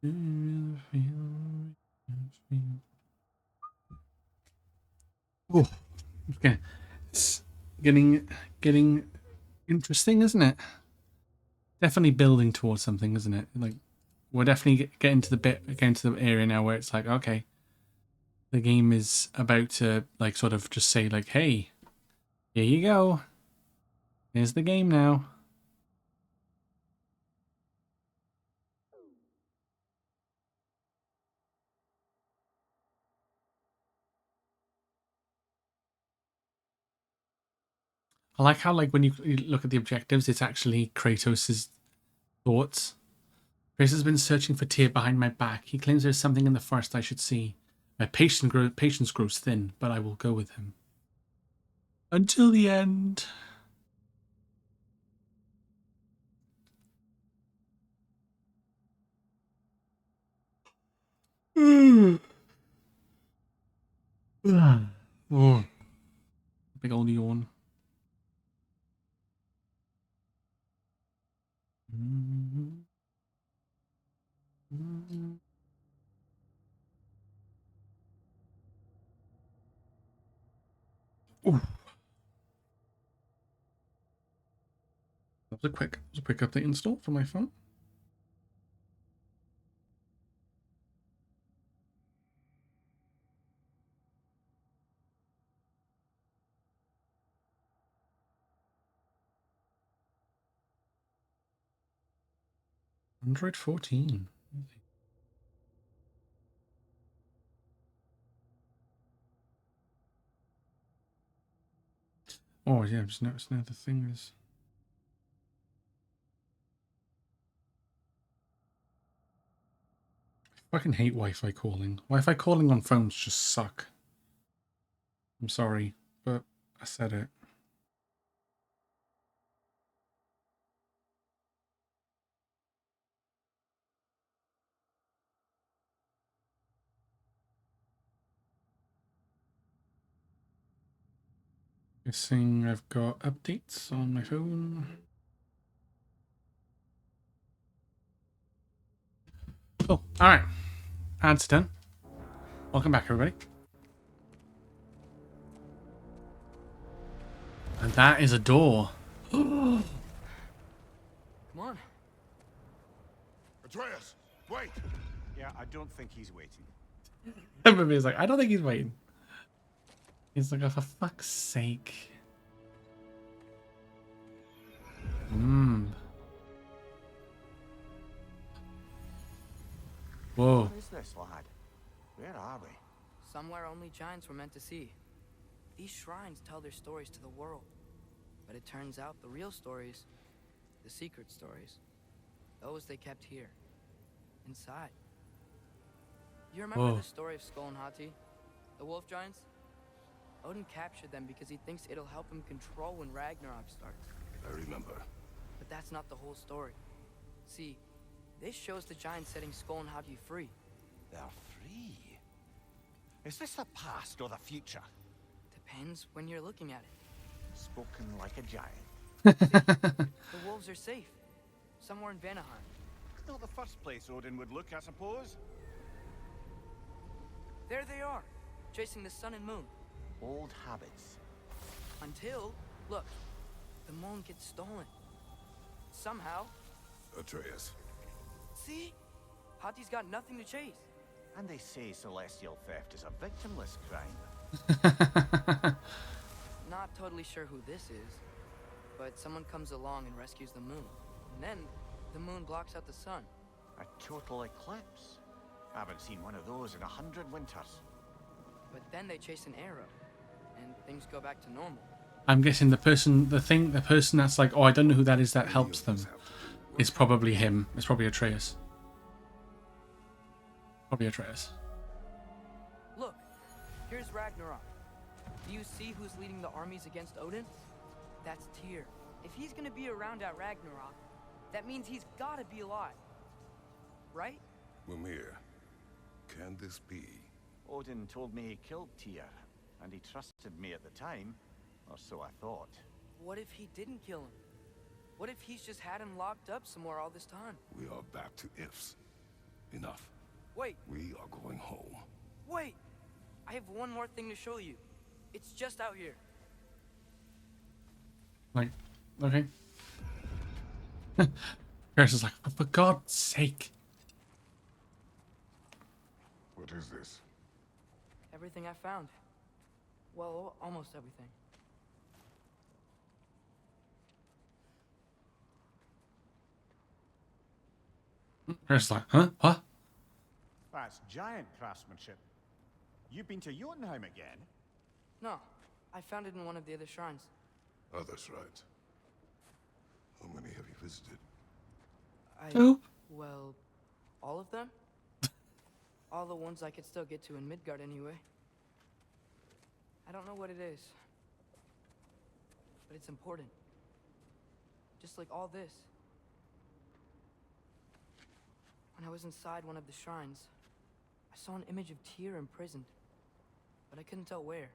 Do you feel? Oh, okay. It's getting interesting, isn't it? Definitely building towards something, isn't it? Like, we're definitely getting to the area now where it's like, okay, the game is about to like sort of just say like, hey, here you go. Here's the game now. I like how, like, when you look at the objectives, it's actually Kratos' thoughts. Kratos has been searching for Tyr behind my back. He claims there's something in the forest I should see. My patience grows thin, but I will go with him. Until the end. Oh, big old yawn. Ooh. That was a quick update install for my phone. Android 14. Oh yeah, I've just noticed now the thing is. I fucking hate Wi-Fi calling. Wi-Fi calling on phones just suck. I'm sorry, but I said it. Guessing I've got updates on my phone. Oh, alright. Ads done. Welcome back, everybody. And that is a door. Come on. Atreus, wait! Yeah, I don't think he's waiting. Everybody's like, I don't think he's waiting. He's like, oh, for fuck's sake. Whoa. What is this, lad? Where are we? Somewhere only giants were meant to see. These shrines tell their stories to the world. But it turns out the real stories, the secret stories, those they kept here, inside. You remember the story of Skull and Hati? The wolf giants? Odin captured them because he thinks it'll help him control when Ragnarok starts. I remember. But that's not the whole story. See, this shows the giants setting Skull and Hati free. They're free. Is this the past or the future? Depends when you're looking at it. Spoken like a giant. The wolves are safe. Somewhere in Vanaheim. Not the first place Odin would look, I suppose. There they are, chasing the sun and moon. Old habits. Until, look, the moon gets stolen. Somehow. Atreus. See? Hati's got nothing to chase. And they say celestial theft is a victimless crime. Not totally sure who this is, but someone comes along and rescues the moon. And then, the moon blocks out the sun. A total eclipse. Haven't seen one of those in 100 winters. But then they chase an arrow, and things go back to normal. I'm guessing the person that's like, oh, I don't know who that is that helps them, is probably him. It's probably Atreus. Probably Atreus. Look, here's Ragnarok. Do you see who's leading the armies against Odin? That's Tyr. If he's gonna be around at Ragnarok, that means he's gotta be alive. Right? Mimir, can this be? Odin told me he killed Tyr, and he trusted me at the time, or so I thought. What if he didn't kill him? What if he's just had him locked up somewhere all this time? We are back to ifs. Enough. Wait, We are going home. wait! I have one more thing to show you. It's just out here. Like, okay. Paris is like, oh, for God's sake. What is this? Everything I found. Well, almost everything. Paris is like, huh? What? That's giant craftsmanship. You've been to Jotunheim again? No, I found it in one of the other shrines. Other shrines. How many have you visited? Who? Well, all of them? All the ones I could still get to in Midgard anyway. I don't know what it is. But it's important. Just like all this. When I was inside one of the shrines, I saw an image of Tyr imprisoned. But I couldn't tell where.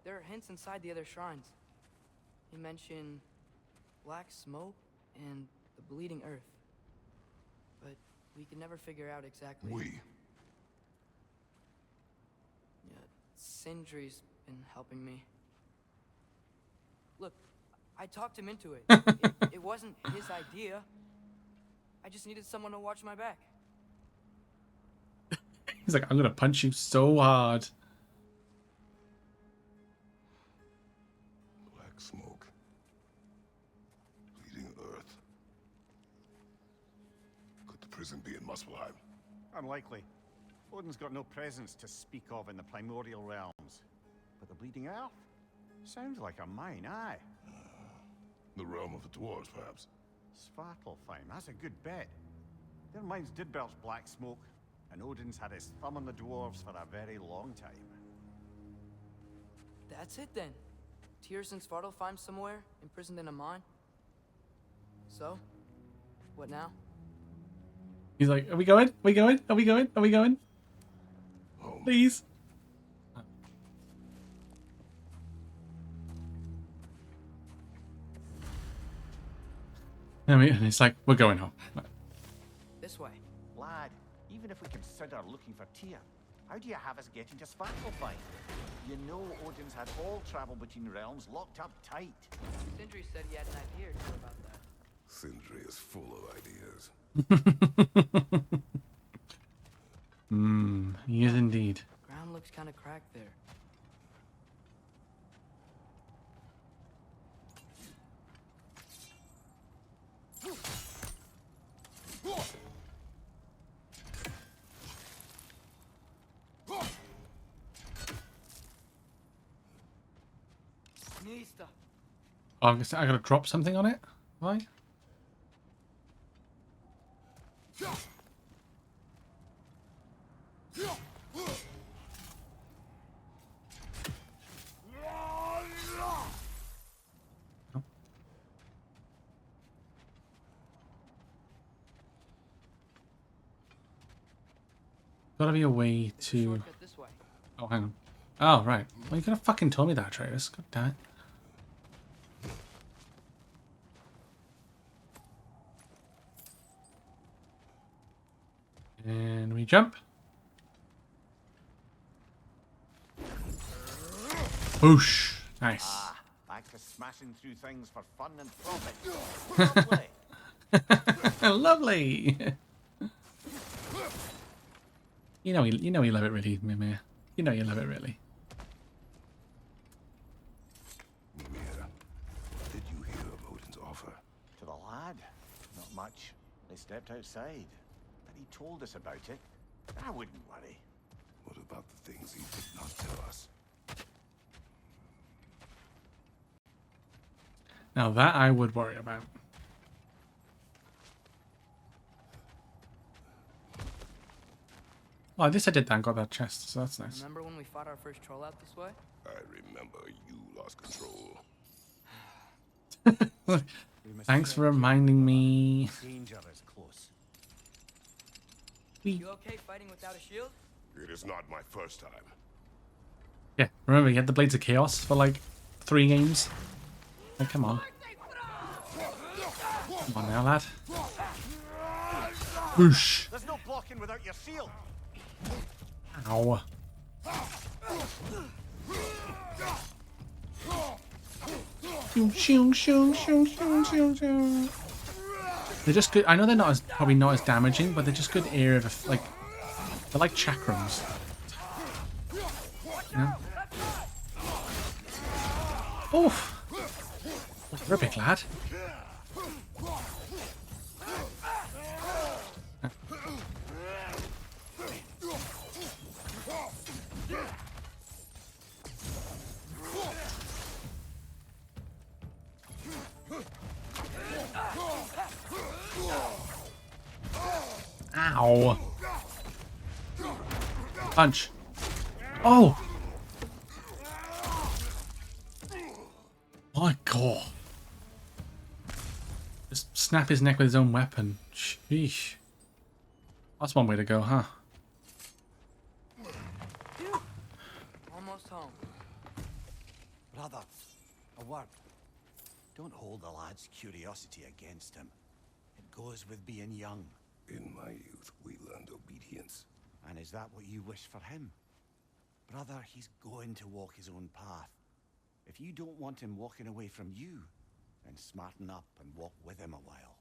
There are hints inside the other shrines. They mention black smoke and the bleeding earth. But we can never figure out exactly. We. Yeah, Sindri's been helping me. Look, I talked him into it. It wasn't his idea. I just needed someone to watch my back. He's like, I'm gonna punch you so hard. Black smoke. Bleeding earth. Could the prison be in Muspelheim? Unlikely. Odin's got no presence to speak of in the primordial realms. But the Bleeding Earth? Sounds like a mine, aye. The realm of the dwarves, perhaps. Svartalfheim, that's a good bet. Their mines did belch black smoke, and Odin's had his thumb on the dwarves for a very long time. That's it then. Tyr's in Svartalfheim somewhere, imprisoned in a mine. So, what now? He's like, are we going? Are we going? Are we going? Are we going? Home. Please. And it's like, we're going home. This way. Lad, even if we consider looking for Tyr, how do you have us get into Svartalfheim? You know Odin's had all travel between realms locked up tight. Sindri said he had an idea or two about that. Sindri is full of ideas. He is indeed. Ground looks kind of cracked there. Oh, I gotta drop something on it? Why? Gotta be a way to... Shortcut this way. Oh, hang on. Oh, right. Well, you could have fucking told me that, Atreus. God damn it. And we jump. Whoosh. Nice. Ah, back to smashing through things for fun and profit. Lovely. Lovely. You know you love it really, Mimir. You know you love it really. Mimir, what did you hear of Odin's offer? To the lad, not much. They stepped outside, but he told us about it. I wouldn't worry. What about the things he did not tell us? Now that I would worry about. Well, at least I did that and got that chest, so that's nice. Remember when we fought our first troll out this way? I remember you lost control. Thanks for reminding me. Danger is close. You okay fighting without a shield? It is not my first time. Yeah, remember you had the Blades of Chaos for like 3 games? Like, come on. Come on now, lad. Whoosh. There's no blocking without your shield. Ow. Shoo, shoo, shoo, shoo, shoo, shoo. They're just good. I know they're not probably not as damaging, but they're just good area of like they're like chakrams. Yeah. Oof. You're a big lad. Ow. Punch. Oh. My God. Just snap his neck with his own weapon. Sheesh. That's one way to go, huh? Almost home. Brother, a word. Don't hold the lad's curiosity against him. It goes with being young. In my youth, we learned obedience. And is that what you wish for him? Brother, he's going to walk his own path. If you don't want him walking away from you, then smarten up and walk with him a while.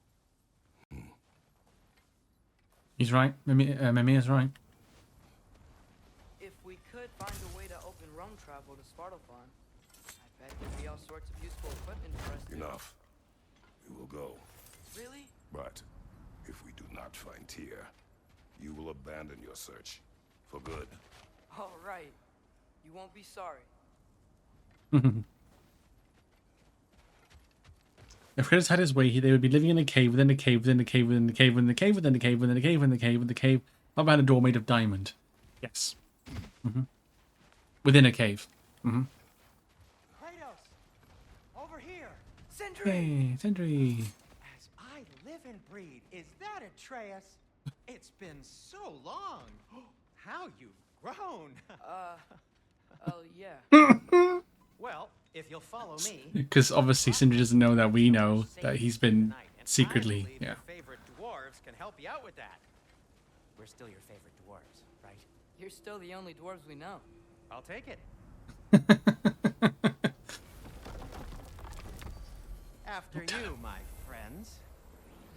He's right. Mimir's right. If we could find a way to open rum travel to Svartalfheim, I bet there'd be all sorts of useful equipment for us to... Enough. We will go. Really? But if we do not find Tyr, you will abandon your search. For good. All right. You won't be sorry. If Kratos had his way, they would be living in a cave, within a cave, within a cave, within a cave, within a cave, within a cave, within a cave, within a cave, within a cave, up behind a door made of diamond. Yes. Within a cave. Kratos! Over here! Sindri! Hey, Sindri. As I live and breathe, is that Atreus? It's been so long. How you've grown. Oh, yeah. Well, if you'll follow me. Because obviously Sindri doesn't know that we know that he's been secretly, I believe yeah. your favorite dwarves can help you out with that. We're still your favorite dwarves, right? You're still the only dwarves we know. I'll take it. After you, my friends.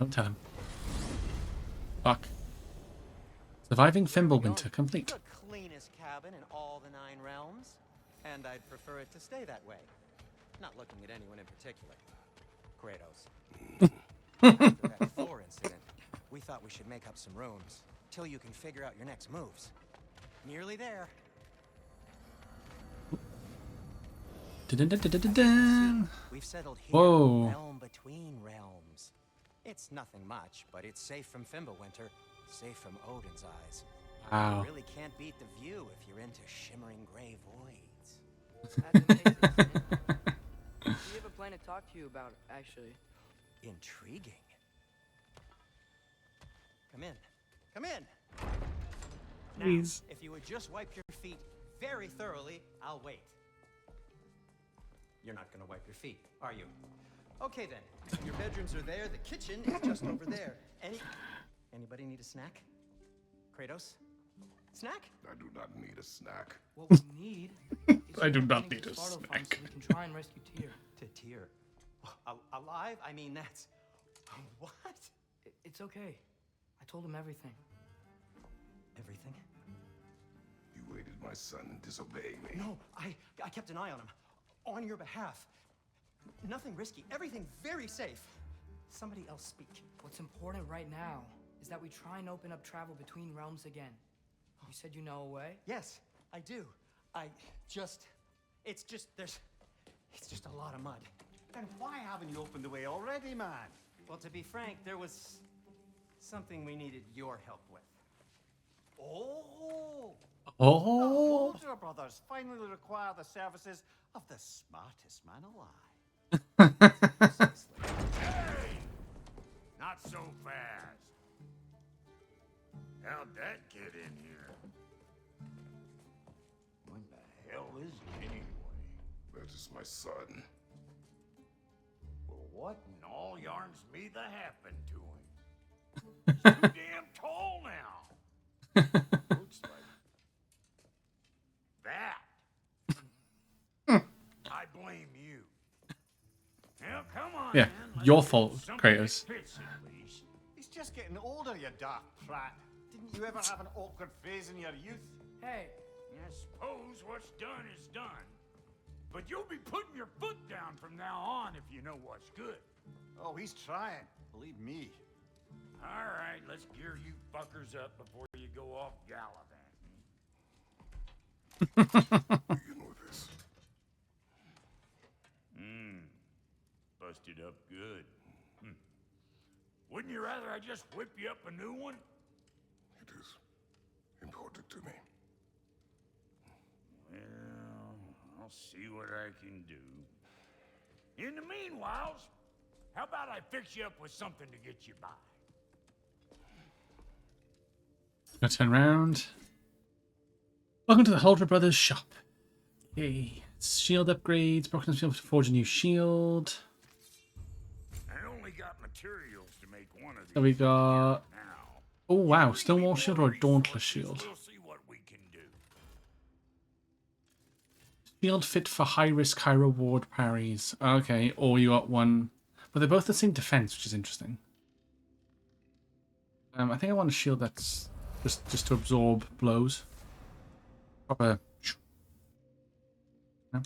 Don't tell him. Fuck. Surviving Fimbulwinter complete. The cleanest cabin in all the 9 realms. And I'd prefer it to stay that way. Not looking at anyone in particular. Kratos. After that Thor incident, we thought we should make up some rooms. Till you can figure out your next moves. Nearly there. Dun-dun-dun-dun-dun-dun. We've settled here, Whoa. realm between realms. It's nothing much, but it's safe from Fimbulwinter, safe from Odin's eyes. Wow. You really can't beat the view if you're into shimmering gray voids. That's amazing. We have a plan to talk to you about, actually. Intriguing. Come in. Come in. Now, Please. if you would just wipe your feet very thoroughly, I'll wait. You're not gonna wipe your feet, are you? Okay then. Your bedrooms are there. The kitchen is just over there. Anybody need a snack? Kratos? Snack? I do not need a snack. What we need is I do some not money need to a start our funds snack. So we can try and rescue Tyr. To Tyr. Alive? I mean, that's... What? It's okay. I told him everything. Everything? You aided my son and disobeyed me. No, I kept an eye on him. On your behalf. Nothing risky. Everything very safe. Somebody else speak. What's important right now is that we try and open up travel between realms again. You said you know a way? Yes, I do. It's just a lot of mud. Then why haven't you opened the way already, man? Well, to be frank, there was something we needed your help with. Oh! Oh. The Holder brothers finally require the services of the smartest man alive. Hey! Not so fast. How'd that get in here? What the hell is he anyway? That is my son. Well, what in all yarns me that happened to him? He's too damn tall now. Looks like that. I blame you. Now, come on, Yeah, man. Let's your get fault, something Kratos. that fits at least. He's just getting older, you daft prat. Didn't you ever have an awkward phase in your youth? Hey, I suppose what's done is done. But you'll be putting your foot down from now on if you know what's good. Oh, he's trying. Believe me. All right, let's gear you fuckers up before you go off gallivanting. Begin with this. Busted up good. Wouldn't you rather I just whip you up a new one? It is important to me. Well, I'll see what I can do. In the meanwhile, how about I fix you up with something to get you by? Gonna turn around. Welcome to the Holder Brothers shop. Okay, shield upgrades. Broken shield to forge a new shield. I only got materials to make one of these. So we got. Now. Oh wow, Bring me Stonewall more shield or a Dauntless resources, shield? We'll see what we can do. Shield fit for high risk, high reward parries. Okay, or you got one, but they're both the same defense, which is interesting. I think I want a shield that's just to absorb blows. Proper. No?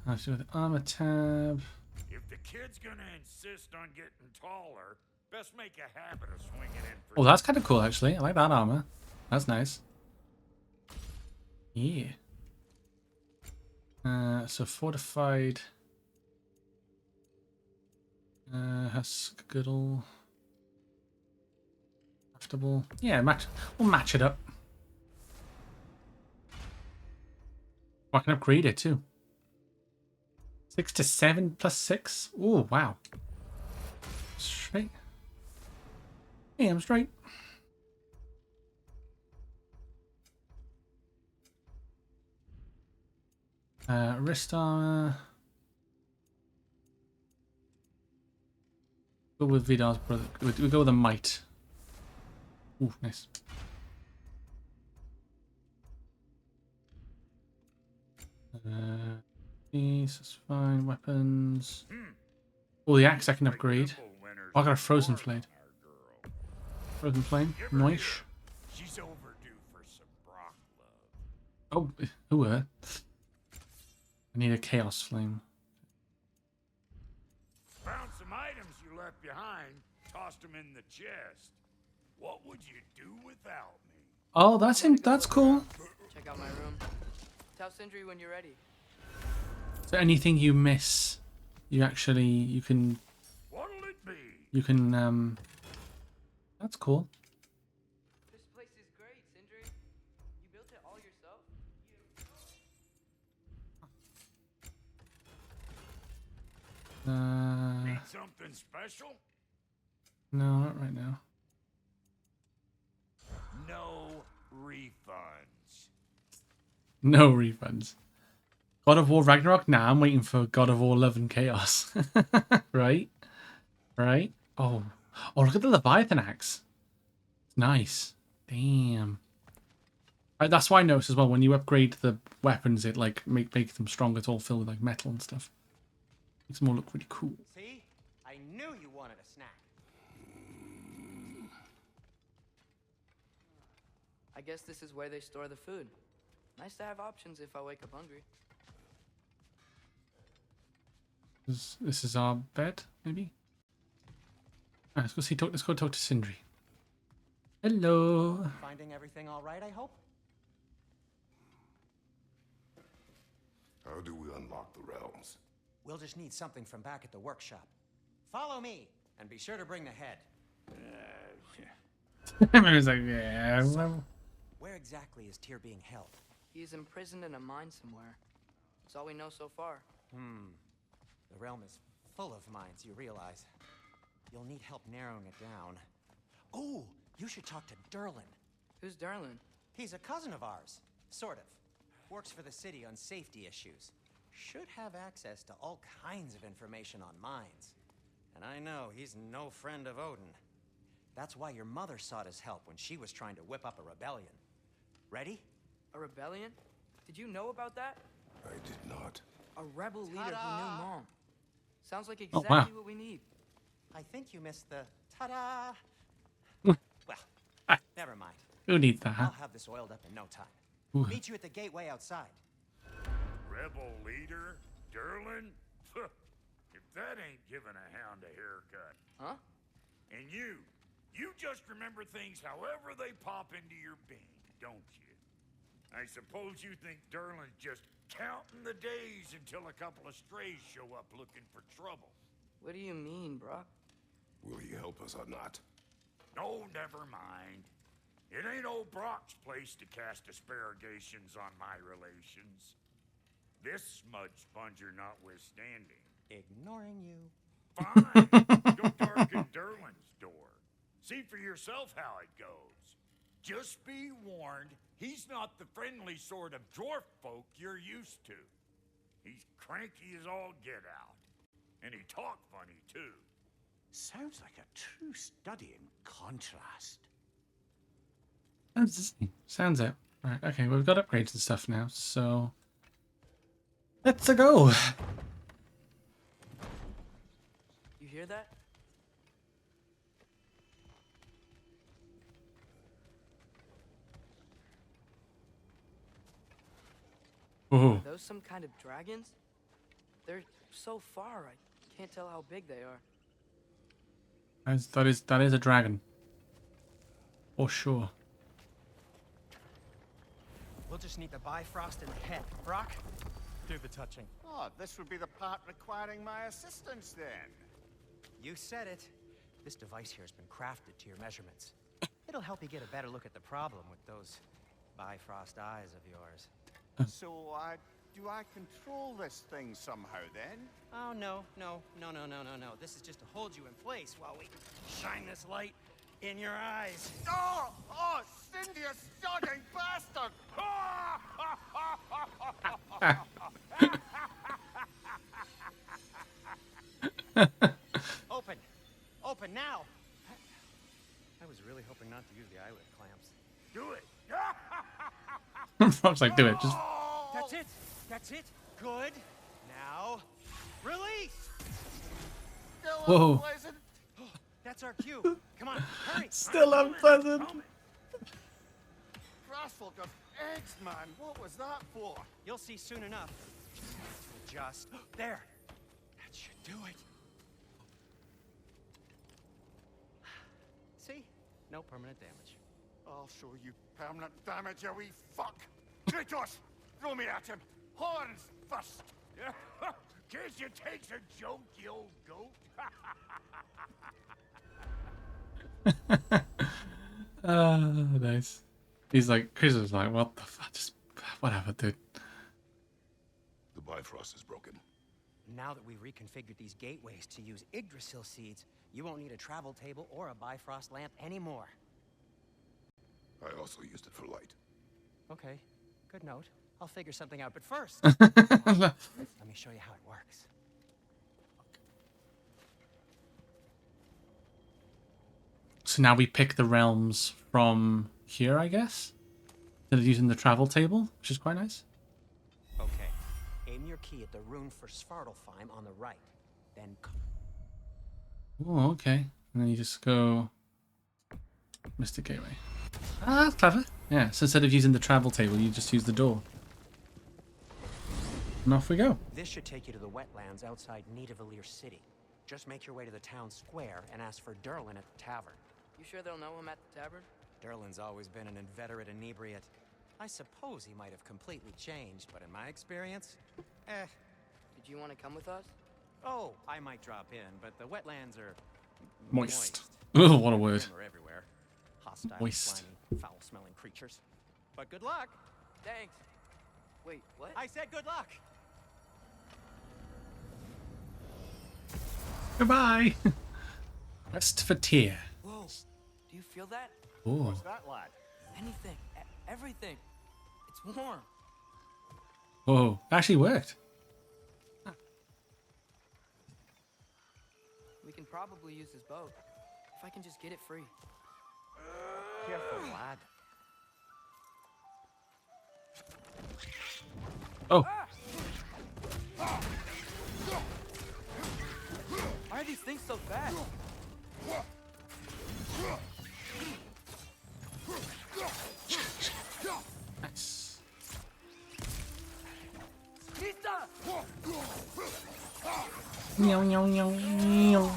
I'll do the armor tab. If the kid's gonna insist on getting taller, best make a habit of swinging in for. Oh, that's kind of cool, actually. I like that armor. That's nice. Yeah. So fortified. Huskuttle. Comfortable. Yeah, we'll match it up. I can upgrade it too. 6 to 7 plus 6. Oh, wow. Straight. Hey, I'm straight. Wrist armor. Go with Vidal's brother. We go with a might. Ooh, nice. These is fine. Weapons. Oh, the axe I can upgrade. Oh, I got a frozen blade. Frozen flame. Nice. She's overdue for some Brock love. Oh, ooh, I need a chaos flame. Found some items you left left behind, tossed them in the chest. What would you do without me? Oh, that's him. That's cool. Check out my room. Tell Sindri when you're ready. So anything you miss, you can What'll it be? That's cool. This place is great, Sindri. You built it all yourself? Need something special? No, not right now. No refunds. No refunds. God of War Ragnarok? Nah, I'm waiting for God of War Love and Chaos. Right? Right? Oh, look at the Leviathan axe. Nice. Damn. That's why I noticed as well, when you upgrade the weapons, it like make them stronger. It's all filled with like metal and stuff. Makes them all look really cool. See? I knew you wanted a snack. I guess this is where they store the food. Nice to have options if I wake up hungry. This is our bed, maybe? Alright, let's go see. Let's go talk to Sindri. Hello. Finding everything all right, I hope? How do we unlock the realms? We'll just need something from back at the workshop. Follow me, and be sure to bring the head. I was like, yeah. Well. Where exactly is Tyr being held? He's imprisoned in a mine somewhere. That's all we know so far. The realm is full of mines, you realize. You'll need help narrowing it down. Oh, you should talk to Derlin. Who's Derlin? He's a cousin of ours, sort of. Works for the city on safety issues. Should have access to all kinds of information on mines. And I know he's no friend of Odin. That's why your mother sought his help when she was trying to whip up a rebellion. Ready? A rebellion? Did you know about that? I did not. A rebel leader who knew Mom. Sounds like Oh, exactly wow. what we need. I think you missed the ta-da. Well, never mind. Who needs that? I'll have this oiled up in no time. Ooh. Meet you at the gateway outside. Rebel leader? Derlin? If that ain't giving a hound a haircut. Huh? And you just remember things however they pop into your being, don't you? I suppose you think Derlin's just counting the days until a couple of strays show up looking for trouble. What do you mean, Brock? Will you help us or not? No, never mind. It ain't old Brock's place to cast aspersions on my relations. This smudge sponger notwithstanding. Ignoring you. Fine. Go darken Derlin's door. See for yourself how it goes. Just be warned, he's not the friendly sort of dwarf folk you're used to. He's cranky as all get out. And he talk funny, too. Sounds like a true study in contrast. Sounds it. Right, okay, we've got upgrades and stuff now, so let's go. You hear that? Oh, Are those some kind of dragons? They're so far, I can't tell how big they are. that is a dragon, for sure. We'll just need the Bifrost in the head. Brock, do the touching. Oh, this would be the part requiring my assistance then. You said it. This device here has been crafted to your measurements. It'll help you get a better look at the problem with those Bifrost eyes of yours. So, do I control this thing somehow then? Oh, no. This is just to hold you in place while we shine this light in your eyes. Oh, Cindy, you sodding bastard! Open now! I was really hoping not to use the eyelid clamps. Do it. I was like, do it. Just That's it! Good! Now, release! whoa. Unpleasant. That's our cue. Come on, hurry! Still unpleasant. Grassful of eggs, man. What was that for? You'll see soon enough. Just there. That should do it. No permanent damage. I'll show you permanent damage, you wee fuck! Kratos! Throw me at him! Horns first! Case you takes a joke, you old goat! Nice. He's like, Chris is like, what the fuck? Just whatever, dude. The Bifrost is broken. Now that we've reconfigured these gateways to use Yggdrasil seeds, you won't need a travel table or a Bifrost lamp anymore. I also used it for light. Okay, good note. I'll figure something out, but first, let me show you how it works. So now we pick the realms from here, I guess? Instead of using the travel table, which is quite nice. Okay, aim your key at the rune for Svartalfheim on the right. Then Oh, okay. And then you just go Mystic Gateway. Ah, that's clever. Yeah, so instead of using the travel table, you just use the door. And off we go. this should take you to the wetlands outside Nidavellir City. Just make your way to the town square and ask for Derlin at the tavern. You sure they'll know him at the tavern? Derlin's always been an inveterate inebriate. I suppose he might have completely changed, but in my experience, Did you want to come with us? Oh, I might drop in, but the wetlands are Moist. Ugh, what a word. Them are everywhere. Hostile, Moist. slimy, foul-smelling creatures. But good luck. Thanks. Wait, what? I said good luck. Goodbye. Rest for tear. Whoa, do you feel that? Oh. What's that, lad? Anything, everything. It's warm. Whoa. It actually worked. We can probably use his boat. If I can just get it free. Careful, lad. Oh. Why are these things so fast? Nice. Meow, meow, meow, meow.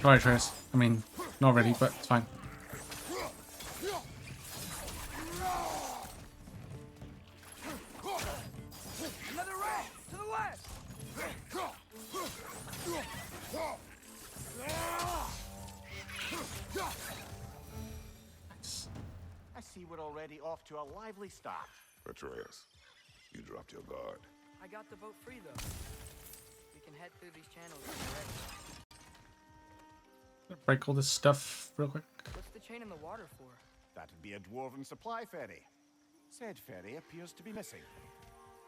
Sorry, Atreus. I mean, not ready, but it's fine. Another rat! To the left! I see we're already off to a lively start. Atreus, you dropped your guard. I got the boat free, though. We can head through these channels when you're ready. Break all this stuff real quick. What's the chain in the water for? That'd be a dwarven supply ferry. Said ferry appears to be missing.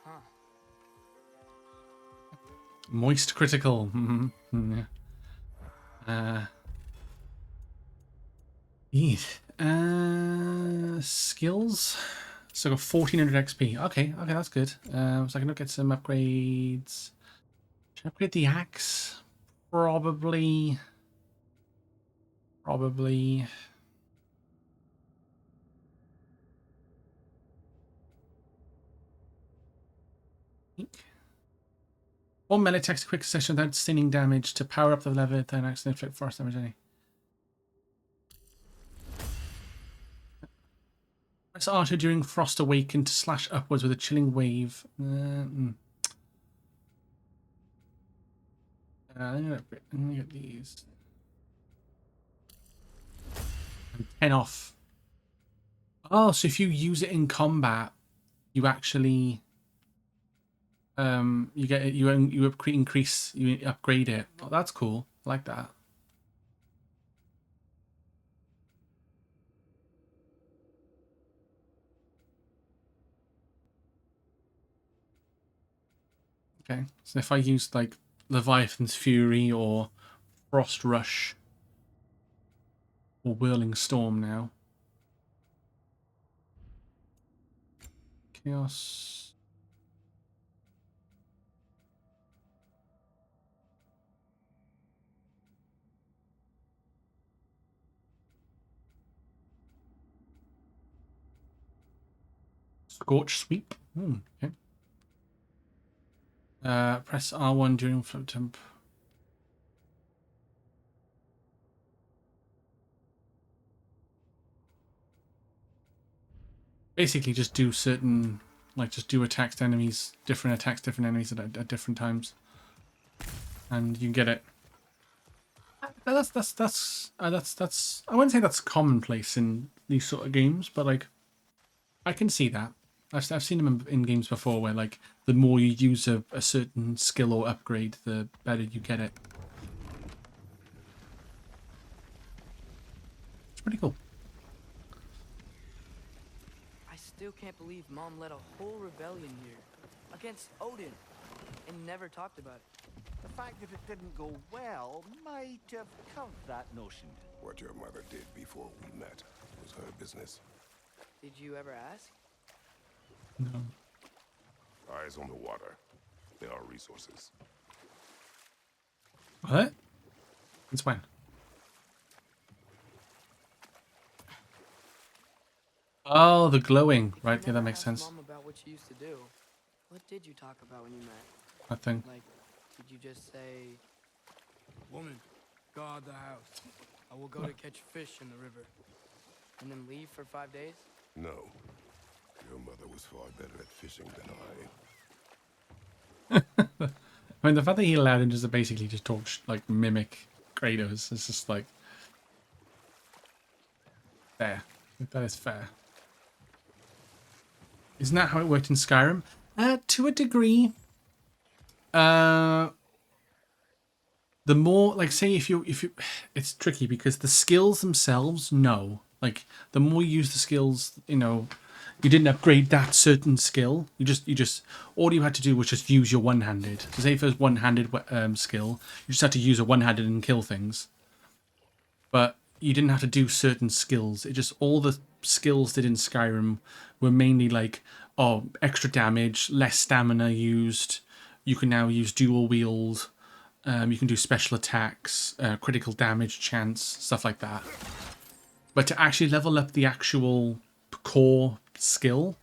Huh. Moist critical. Yeah. Eat. Skills. So I got 1400 XP. Okay, that's good. So I can look at some upgrades. Should I upgrade the axe? Probably. All melee attacks quick session without stunning damage to power up the lever, then accidentally inflict force damage any. Press R2 during Frost Awaken to slash upwards with a chilling wave. I'm gonna get these. And 10 off. Oh, so if you use it in combat, you actually you get it. You upgrade it. Oh, that's cool. I like that. Okay, so if I use like Leviathan's Fury or Frost Rush or Whirling Storm now. Chaos. Scorch Sweep. Okay. Press R1 during float temp. basically just do certain, like just do attacks to enemies, different attacks, different enemies at different times, and you get it. But that's I wouldn't say that's commonplace in these sort of games, but like I can see that. I've seen them in games before where like the more you use a certain skill or upgrade, the better you get it. It's pretty cool. I still can't believe Mom led a whole rebellion here against Odin and never talked about it. The fact that it didn't go well might have covered that notion. What your mother did before we met was her business. Did you ever ask? No. Eyes on the water. There are resources. What? It's when? Oh, the glowing. Right, yeah, that makes sense. Mom about what you used to do. What did you talk about when you met? I think. Like, did you just say, Woman, guard the house. I will go to catch fish in the river. and then leave for 5 days? No. Your mother was far better at fishing than I. I mean, the fact that he allowed him just to basically just talk, like, mimic Kratos is just, like, fair. That is fair. Isn't that how it worked in Skyrim? To a degree. The more, like, say if you, it's tricky because the skills themselves, no. Like, the more you use the skills, you know, you didn't upgrade that certain skill. You just, all you had to do was just use your one-handed. So say if there's one-handed skill, you just had to use a one-handed and kill things. But you didn't have to do certain skills. It just, all the skills did in Skyrim were mainly like, oh, extra damage, less stamina used. You can now use dual wield. You can do special attacks, critical damage chance, stuff like that. But to actually level up the actual core skill,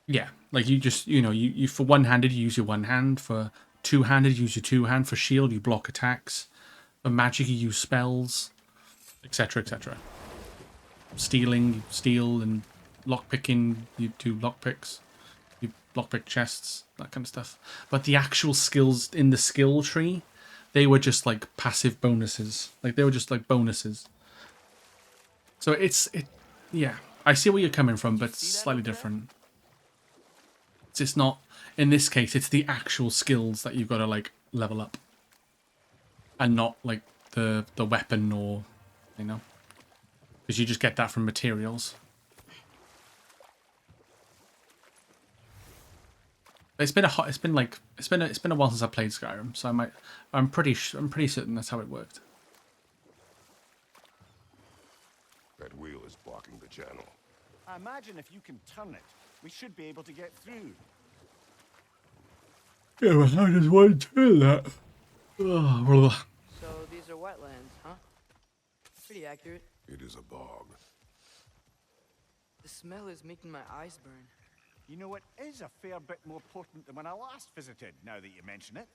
yeah, like you just, you know, you for one-handed, you use your one hand. For two-handed, you use your two hand. For shield, you block attacks. For magic, you use spells, etc., etc. Stealing, you steal, and lockpicking, you do lockpicks. You lockpick chests, that kind of stuff. But the actual skills in the skill tree, they were just like passive bonuses. Like they were just like bonuses. So yeah. I see where you're coming from, but it's slightly different. It's not, in this case, it's the actual skills that you've got to like level up. And not like the weapon or, you know. Because you just get that from materials. It's been a while since I played Skyrim, so I'm pretty certain that's how it worked. That wheel is blocking the channel. I imagine if you can turn it, we should be able to get through. Yeah, but how does one turn that? Oh, So these are wetlands, huh? Pretty accurate. It is a bog. The smell is making my eyes burn. You know, it is a fair bit more potent than when I last visited, now that you mention it.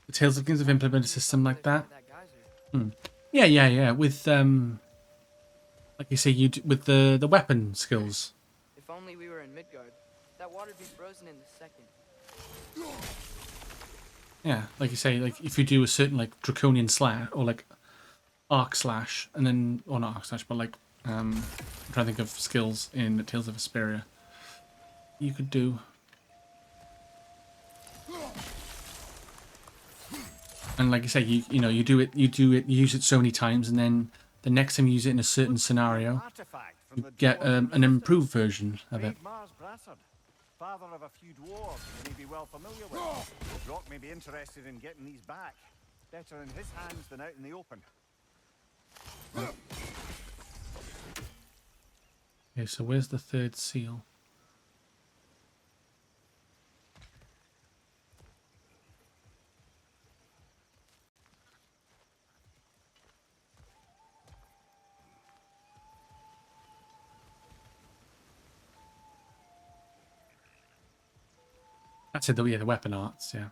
the Tales of Kings have implemented a system like that. Yeah. With like you say, with the weapon skills. If only we were in Midgard. That water'd be frozen in a second. Yeah, like you say, like if you do a certain like draconian slash or like arc slash, and then, or not arc slash, but like I'm trying to think of skills in Tales of Vesperia. You could do. And like you say, you use it so many times, and then the next time you use it in a certain scenario, you get an improved version of it. Father of a few dwarves you may be well familiar with. Brock may be interested in getting these back. Better in his hands than out in the open. Okay, so where's the third seal? That's it, yeah, the weapon arts, yeah.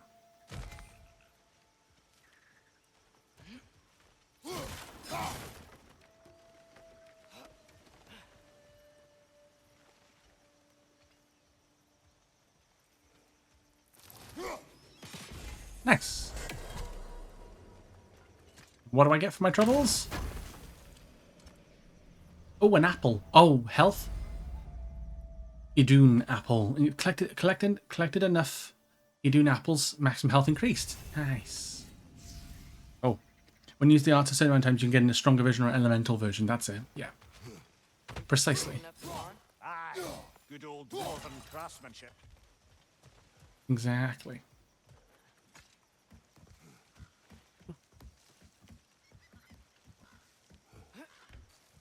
Nice. What do I get for my troubles? Oh, an apple. Oh, health. Idun apple. You collected enough Idun apples, maximum health increased. Nice. Oh. When you use the art a certain amount of times, you can get in a stronger version or elemental version. That's it. Yeah. Precisely. Aye, good old dwarven craftsmanship. Exactly.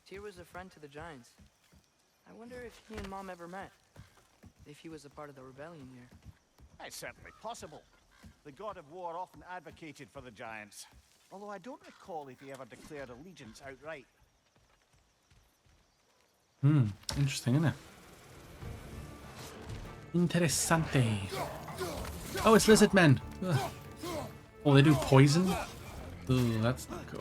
Tyr was a friend to the Giants. I wonder if he and Mom ever met. If he was a part of the rebellion here. It's certainly possible. The god of war often advocated for the giants. Although I don't recall if he ever declared allegiance outright. Interesting, isn't it? Interessante. Oh, it's lizard men. Ugh. Oh, they do poison? Ooh, that's not cool.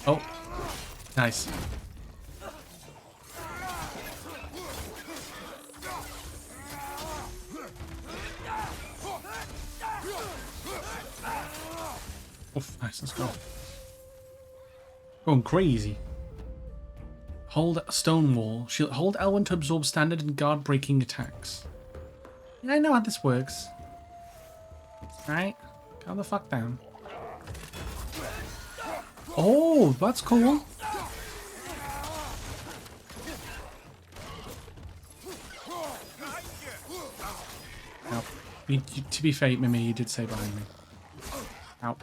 Oh, nice. Oof, nice, let's go. Going crazy. Hold stone wall. Hold L1 to absorb standard and guard breaking attacks. Yeah, I know how this works. Alright, calm the fuck down. Oh, that's cool. Ow. To be fair, Mimi, you did say behind me. Ow.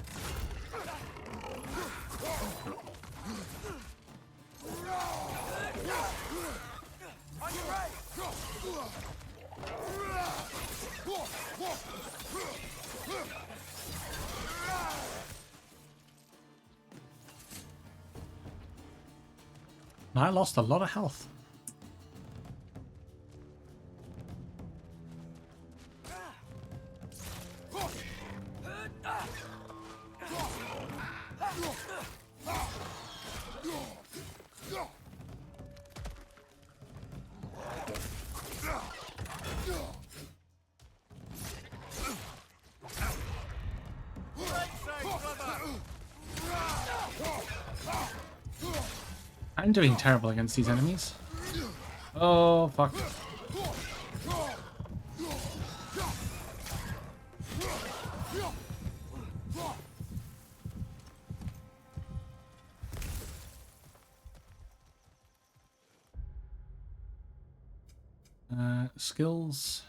I lost a lot of health. I'm doing terrible against these enemies. Oh, fuck. Skills.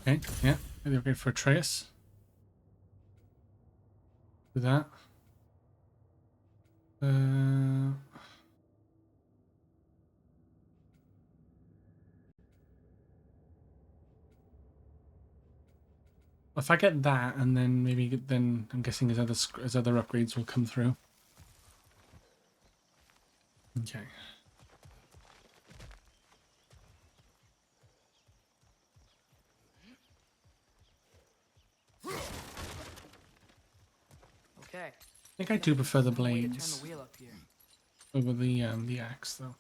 Okay, yeah, maybe upgrade for Atreus. Do that. If I get that, and then maybe then I'm guessing his other upgrades will come through. Okay. Okay. I think I do prefer the Way to turn blades the wheel up here. over the axe, though.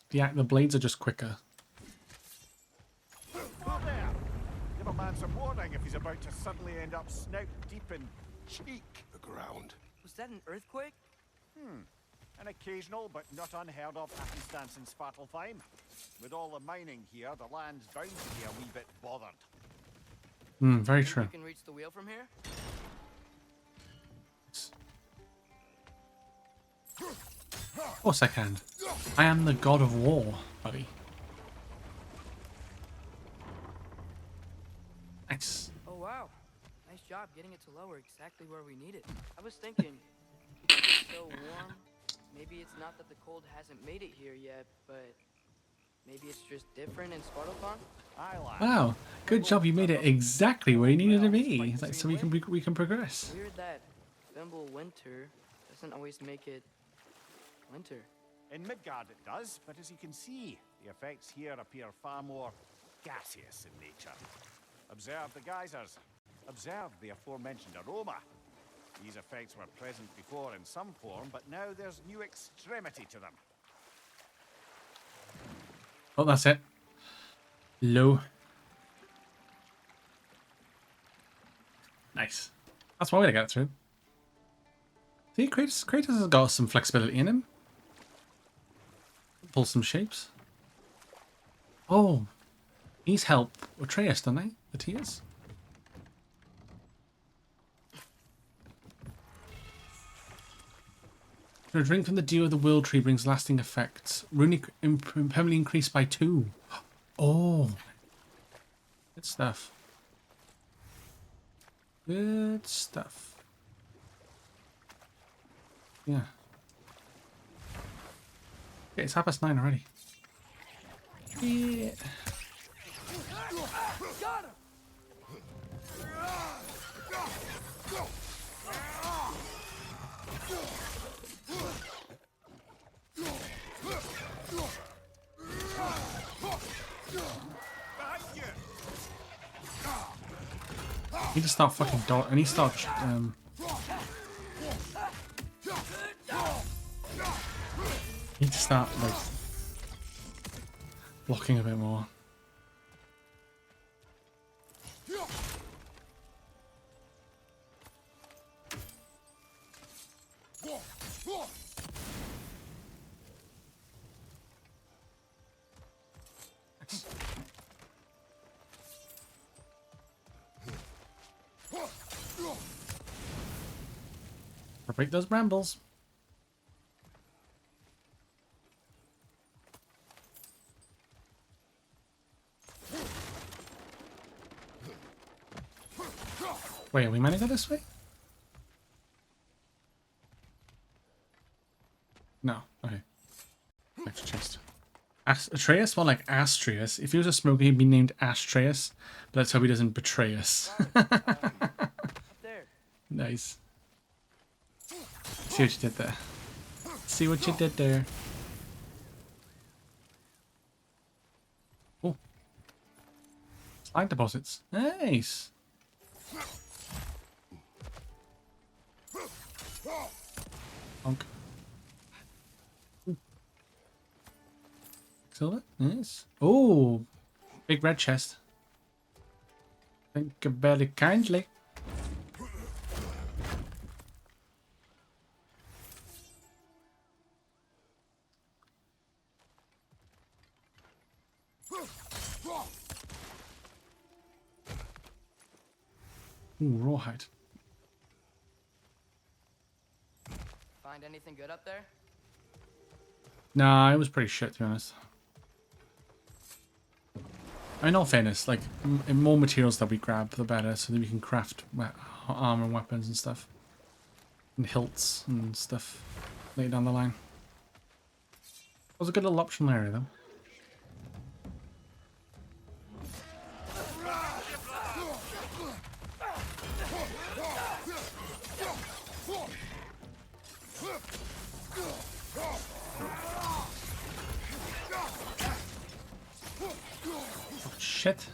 The blades are just quicker. Oh, there! Give a man some warning if he's about to suddenly end up snout deep in cheek. The ground. Was that an earthquake? An occasional but not unheard of happenstance in Svartalfheim. With all the mining here, the land's bound to be a wee bit bothered. Very Think true. you can reach the wheel from here? Of course I can. I am the god of war, buddy. Nice. Oh wow. Nice job getting it to lower exactly where we need it. I was thinking, it's so warm. Maybe it's not that the cold hasn't made it here yet, but maybe it's just different in Svartalfheim? Wow, good job. You made it exactly where you needed to be. It's like, so we can progress. Weird that Winter doesn't always make it winter. In Midgard it does, but as you can see, the effects here appear far more gaseous in nature. Observe the geysers. Observe the aforementioned aroma. These effects were present before in some form, but now there's new extremity to them. Oh, that's it. Low. Nice. That's one way to get through. See, Kratos has got some flexibility in him. Pull some shapes. Oh, he's helped Atreus, doesn't he? The tears. A drink from the dew of the world tree brings lasting effects. Runic permanently increased by 2. Oh, good stuff. Good stuff. Yeah. Okay, it's 9:30 already. Yeah. Got him! He just start fucking dot, and he start he just start like blocking a bit more. Break those brambles. Wait, are we meant to go this way? No. Okay. Extra chest. Atreus? Well, like Astreus. If he was a smoker, he'd be named Astreus. But let's hope he doesn't betray us. Nice. See what you did there. See what you did there. Oh. Slime deposits. Nice. Bonk. Ooh. Silver. Nice. Oh. Big red chest. Think about it kindly. Ooh, rawhide. Find anything good up there? Nah, it was pretty shit, to be honest. In all fairness, like, more materials that we grab, the better, so that we can craft armor and weapons and stuff. And hilts and stuff later down the line. It was a good little optional area, though. Shit.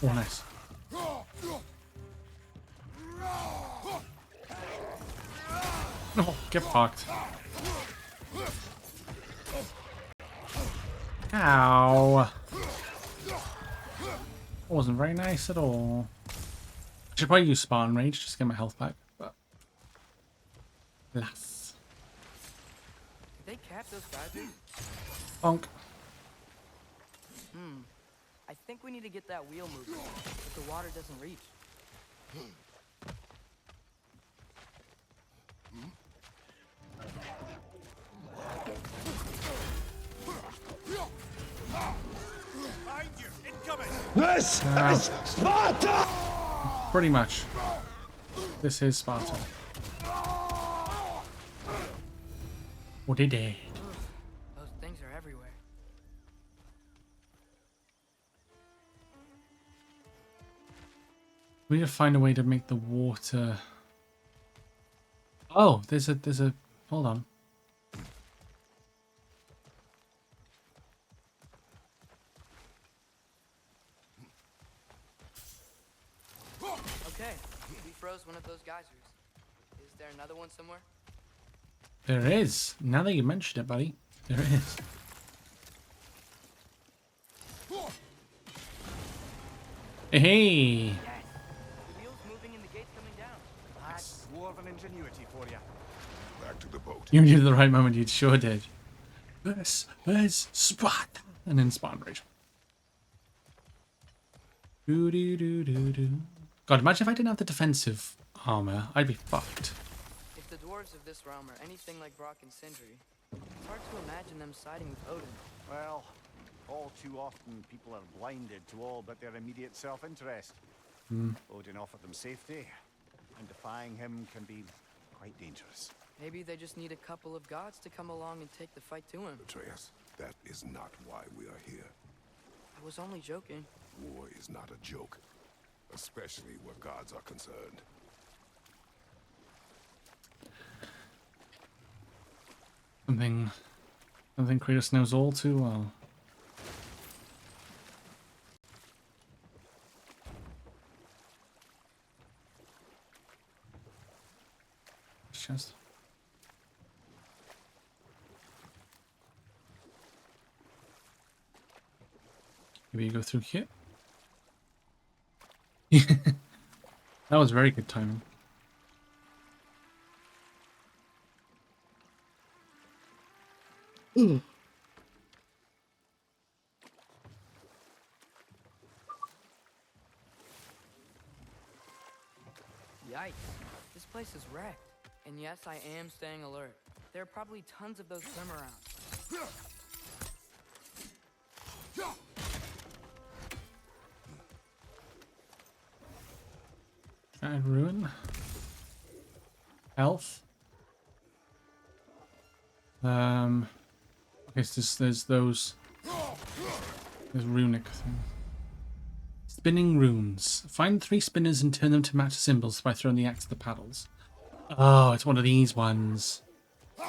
Oh, nice. Oh, get fucked. Ow. Wasn't very nice at all. I should probably use Spartan Rage just to get my health back, but alas. Did they cap those geysers? Bonk. I think we need to get that wheel moving, but the water doesn't reach. This is Sparta! Pretty much. This is Sparta. What did they? Those things are everywhere. We need to find a way to make the water. Oh, there's a. Hold on. Okay, we froze one of those geysers. Is there another one somewhere? There is. Now that you mentioned it, buddy, there is. Hey. Yes. The wheels moving and the gates coming down. That's dwarven ingenuity for you. Back to the boat. You knew the right moment. You sure did. This is Sparta, and then spawn rage. Do do do do do. God, imagine if I didn't have the defensive armor. I'd be fucked. If the dwarves of this realm are anything like Brock and Sindri, it's hard to imagine them siding with Odin. Well, all too often people are blinded to all but their immediate self-interest. Odin offered them safety, and defying him can be quite dangerous. Maybe they just need a couple of gods to come along and take the fight to him. Atreus, that is not why we are here. I was only joking. War is not a joke, especially where gods are concerned. Something Kratos knows all too well. Chest. Maybe you go through here. That was very good timing. Ooh. Yikes. This place is wrecked. And yes, I am staying alert. There are probably tons of those swim around. And ruin. Health. Okay, so there's those. There's runic thing. Spinning runes. Find 3 spinners and turn them to match symbols by throwing the axe at the paddles. Oh, it's one of these ones. For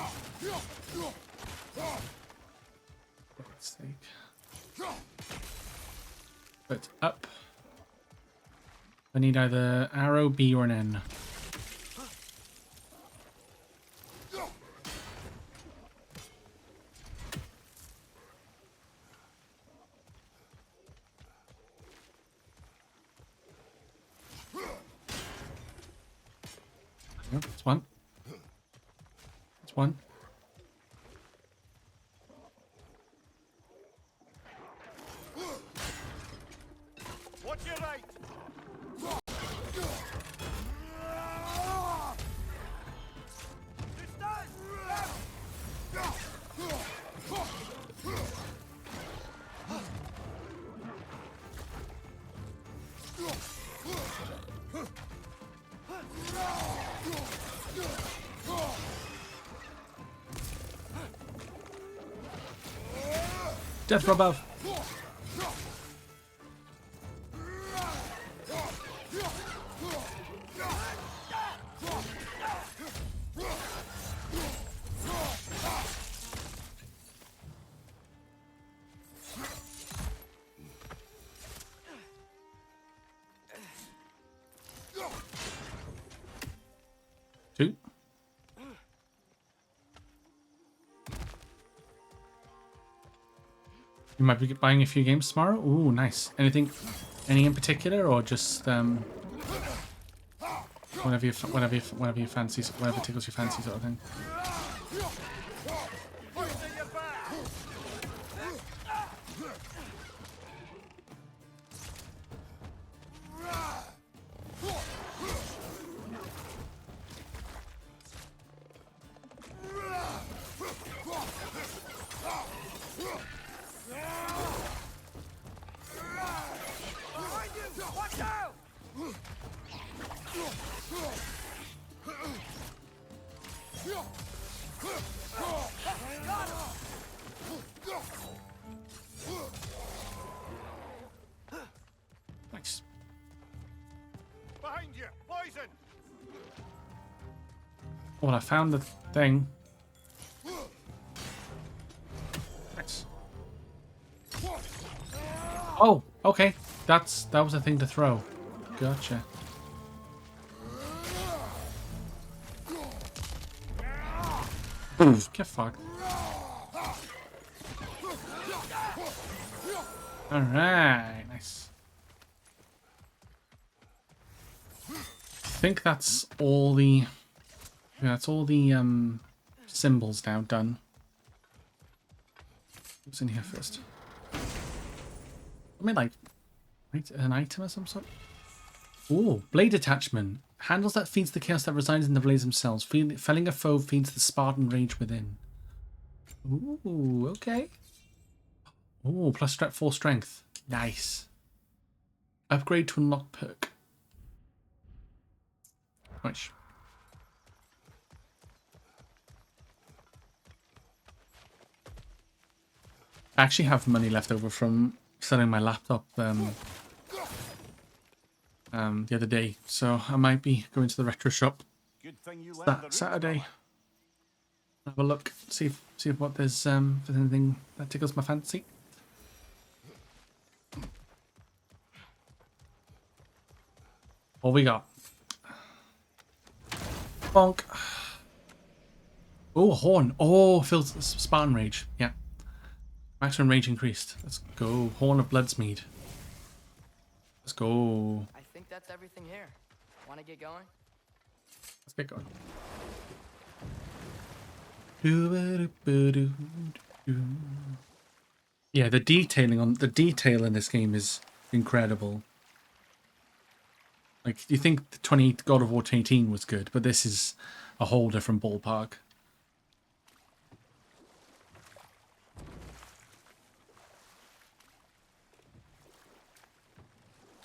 God's sake. But up. I need either arrow, B, or an N. Yep, that's one. That's one. Watch your right! Death from above. Two. You might be buying a few games tomorrow. Ooh, nice. Anything, any in particular, or just whatever you fancy, whatever tickles your fancy, sort of thing. Watch out! Nice. Behind you! Poison! Well, I found the thing. Nice. Oh, okay. That was a thing to throw. Gotcha. Get fucked. Alright, nice. I think that's all the... Yeah, that's all the symbols now done. What's in here first? I mean, like, an item or some sort? Ooh, blade attachment. Handles that feeds the chaos that resides in the blades themselves. Felling a foe feeds the Spartan rage within. Ooh, okay. Ooh, plus 4 strength. Nice. Upgrade to unlock perk. Nice. I actually have money left over from selling my laptop the other day, so I might be going to the retro shop Good thing you learned the that route, Saturday. fella. Have a look, see if what there's if there's anything that tickles my fancy. What we got? Bonk. Oh, horn. Oh, fills Spartan rage. Yeah. Maximum rage increased. Let's go. Horn of Bloodsmead. Let's go. I think that's everything here. Want to get going? Let's get going. Yeah, the detail in this game is incredible. Like, you think the God of War 2018 was good, but this is a whole different ballpark.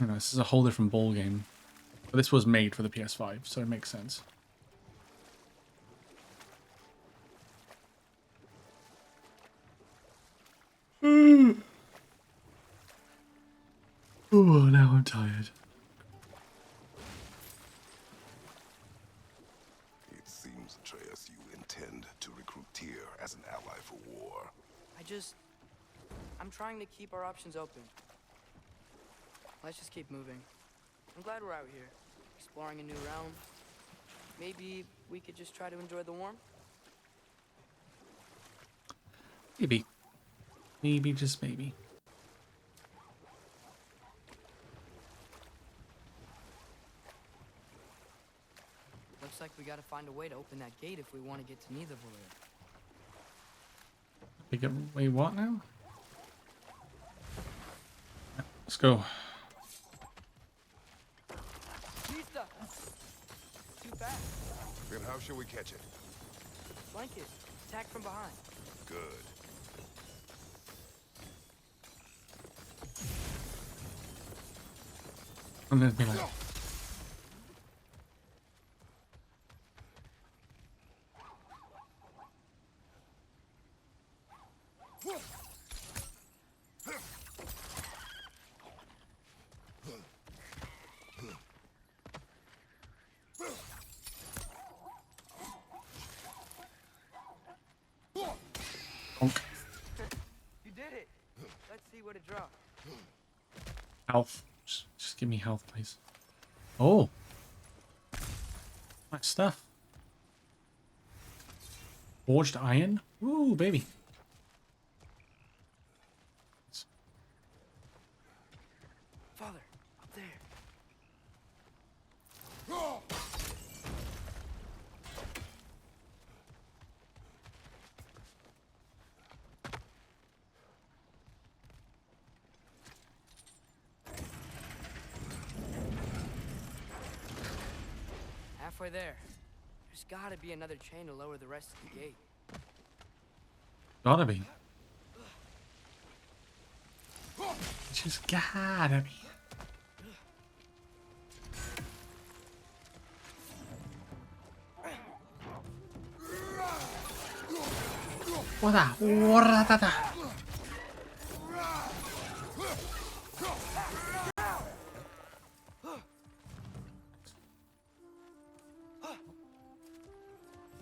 You know, this is a whole different ball game. But this was made for the PS5, so it makes sense. Oh, now I'm tired. It seems, Atreus, you intend to recruit Tyr as an ally for war. I'm trying to keep our options open. Let's just keep moving. I'm glad we're out here, exploring a new realm. Maybe we could just try to enjoy the warmth? Maybe. Maybe, just maybe. Looks like we gotta find a way to open that gate if we want to get to Nidavellir. Wait, what now? Let's go. Nista! Too fast. Then how shall we catch it? Flank it. Attack from behind. Good. And then be like, bonk. You did it! Let's see what it dropped. Health. Just give me health, please. Oh. Nice stuff. Forged iron? Ooh, baby. Father, up there. Halfway there. There's gotta be another chain to lower the rest of the gate. Gotta be. Just gotta be. What that? What that?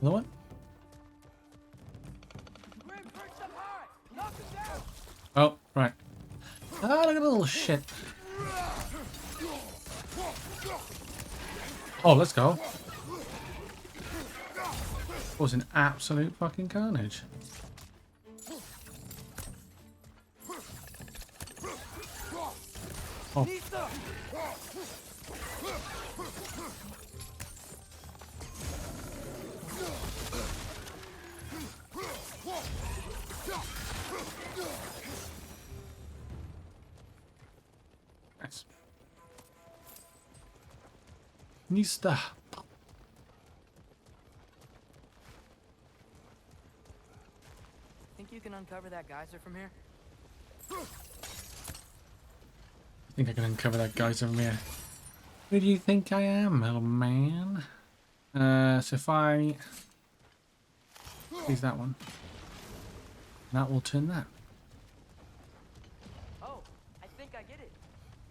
Another one? Oh, right. Ah, look at the little shit. Oh, let's go. Was an absolute fucking carnage. Oh. Nice. Nista. Think you can uncover that geyser from here? I think I can uncover that geyser from here. Who do you think I am, little man? So if I use that one, that will turn that. Oh, I think I get it.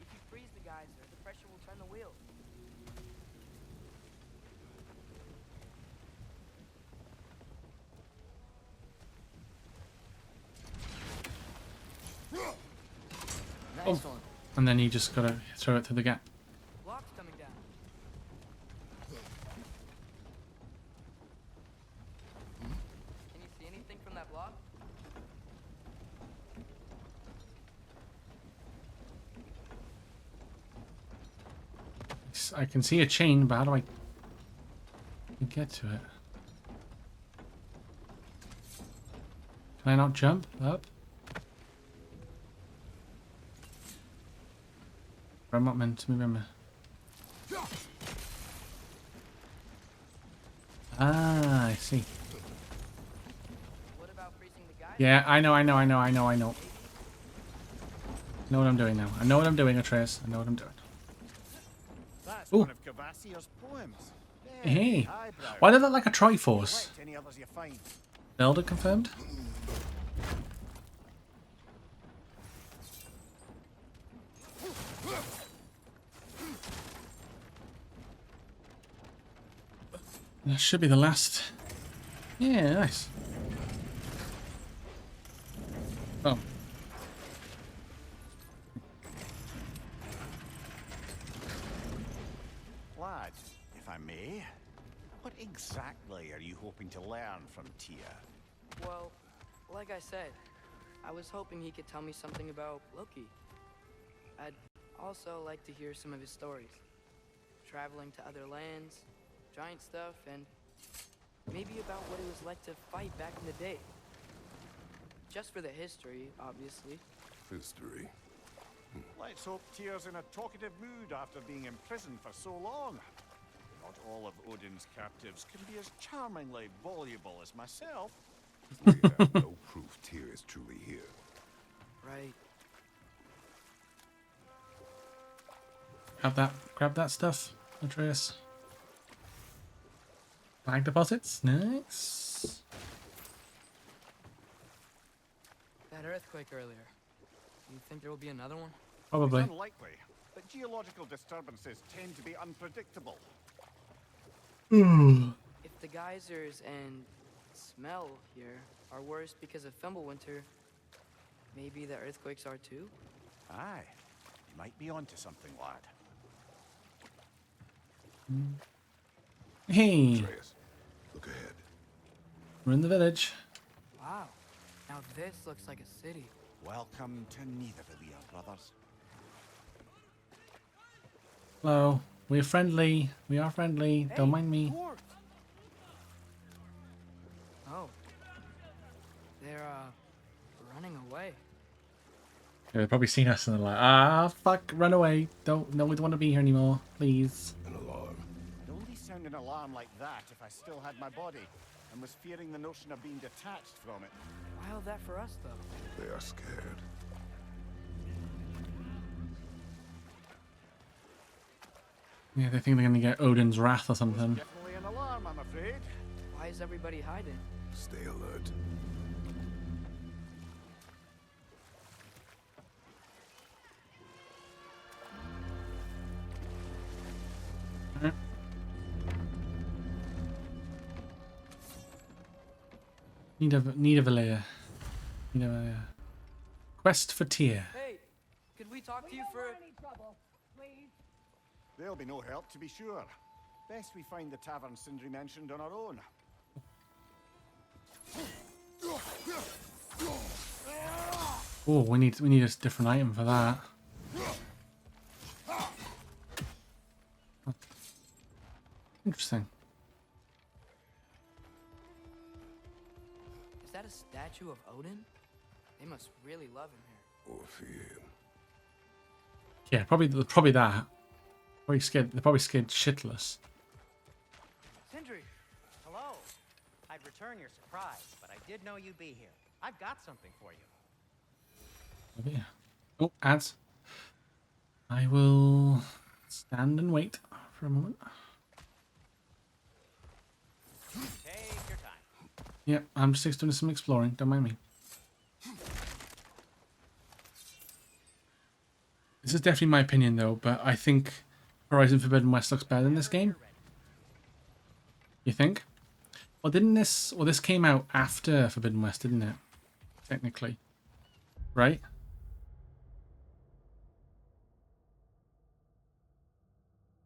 If you freeze the geyser, the pressure will turn the wheel. Nice one. And then you just gotta throw it through the gap. Block's coming down. Can you see anything from that block? I can see a chain, but how do I get to it? Can I not jump up? I'm not meant to remember. Ah, I see. What about freezing the geyser? Yeah, I know. Know what I'm doing now. I know what I'm doing, Atreus. I know what I'm doing. That's Ooh. one of Kvasir's poems. Hey. Eyebrow. Why did that like a Triforce? Collect any others you find. Elder confirmed? That should be the last. Yeah, nice. Oh. Lad, if I may, what exactly are you hoping to learn from Tyr? Well, like I said, I was hoping he could tell me something about Loki. I'd also like to hear some of his stories. Traveling to other lands, giant stuff, and maybe about what it was like to fight back in the day. Just for the history, obviously. History. Let's hope Tyr's in a talkative mood after being imprisoned for so long. Not all of Odin's captives can be as charmingly voluble as myself. We have no proof Tyr is truly here. Right. Grab that stuff, Atreus. Flag deposits, nice. That earthquake earlier. Do you think there will be another one? Probably. It's unlikely, but geological disturbances tend to be unpredictable. If the geysers and smell here are worse because of Fimbulwinter, maybe the earthquakes are too? Aye, you might be onto something, lad. Hey, Atreus, look ahead. we're in the village. Wow. Now this looks like a city. Welcome to Nidavellir, brothers. Hello. We're friendly. We are friendly. Hey, Don't mind me. dwarves! Oh. They're, running away. Yeah, they've probably seen us and they're like, ah, fuck, run away. No, we don't want to be here anymore. Please. An alarm. It'd only sound an alarm like that if I still had my body and was fearing the notion of being detached from it. Wild that for us, though. They are scared. Yeah, they think they're going to get Odin's wrath or something. Definitely an alarm, I'm afraid. Why is everybody hiding? Stay alert. Need a layer. Need a layer. Quest for Tyr. Hey, could we talk to you for... There'll be no help, to be sure. Best we find the tavern Sindri mentioned on our own. Oh, we need a different item for that. Interesting. Is that a statue of Odin? They must really love him here. Or fear. Yeah, probably that. Probably scared. They're probably scared shitless. Sindri! Hello. I'd return your surprise, but I did know you'd be here. I've got something for you. Oh, yeah. Oh, ads. I will stand and wait for a moment. Take your time. Yeah, I'm just doing some exploring. Don't mind me. This is definitely my opinion, though, but I think Horizon Forbidden West looks better than this game. You think? Well, didn't this... Well, this came out after Forbidden West, didn't it? Technically. Right?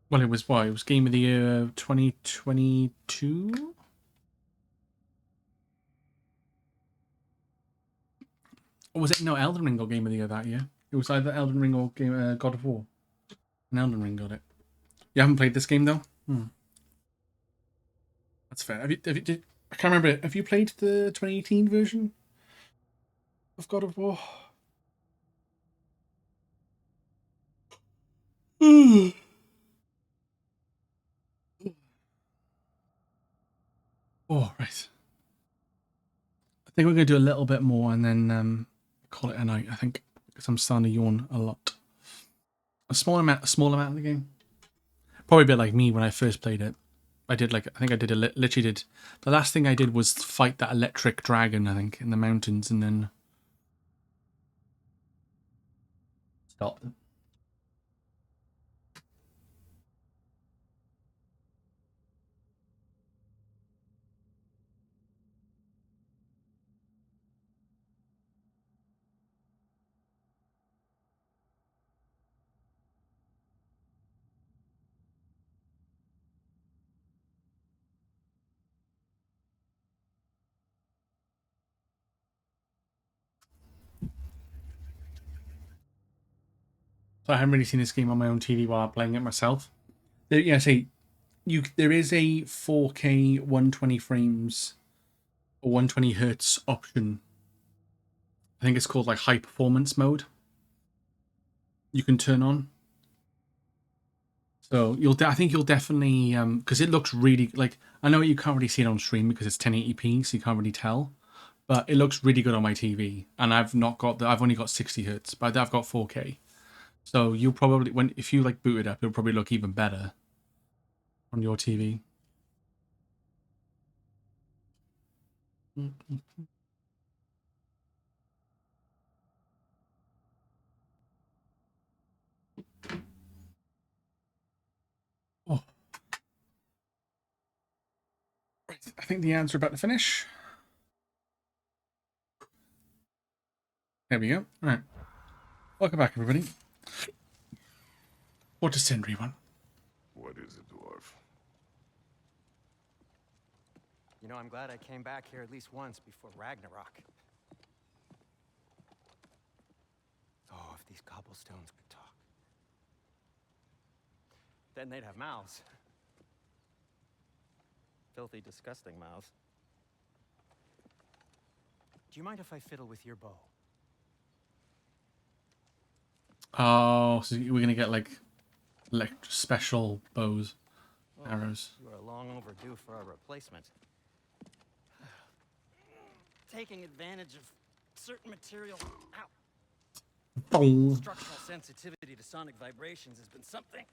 Well, it was what? It was Game of the Year 2022? Or was it? No, Elden Ring got Game of the Year that year. It was either Elden Ring or God of War. And Elden Ring got it. You haven't played this game, though? That's fair. I can't remember. Have you played the 2018 version of God of War? Oh, right. I think we're going to do a little bit more and then call it a night, I think. Because I'm starting to yawn a lot. A small amount of the game. Probably a bit like me when I first played it. I think I did literally did. The last thing I did was fight that electric dragon, I think, in the mountains and then stopped. So I haven't really seen this game on my own TV while playing it myself. There is a 4K 120 frames or 120 hertz option. I think it's called like high performance mode. You can turn on. So I think you'll definitely because it looks really like, I know you can't really see it on stream because it's 1080p, so you can't really tell. But it looks really good on my TV, and I've only got 60 hertz, but I've got 4K. So you'll probably, if you like boot it up, it'll probably look even better on your TV. Oh. Right, I think the ads are about to finish. There we go. All right. Welcome back, everybody. What does Sindri want? What is it, dwarf? You know, I'm glad I came back here at least once before Ragnarok. Oh, if these cobblestones could talk. Then they'd have mouths. Filthy, disgusting mouths. Do you mind if I fiddle with your bow? Oh, so we're gonna get like special bows, arrows. You are long overdue for a replacement. Taking advantage of certain material. Ow. Boom. Structural sensitivity to sonic vibrations has been something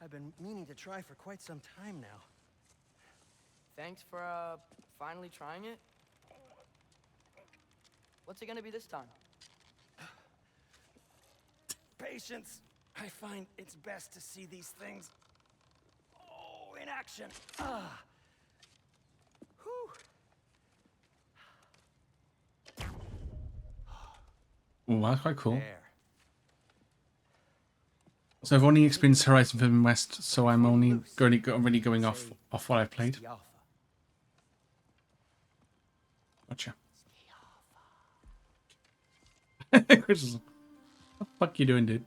I've been meaning to try for quite some time now. Thanks for, finally trying it. What's it gonna be this time? Patience. I find it's best to see these things, in action. Whew. Oh, that's quite cool. There. So I've only experienced Horizon Forbidden West, so I'm only really going off what I've played. Gotcha. Chris is, what the fuck you doing, dude?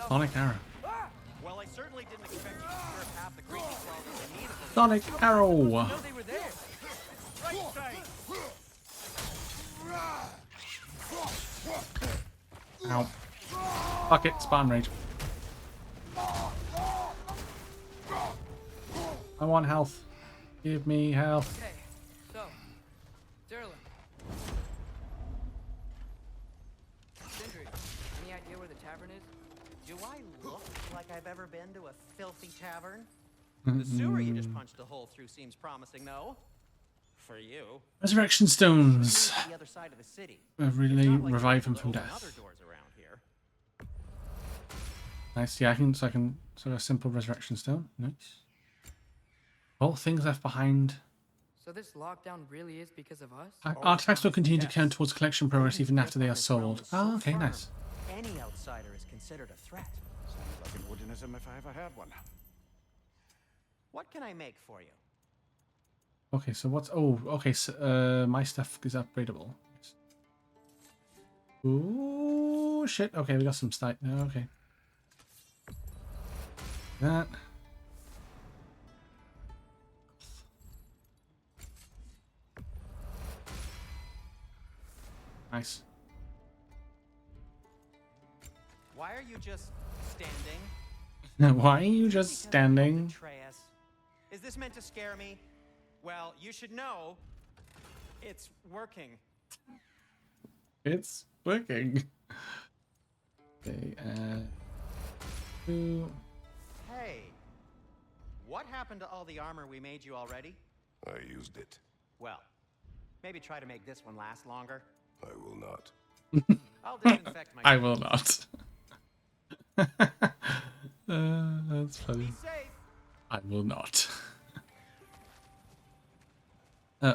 Sonic Arrow. Well, I certainly didn't expect you to serve half the creepy crawlers in need of them. Sonic Arrow. No, they were there. Right side. Ow. Fuck it, Spartan Rage. I want health. Give me health. Okay, so, Sterling. Sindri, any idea where the tavern is? Do I look like I've ever been to a filthy tavern? The sewer you just punched a hole through seems promising, though. For you. Resurrection Stones. The other side of the city. Really It's not like revive there's him from no other death. doors around here. Nice. Yeah, I can sort of simple resurrection stone. Nice. All things left behind. So this lockdown really is because of us? Artifacts will continue to count towards collection progress even after they are sold. Oh, okay, nice. Any outsider is considered a threat. Sounds like an Odinism if I ever heard one. What can I make for you? Okay, so what's... Oh, okay, so, my stuff is upgradable. Ooh, shit. Okay, we got some stuff. Okay. That. Nice. Why are you just standing? Now, why are you just Because I love standing? Atreus. Is this meant to scare me? Well, you should know it's working. It's working. Okay, two. Hey, what happened to all the armor we made you already? I used it. Well, maybe try to make this one last longer. I will not. I'll disinfect my. I will not. That's funny. Be safe. I will not.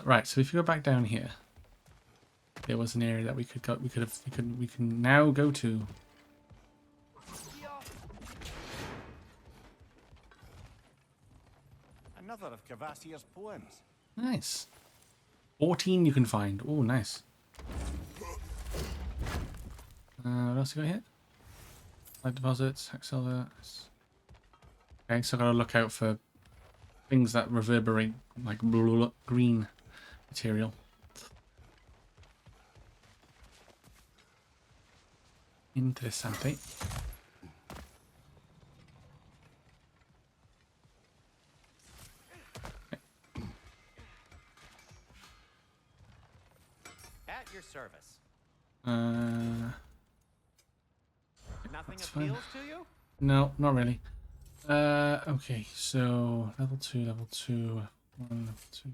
Right, so if you go back down here, there was an area that we could go. We can now go to. Another of Cavassier's poems. Nice. 14 you can find. Oh, nice. What else you got here? Light deposits, Hexcelder. Okay, so I gotta look out for things that reverberate like green material. Interessante. At your service. Nothing That's fine. appeals to you? No, not really. Okay, so level 2, level 2, 1, level 2.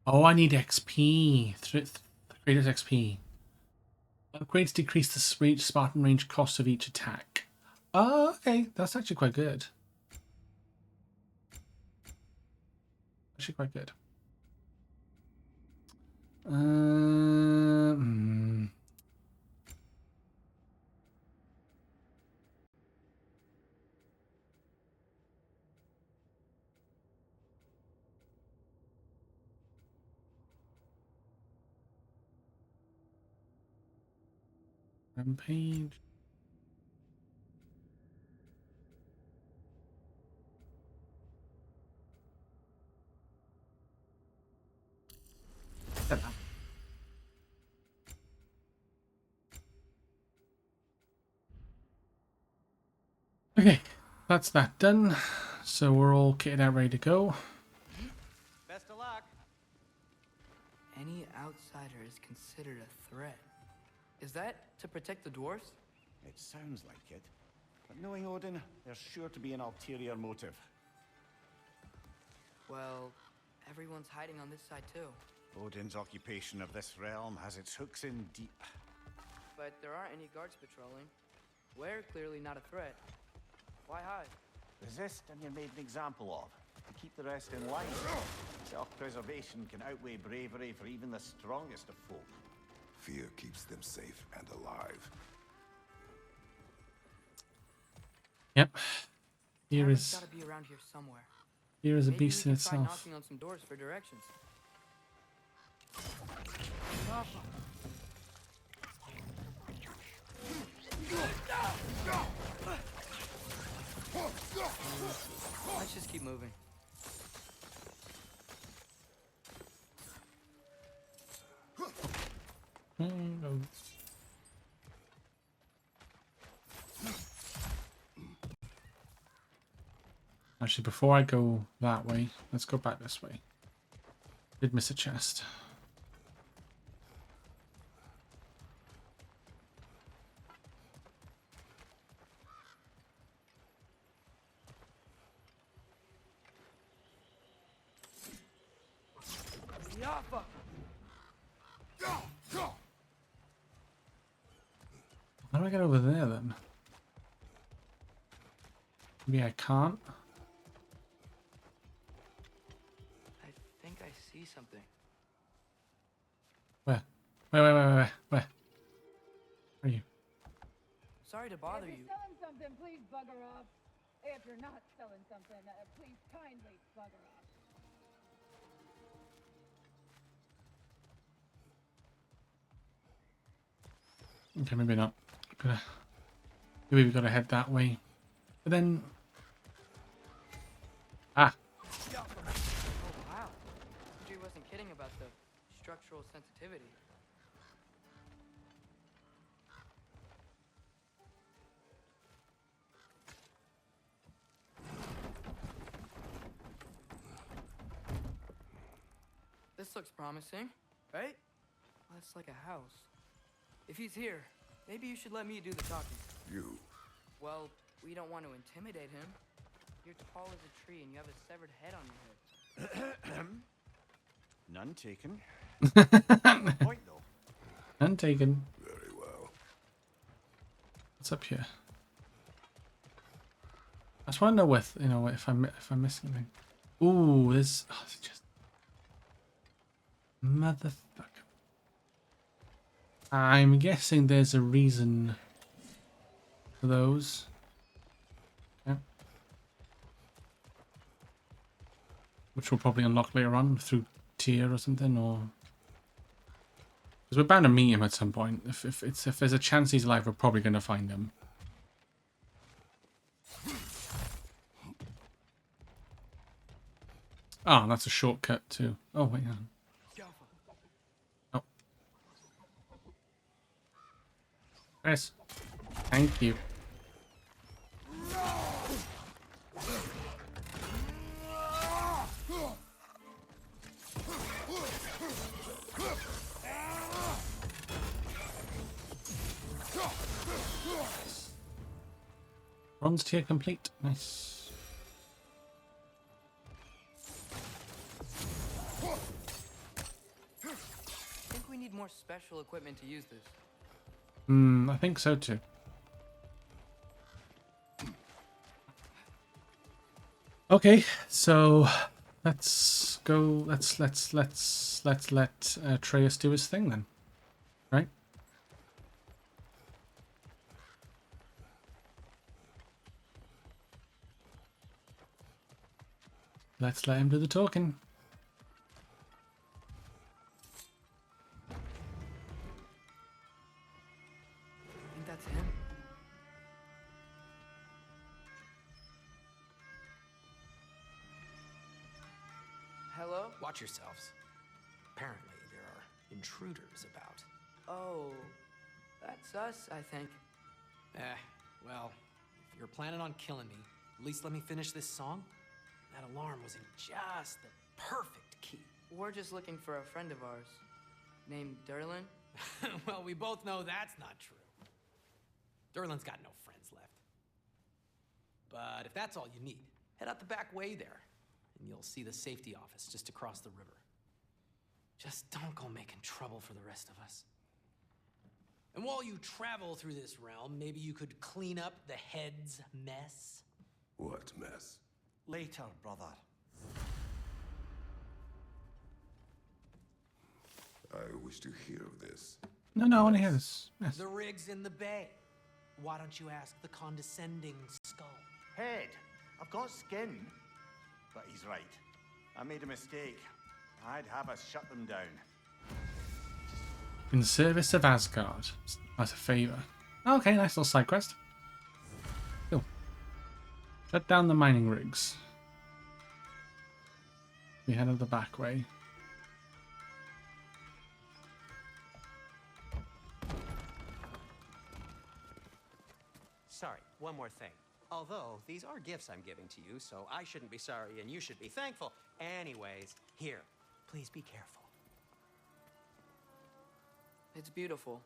Oh, I need XP. Kratos XP. Upgrades decrease the Spartan range cost of each attack. Oh, okay. That's actually quite good. Actually quite good. Rampage. Okay, that's that done. So we're all kitted out, ready to go. Best of luck. Any outsider is considered a threat. Is that to protect the dwarves? It sounds like it. But knowing Odin, there's sure to be an ulterior motive. Well, everyone's hiding on this side too. Odin's occupation of this realm has its hooks in deep. But there aren't any guards patrolling. We're clearly not a threat. Why hide? Resist and you're made an example of. To keep the rest in line. Self-preservation can outweigh bravery for even the strongest of folk. Fear keeps them safe and alive. Yep. Here Cameron's is gotta be around here somewhere. a Maybe beast we in can try itself. knocking on some doors for directions. Let's just keep moving. Oh. Actually, before I go that way, let's go back this way. Did miss a chest. Yafa! How do I get over there then? Maybe I can't. I think I see something. Where? Where are you? Sorry to bother If you. you're selling something, please bugger off. If you're not selling something, please kindly bugger off. Okay, maybe not. Maybe we gotta head that way. But then... Ah! Oh, wow. Andrew wasn't kidding about the structural sensitivity. This looks promising, right? Well, that's like a house. If he's here, maybe you should let me do the talking. You. Well, we don't want to intimidate him. You're tall as a tree and you have a severed head on your head. None taken. Good point, though. And taken. Very well. What's up here? I just want to know with, you know, if I miss anything. Ooh, this. Oh, it's just. Motherfucker. I'm guessing there's a reason for those. Okay. Which we'll probably unlock later on through tier or something, or because we're bound to meet him at some point. If there's a chance he's alive, we're probably going to find him. Oh, that's a shortcut too. Oh wait, on. Oh, Chris, thank you. Bronze tier complete. Nice. I think we need more special equipment to use this. I think so too. Okay, so let's go. Let's let Atreus do his thing then, right? Let's let him do the talking. I think that's him. Hello? Watch yourselves. Apparently, there are intruders about. Oh, that's us, I think. Well, if you're planning on killing me, at least let me finish this song. That alarm was in just the perfect key. We're just looking for a friend of ours named Derlin. Well, we both know that's not true. Derlin's got no friends left. But if that's all you need, head out the back way there, and you'll see the safety office just across the river. Just don't go making trouble for the rest of us. And while you travel through this realm, maybe you could clean up the head's mess? What mess? Later, brother. I wish to hear of this. No, I want to hear this. Yes. The rig's in the bay. Why don't you ask the condescending skull? Head, I've got skin. But he's right. I made a mistake. I'd have us shut them down. In service of Asgard. As a favour. Okay, nice little side quest. Cool. Shut down the mining rigs. We head up the back way. Sorry, one more thing. Although, these are gifts I'm giving to you, so I shouldn't be sorry and you should be thankful. Anyways, here, please be careful. It's beautiful.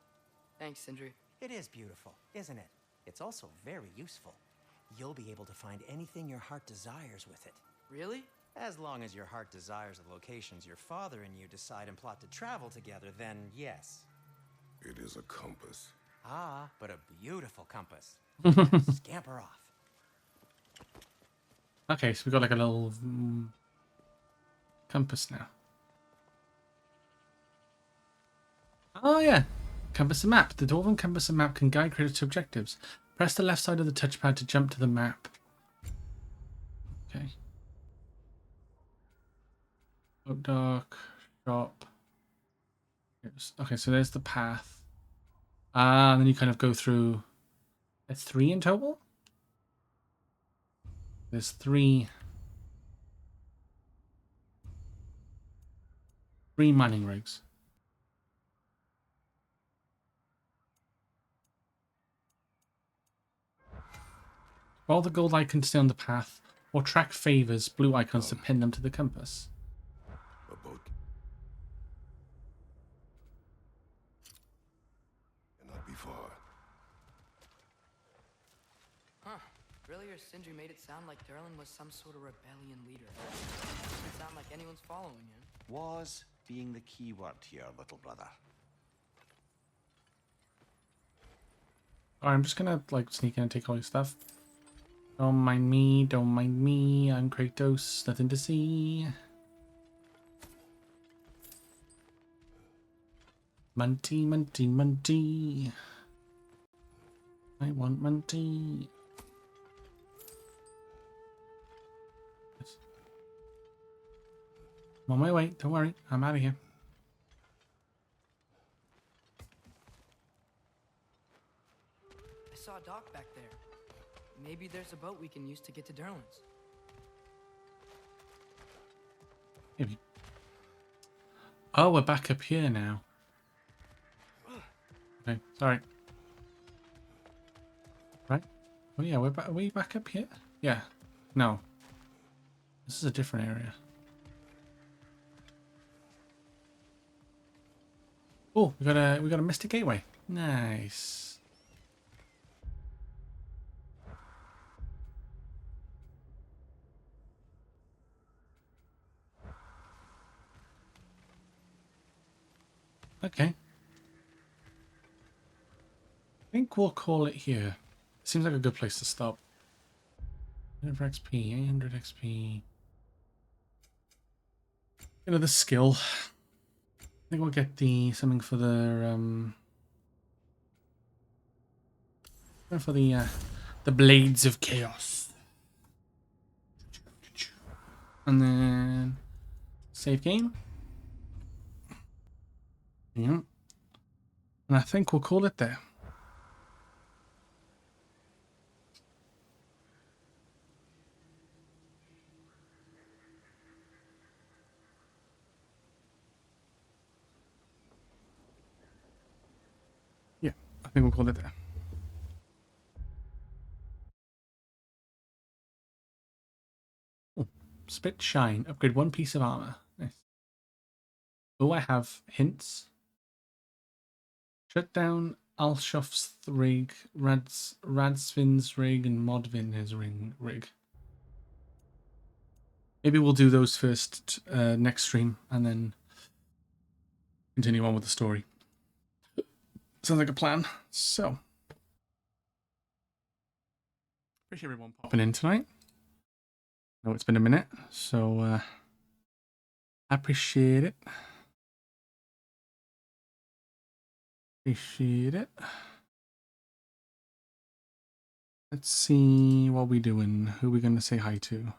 Thanks, Sindri. It is beautiful, isn't it? It's also very useful. You'll be able to find anything your heart desires with it. Really? As long as your heart desires the locations your father and you decide and plot to travel together, then yes. It is a compass. Ah, but a beautiful compass. Scamper off. Okay, so we got like a little compass now. Oh yeah, compass and map. The dwarven compass and map can guide Kratos to objectives. Press the left side of the touchpad to jump to the map. Okay. Oak dark, shop. Okay, so there's the path. And then you kind of go through. There's 3 in total? There's 3 mining rigs. While the gold icons stay on the path, or track favors blue icons to pin them to the compass. A boat cannot be far. Huh. Earlier, Sindri made it sound like Durlin was some sort of rebellion leader. Doesn't sound like anyone's following him. Was being the key word here, little brother. Alright, I'm just gonna like sneak in and take all your stuff. Don't mind me, don't mind me. I'm Kratos, nothing to see. Munty, munty, munty. I want munty. Yes. I'm on my way, don't worry, I'm out of here. I saw a dock back there. Maybe there's a boat we can use to get to Durlin's. Maybe. Oh, we're back up here now. Okay, sorry. Right? Oh yeah, are we back up here? Yeah. No. This is a different area. Oh, we got a Mystic Gateway. Nice. Okay. I think we'll call it here. Seems like a good place to stop. 100 XP, 800 XP. Another skill. I think we'll get something for the the Blades of Chaos. And then save game. Yeah. And I think we'll call it there. Yeah, I think we'll call it there. Oh, Spit Shine. Upgrade 1 piece of armor. Nice. Oh, I have hints. Shut down Alshof's rig, Radsvin's rig, and Modvin's rig. Maybe we'll do those first next stream, and then continue on with the story. sounds like a plan. So, appreciate everyone popping in tonight. I know it's been a minute, so I appreciate it. Appreciate it. Let's see what we doing. Who are we going to say hi to?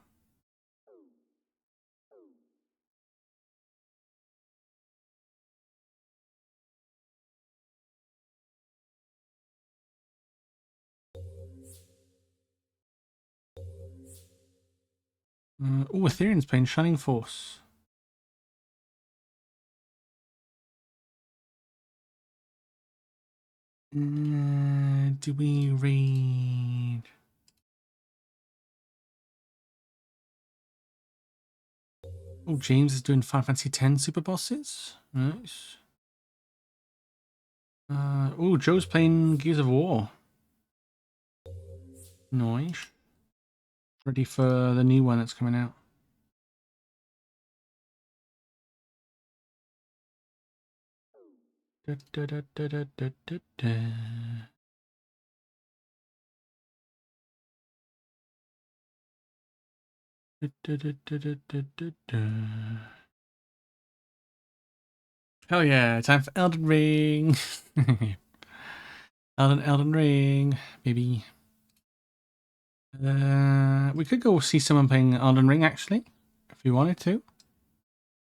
Oh, Ethereum's playing Shining Force. Do we raid? Oh, James is doing Final Fantasy X Super Bosses. Nice. Oh, Joe's playing Gears of War. Nice. Ready for the new one that's coming out. Da, da, da, da, da, da, da, da. Da, da, da, da, da, da, da, da. Hell yeah, time for Elden Ring. Elden Ring, baby. We could go see someone playing Elden Ring, actually, if we wanted to.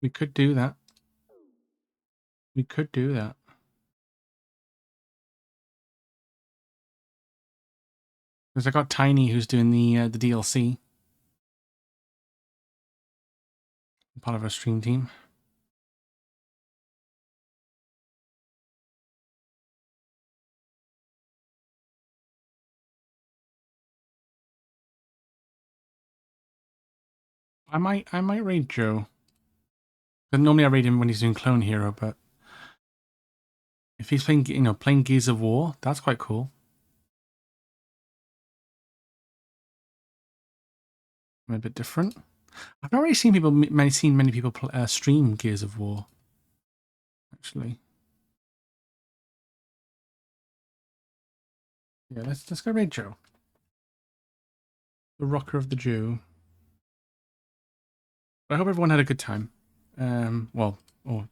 We could do that. We could do that. Because I got Tiny, who's doing the DLC. Part of our stream team. I might raid Joe. Because normally I raid him when he's doing Clone Hero, but if he's playing, playing Gears of War, that's quite cool. I'm a bit different. I've not really seen many people stream Gears of War. Actually, yeah. Let's go raid Joe, the rocker of the Jew. I hope everyone had a good time. Well, or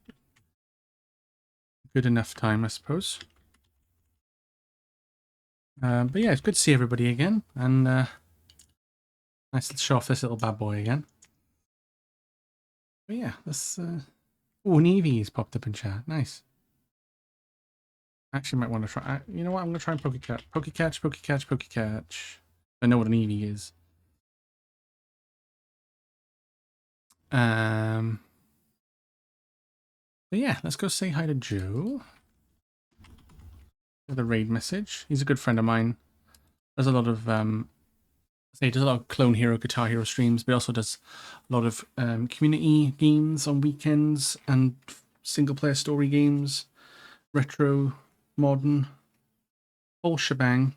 good enough time, I suppose. But yeah, it's good to see everybody again, and nice to show off this little bad boy again. But yeah, let's. Oh, an Eevee's popped up in chat. Nice. Actually, might want to try. You know what? I'm gonna try and Pokecatch. Pokecatch, Pokecatch, Pokecatch. I know what an Eevee is. But yeah, let's go say hi to Joe. The raid message. He's a good friend of mine. Does a lot of he does a lot of Clone Hero, Guitar Hero streams, but he also does a lot of community games on weekends and single player story games, retro, modern, whole shebang.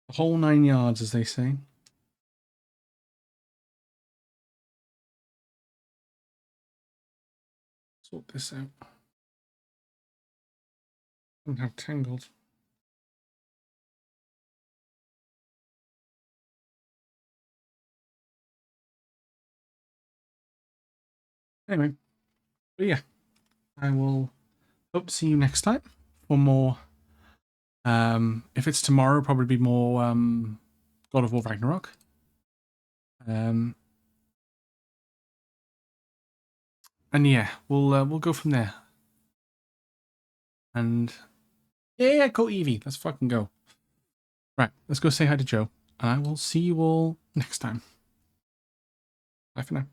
The whole 9 yards, as they say. Sort this out. And how tangled. Anyway, but yeah, I will hope to see you next time for more. If it's tomorrow, probably be more God of War Ragnarok. And yeah, we'll go from there. And yeah, go Eevee. Let's fucking go. Right, let's go say hi to Joe, and I will see you all next time. Bye for now.